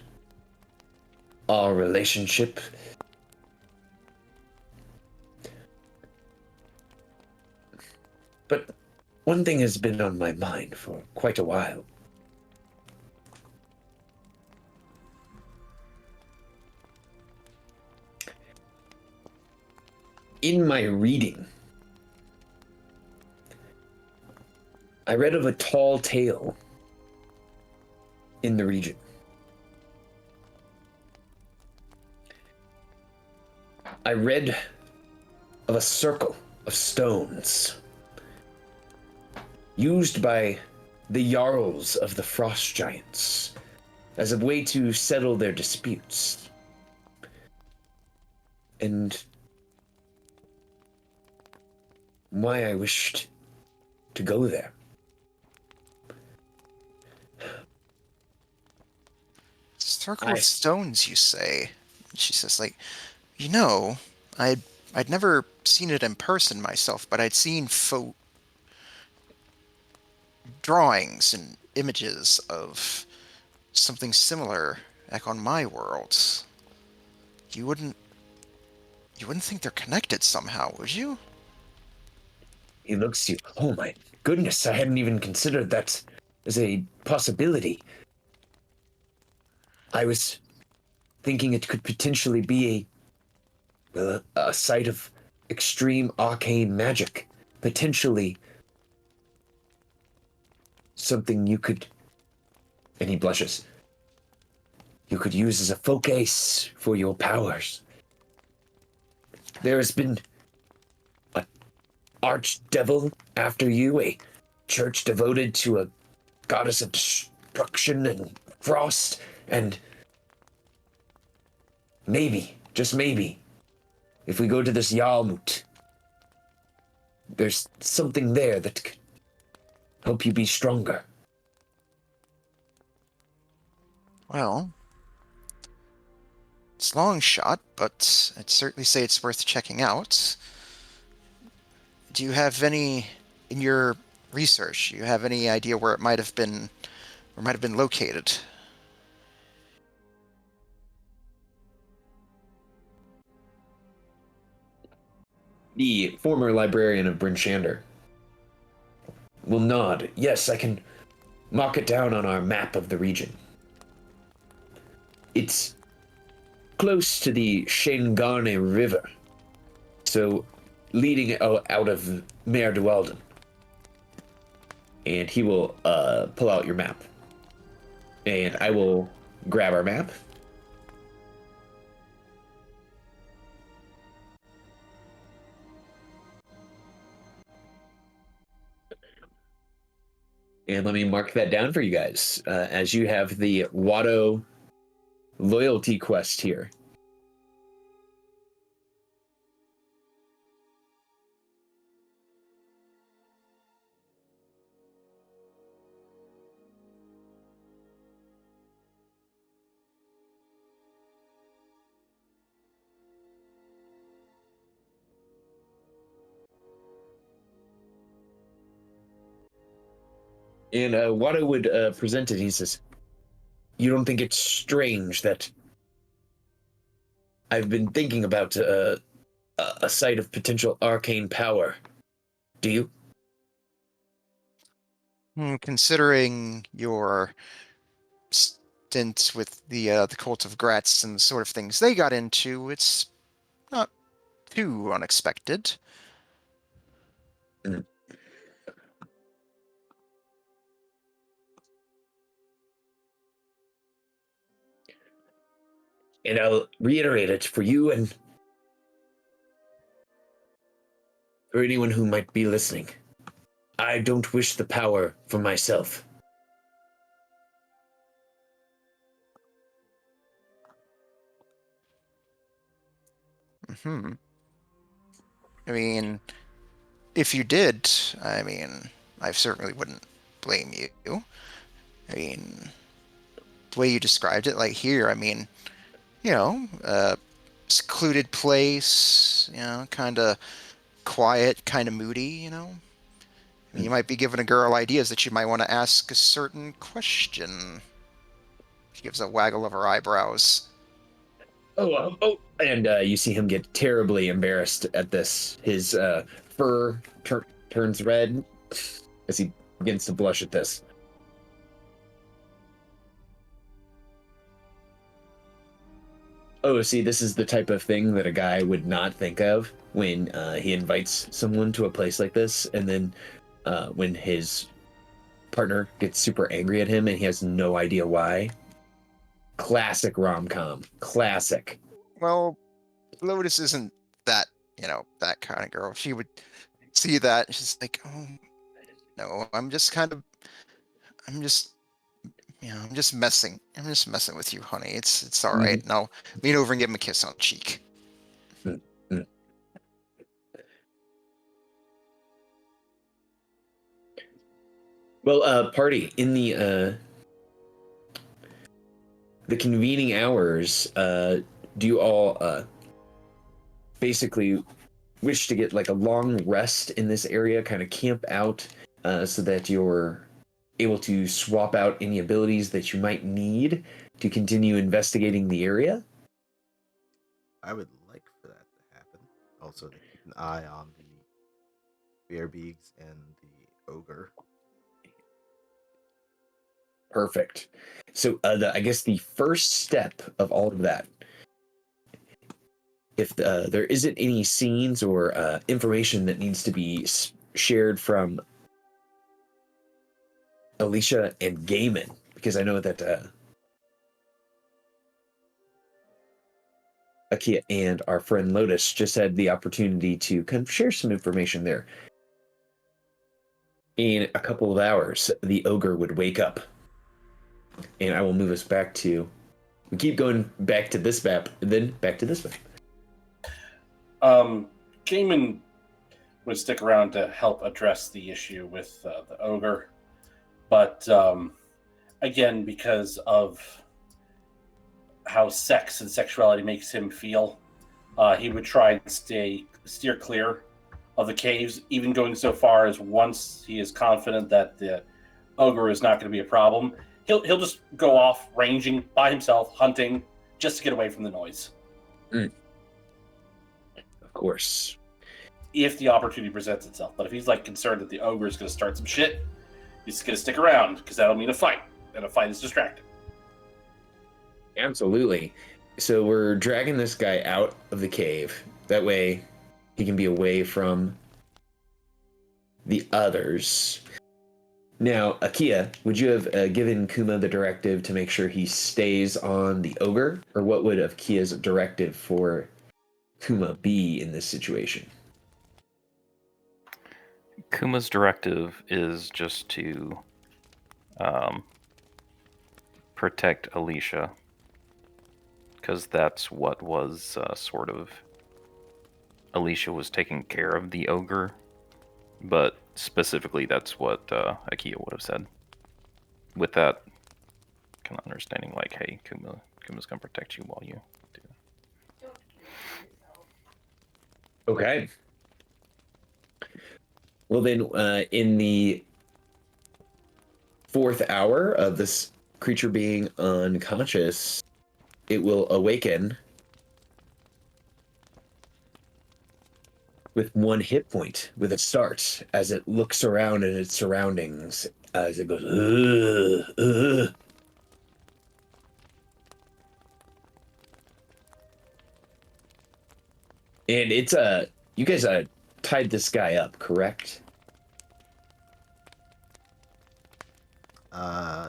our relationship. But one thing has been on my mind for quite a while. In my reading, I read of a tall tale in the region. I read of a circle of stones used by the Jarls of the Frost Giants as a way to settle their disputes. And why I wished to go there. Circle of stones, you say? She says, like, you know, I'd never seen it in person myself, but I'd seen drawings and images of something similar back on my world. You wouldn't think they're connected somehow, would you? He looks to you. Oh my goodness, I hadn't even considered that as a possibility. I was thinking it could potentially be a site of extreme arcane magic. Potentially something you could, and he blushes, you could use as a focus for your powers. There has been an archdevil after you, a church devoted to a goddess of destruction and frost, and maybe, just maybe, if we go to this Yalmut, there's something there that could help you be stronger. Well, it's a long shot, but I'd certainly say it's worth checking out. Do you have any, in your research, do you have any idea where it might have been located? The former librarian of Bryn Shander will nod. Yes, I can mark it down on our map of the region. It's close to the Shengarne River, so leading out of Mare Dualden. And he will pull out your map. And I will grab our map. And let me mark that down for you guys, as you have the Watto loyalty quest here. And Watto would present it. He says, "You don't think it's strange that I've been thinking about a site of potential arcane power, do you?" Considering your stint with the cult of Gratz and the sort of things they got into, it's not too unexpected. Mm. And I'll reiterate it for you and for anyone who might be listening. I don't wish the power for myself. I mean, if you did, I mean, I certainly wouldn't blame you. I mean, the way you described it, like here, I mean, you know, secluded place, you know, kind of quiet, kind of moody, you know. I mean, you might be giving a girl ideas that you might want to ask a certain question. She gives a waggle of her eyebrows. And you see him get terribly embarrassed at this. His fur turns red as he begins to blush at this. Oh, see, this is the type of thing that a guy would not think of when he invites someone to a place like this, and then when his partner gets super angry at him and he has no idea why. Classic rom-com. Classic. Well, Lotus isn't that, that kind of girl. She would see that and she's like, oh, no, I'm just messing. I'm just messing with you, honey. It's all right. And I'll lean over and give him a kiss on the cheek. Well, party, in the convening hours, do you all basically wish to get like a long rest in this area, kind of camp out so that you're able to swap out any abilities that you might need to continue investigating the area? I would like for that to happen. Also, to keep an eye on the bearbeaks and the ogre. Perfect. So I guess the first step of all of that, if there isn't any scenes or information that needs to be shared from Alicia and Gaiman, because I know that Akia and our friend Lotus just had the opportunity to kind of share some information there. In a couple of hours, the ogre would wake up. And I will move us back to... We keep going back to this map, and then back to this map. Gaiman would stick around to help address the issue with the ogre. But, again, because of how sex and sexuality makes him feel, he would try and steer clear of the caves, even going so far as once he is confident that the ogre is not going to be a problem, he'll just go off ranging by himself, hunting, just to get away from the noise. Of course. If the opportunity presents itself. But if he's like concerned that the ogre is going to start some shit, he's going to stick around, because that'll mean a fight, and a fight is distracting. Absolutely. So we're dragging this guy out of the cave. That way he can be away from the others. Now, Akia, would you have given Kuma the directive to make sure he stays on the ogre? Or what would Akia's directive for Kuma be in this situation? Kuma's directive is just to protect Alicia, because that's what was sort of... Alicia was taking care of the ogre, but specifically that's what Akia would have said. With that kind of understanding, like, hey, Kuma's gonna protect you while you do that. Okay. Well then, in the 4th hour of this creature being unconscious, it will awaken with 1 hit point with a start as it looks around at its surroundings as it goes, ugh. And it's you guys tied this guy up, correct?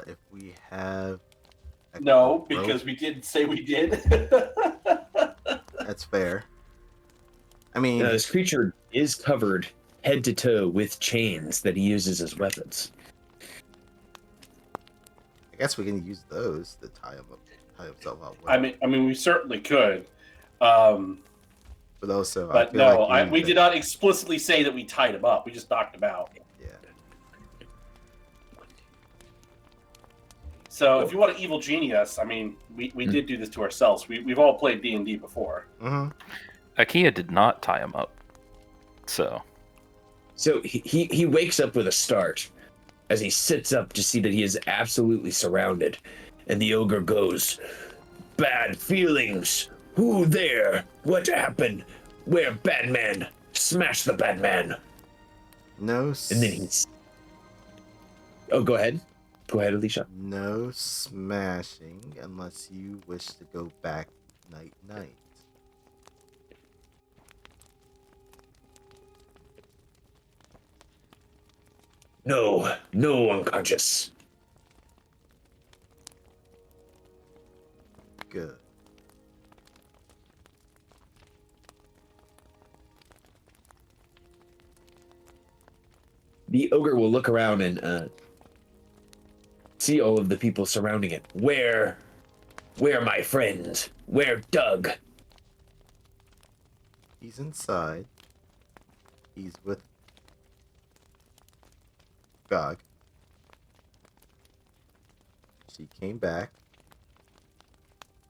If we have No, because we didn't say we did. that's fair. I mean, Now, this creature is covered head to toe with chains that he uses as weapons. I guess we can use those to tie himself up. With. I mean, we certainly could. But also, but I feel no, like we did not explicitly say that we tied him up. We just knocked him out. Yeah. So if you want to evil genius, I mean, we did do this to ourselves. We've all played D&D before. Mm-hmm. Akia did not tie him up, so he wakes up with a start as he sits up to see that he is absolutely surrounded, and the ogre goes, "Bad feelings. Who there? What happened? Where Batman? Smash the Batman. No. And then he's. Oh, go ahead. Go ahead, Alicia. No smashing unless you wish to go back night night. No, no unconscious. Good. The ogre will look around and see all of the people surrounding it. Where my friend? Where Doug? He's inside. He's with Gog. She came back.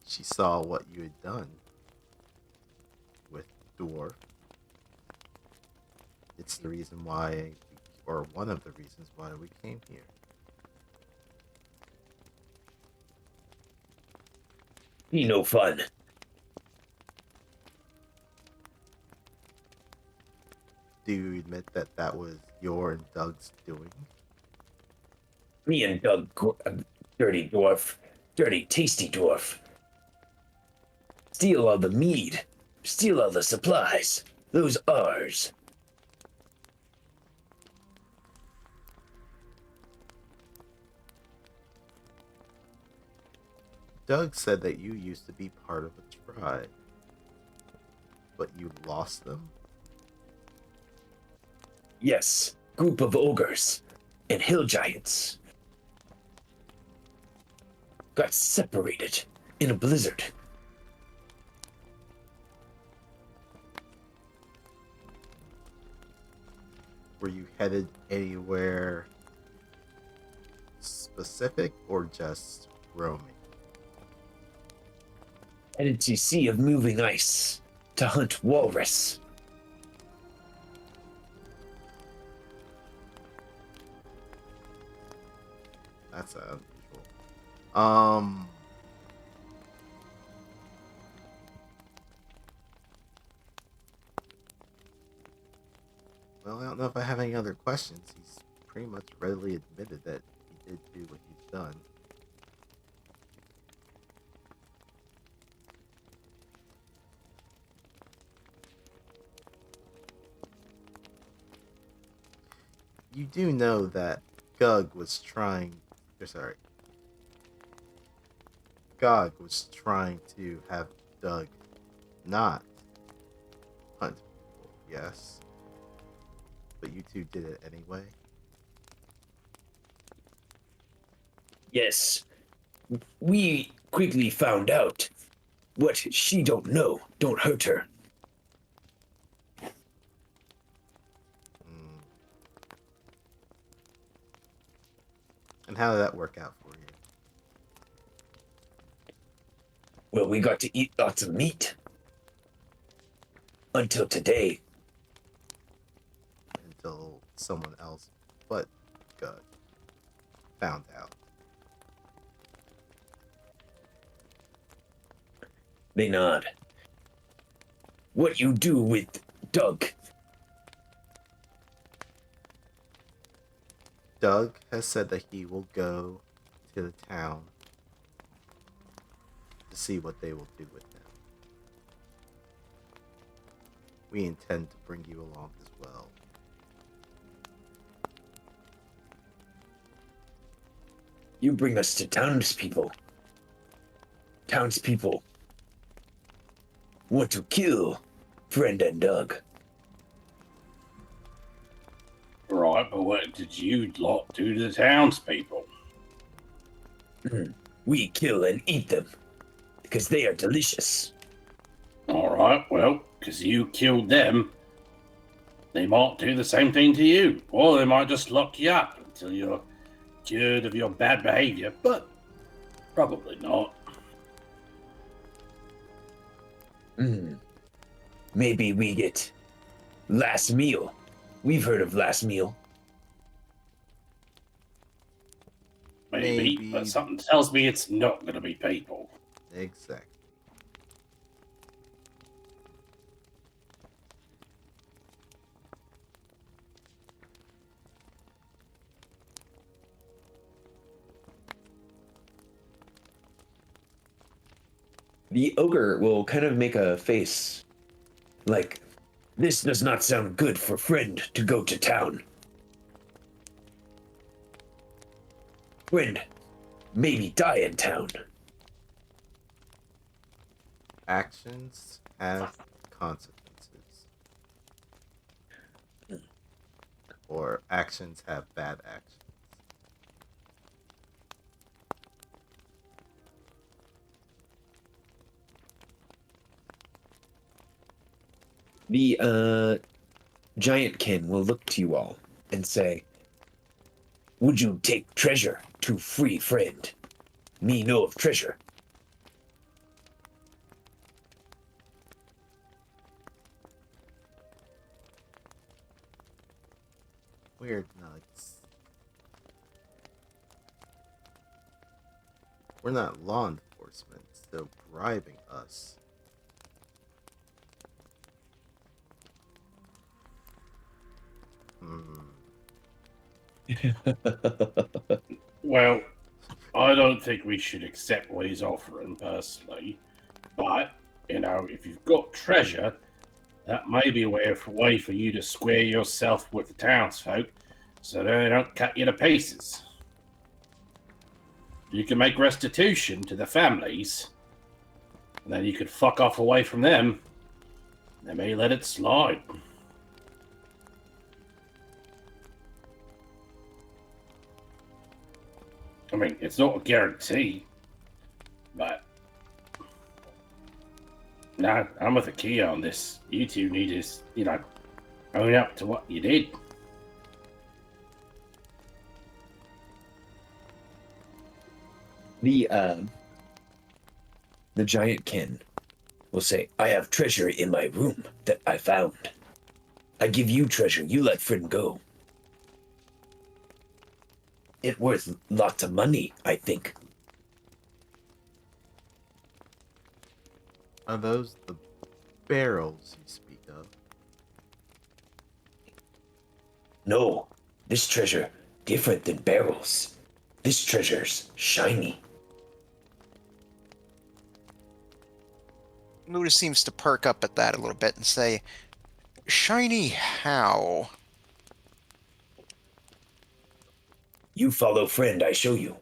She saw what you had done with Dwarf. It's the reason why, or one of the reasons why we came here. Be no fun. Do you admit that that was your and Doug's doing? Me and Doug, dirty dwarf, dirty tasty dwarf. Steal all the mead, steal all the supplies. Those ours. Doug said that you used to be part of a tribe, but you lost them? Yes, group of ogres and hill giants. Got separated in a blizzard. Were you headed anywhere specific or just roaming? Headed to sea of moving ice to hunt walrus. That's unusual. Well, I don't know if I have any other questions. He's pretty much readily admitted that he did do what he's done. You do know that Gog was trying to have Doug not hunt people, yes? But you two did it anyway? Yes, we quickly found out what she don't know. Don't hurt her. Mm. And how did that work out for you? Well, we got to eat lots of meat. Until today. Until someone else but Gug found out. They nod. What you do with Doug? Doug has said that he will go to the town to see what they will do with him. We intend to bring you along as well. You bring us to townspeople. Townspeople want to kill friend and Doug. Right, but what did you lot do to the townspeople? We kill and eat them because they are delicious. All right, well, because you killed them, they might do the same thing to you, or they might just lock you up until you're cured of your bad behavior, but probably not. Maybe we get last meal. We've heard of last meal. Maybe, but something tells me it's not going to be people. Exactly. The ogre will kind of make a face like, this does not sound good for friend to go to town. Friend, maybe die in town. Actions have consequences. Or actions have bad actions. The giantkin will look to you all and say, would you take treasure to free friend? Me know of treasure. Weird nuts. We're not law enforcement, so bribing us. Well, I don't think we should accept what he's offering personally, but if you've got treasure, that may be a way for you to square yourself with the townsfolk, so they don't cut you to pieces. You can make restitution to the families, and then you could fuck off away from them. They may let it slide. I mean, it's not a guarantee, but no, I'm with Akia on this. You two need to, own up to what you did. The giantkin will say, I have treasure in my room that I found. I give you treasure, you let friend go. It worth lots of money, I think. Are those the barrels you speak of? No, this treasure different than barrels. This treasure's shiny. Luda seems to perk up at that a little bit and say, shiny how? You follow friend, I show you.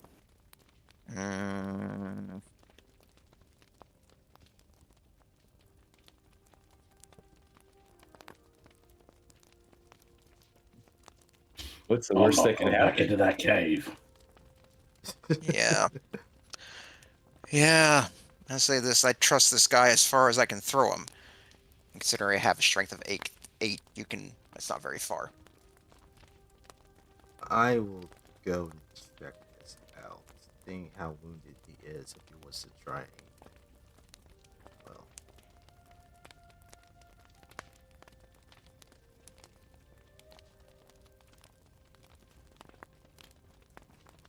What's the I'm worst not that can going back happen? into that cave. Yeah. Yeah. I say this, I trust this guy as far as I can throw him. Considering I have a strength of 8, that's not very far. I will go and check this out, seeing how wounded he is if he was to try anything. Well,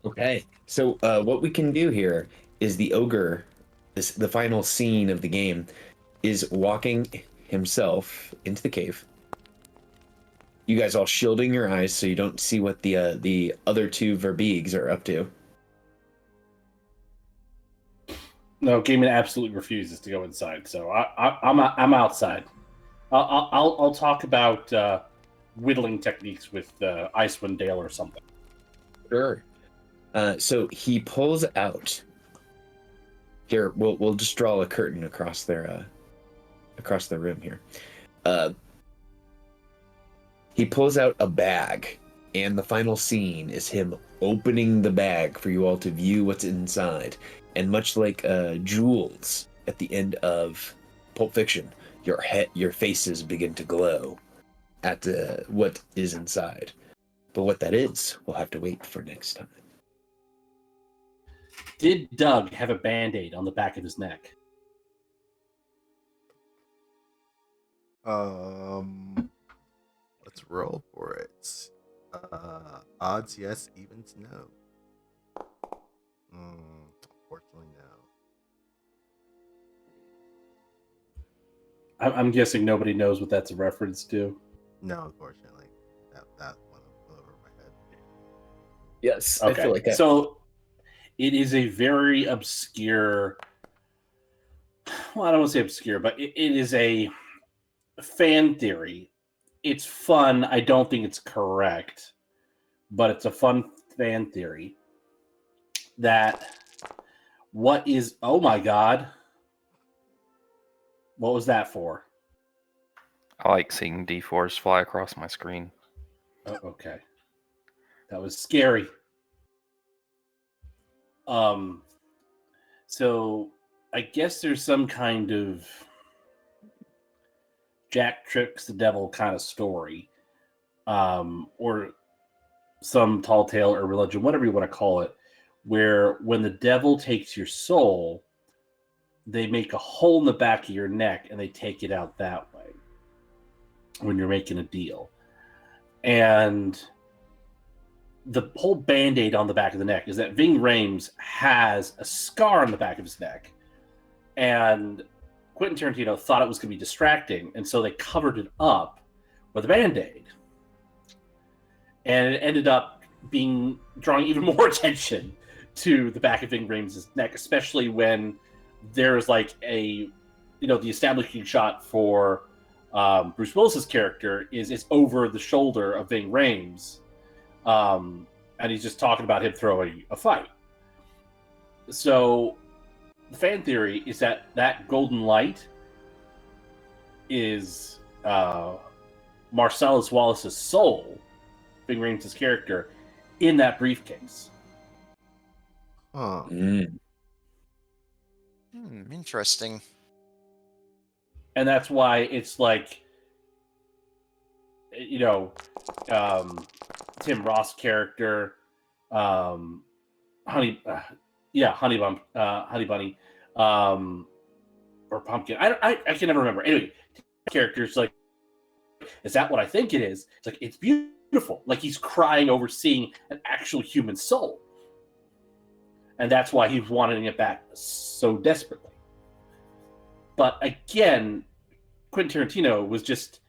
Okay, so what we can do here is the ogre, the final scene of the game, is walking himself into the cave. You guys all shielding your eyes so you don't see what the other two Verbeegs are up to. No, Gaiman absolutely refuses to go inside, so I'm outside. I'll talk about whittling techniques with Icewind Dale or something. Sure. So he pulls out. Here, we'll just draw a curtain across their room here. He pulls out a bag, and the final scene is him opening the bag for you all to view what's inside. And much like Jules at the end of Pulp Fiction, your faces begin to glow at what is inside. But what that is, we'll have to wait for next time. Did Doug have a Band-Aid on the back of his neck? let's roll for it. Odds yes, evens no. Unfortunately no. I'm guessing nobody knows what that's a reference to. No, unfortunately. That went over my head. Yes, Okay. I feel like that. So it is a very obscure well, I don't want to say obscure, but it is a fan theory. It's fun. I don't think it's correct, but it's a fun fan theory that what is, oh my God, what was that for? I like seeing D4s fly across my screen. Oh, okay. That was scary. So I guess there's some kind of Jack tricks the devil kind of story, or some tall tale or religion, whatever you want to call it, where when the devil takes your soul, they make a hole in the back of your neck and they take it out that way when you're making a deal. And the whole band-aid on the back of the neck is that Ving Rhames has a scar on the back of his neck. And Quentin Tarantino thought it was going to be distracting, and so they covered it up with a Band-Aid. And it ended up drawing even more attention to the back of Ving Rhames' neck, especially when there's like the establishing shot for Bruce Willis's character is over the shoulder of Ving Rhames, and he's just talking about him throwing a fight. So the fan theory is that golden light is Marcellus Wallace's soul, Ving Rhames' character, in that briefcase. Huh. Interesting. And that's why it's like, Tim Ross character, Honey Bunny, or Pumpkin. I can never remember. Anyway, characters like, is that what I think it is? It's like, it's beautiful. Like he's crying over seeing an actual human soul. And that's why he's wanting it back so desperately. But again, Quentin Tarantino was just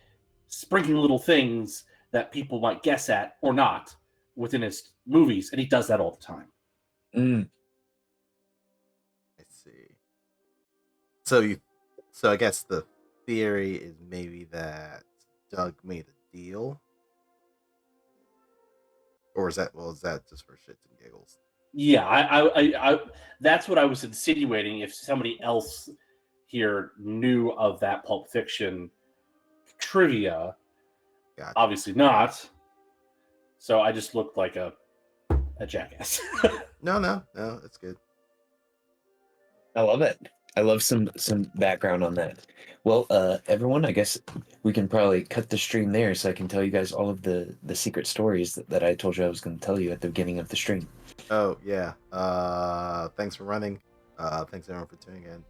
sprinkling little things that people might guess at or not within his movies, and he does that all the time. I see. So I guess the theory is maybe that Doug made a deal, or is that just for shits and giggles? Yeah, I that's what I was insinuating. If somebody else here knew of that Pulp Fiction trivia, Gotcha. obviously not. So I just looked like a jackass. No, it's good. I love it. I love some background on that. Well, everyone, I guess we can probably cut the stream there so I can tell you guys all of the secret stories that I told you I was going to tell you at the beginning of the stream. Oh yeah. Thanks for running. Thanks everyone for tuning in.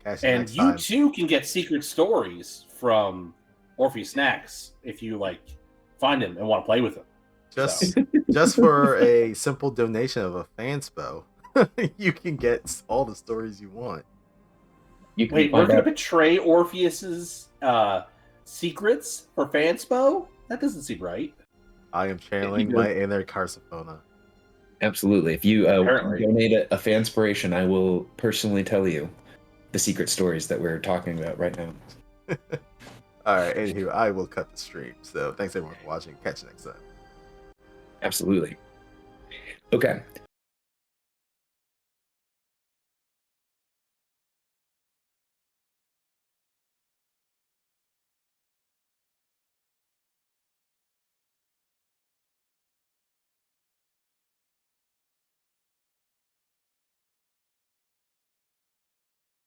Catch you And next you time. too can get secret stories from Orpheus Snacks if you find him and want to play with him. Just for a simple donation of a fanspo, you can get all the stories you want. You can Wait, we're find going to out- betray Orpheus's secrets for Fanspo? That doesn't seem right. I am channeling my inner Carsifona. Absolutely. If you Apparently. donate a fanspiration, I will personally tell you the secret stories that we're talking about right now. Alright, anywho, I will cut the stream. So thanks everyone for watching. Catch you next time. Absolutely. Okay.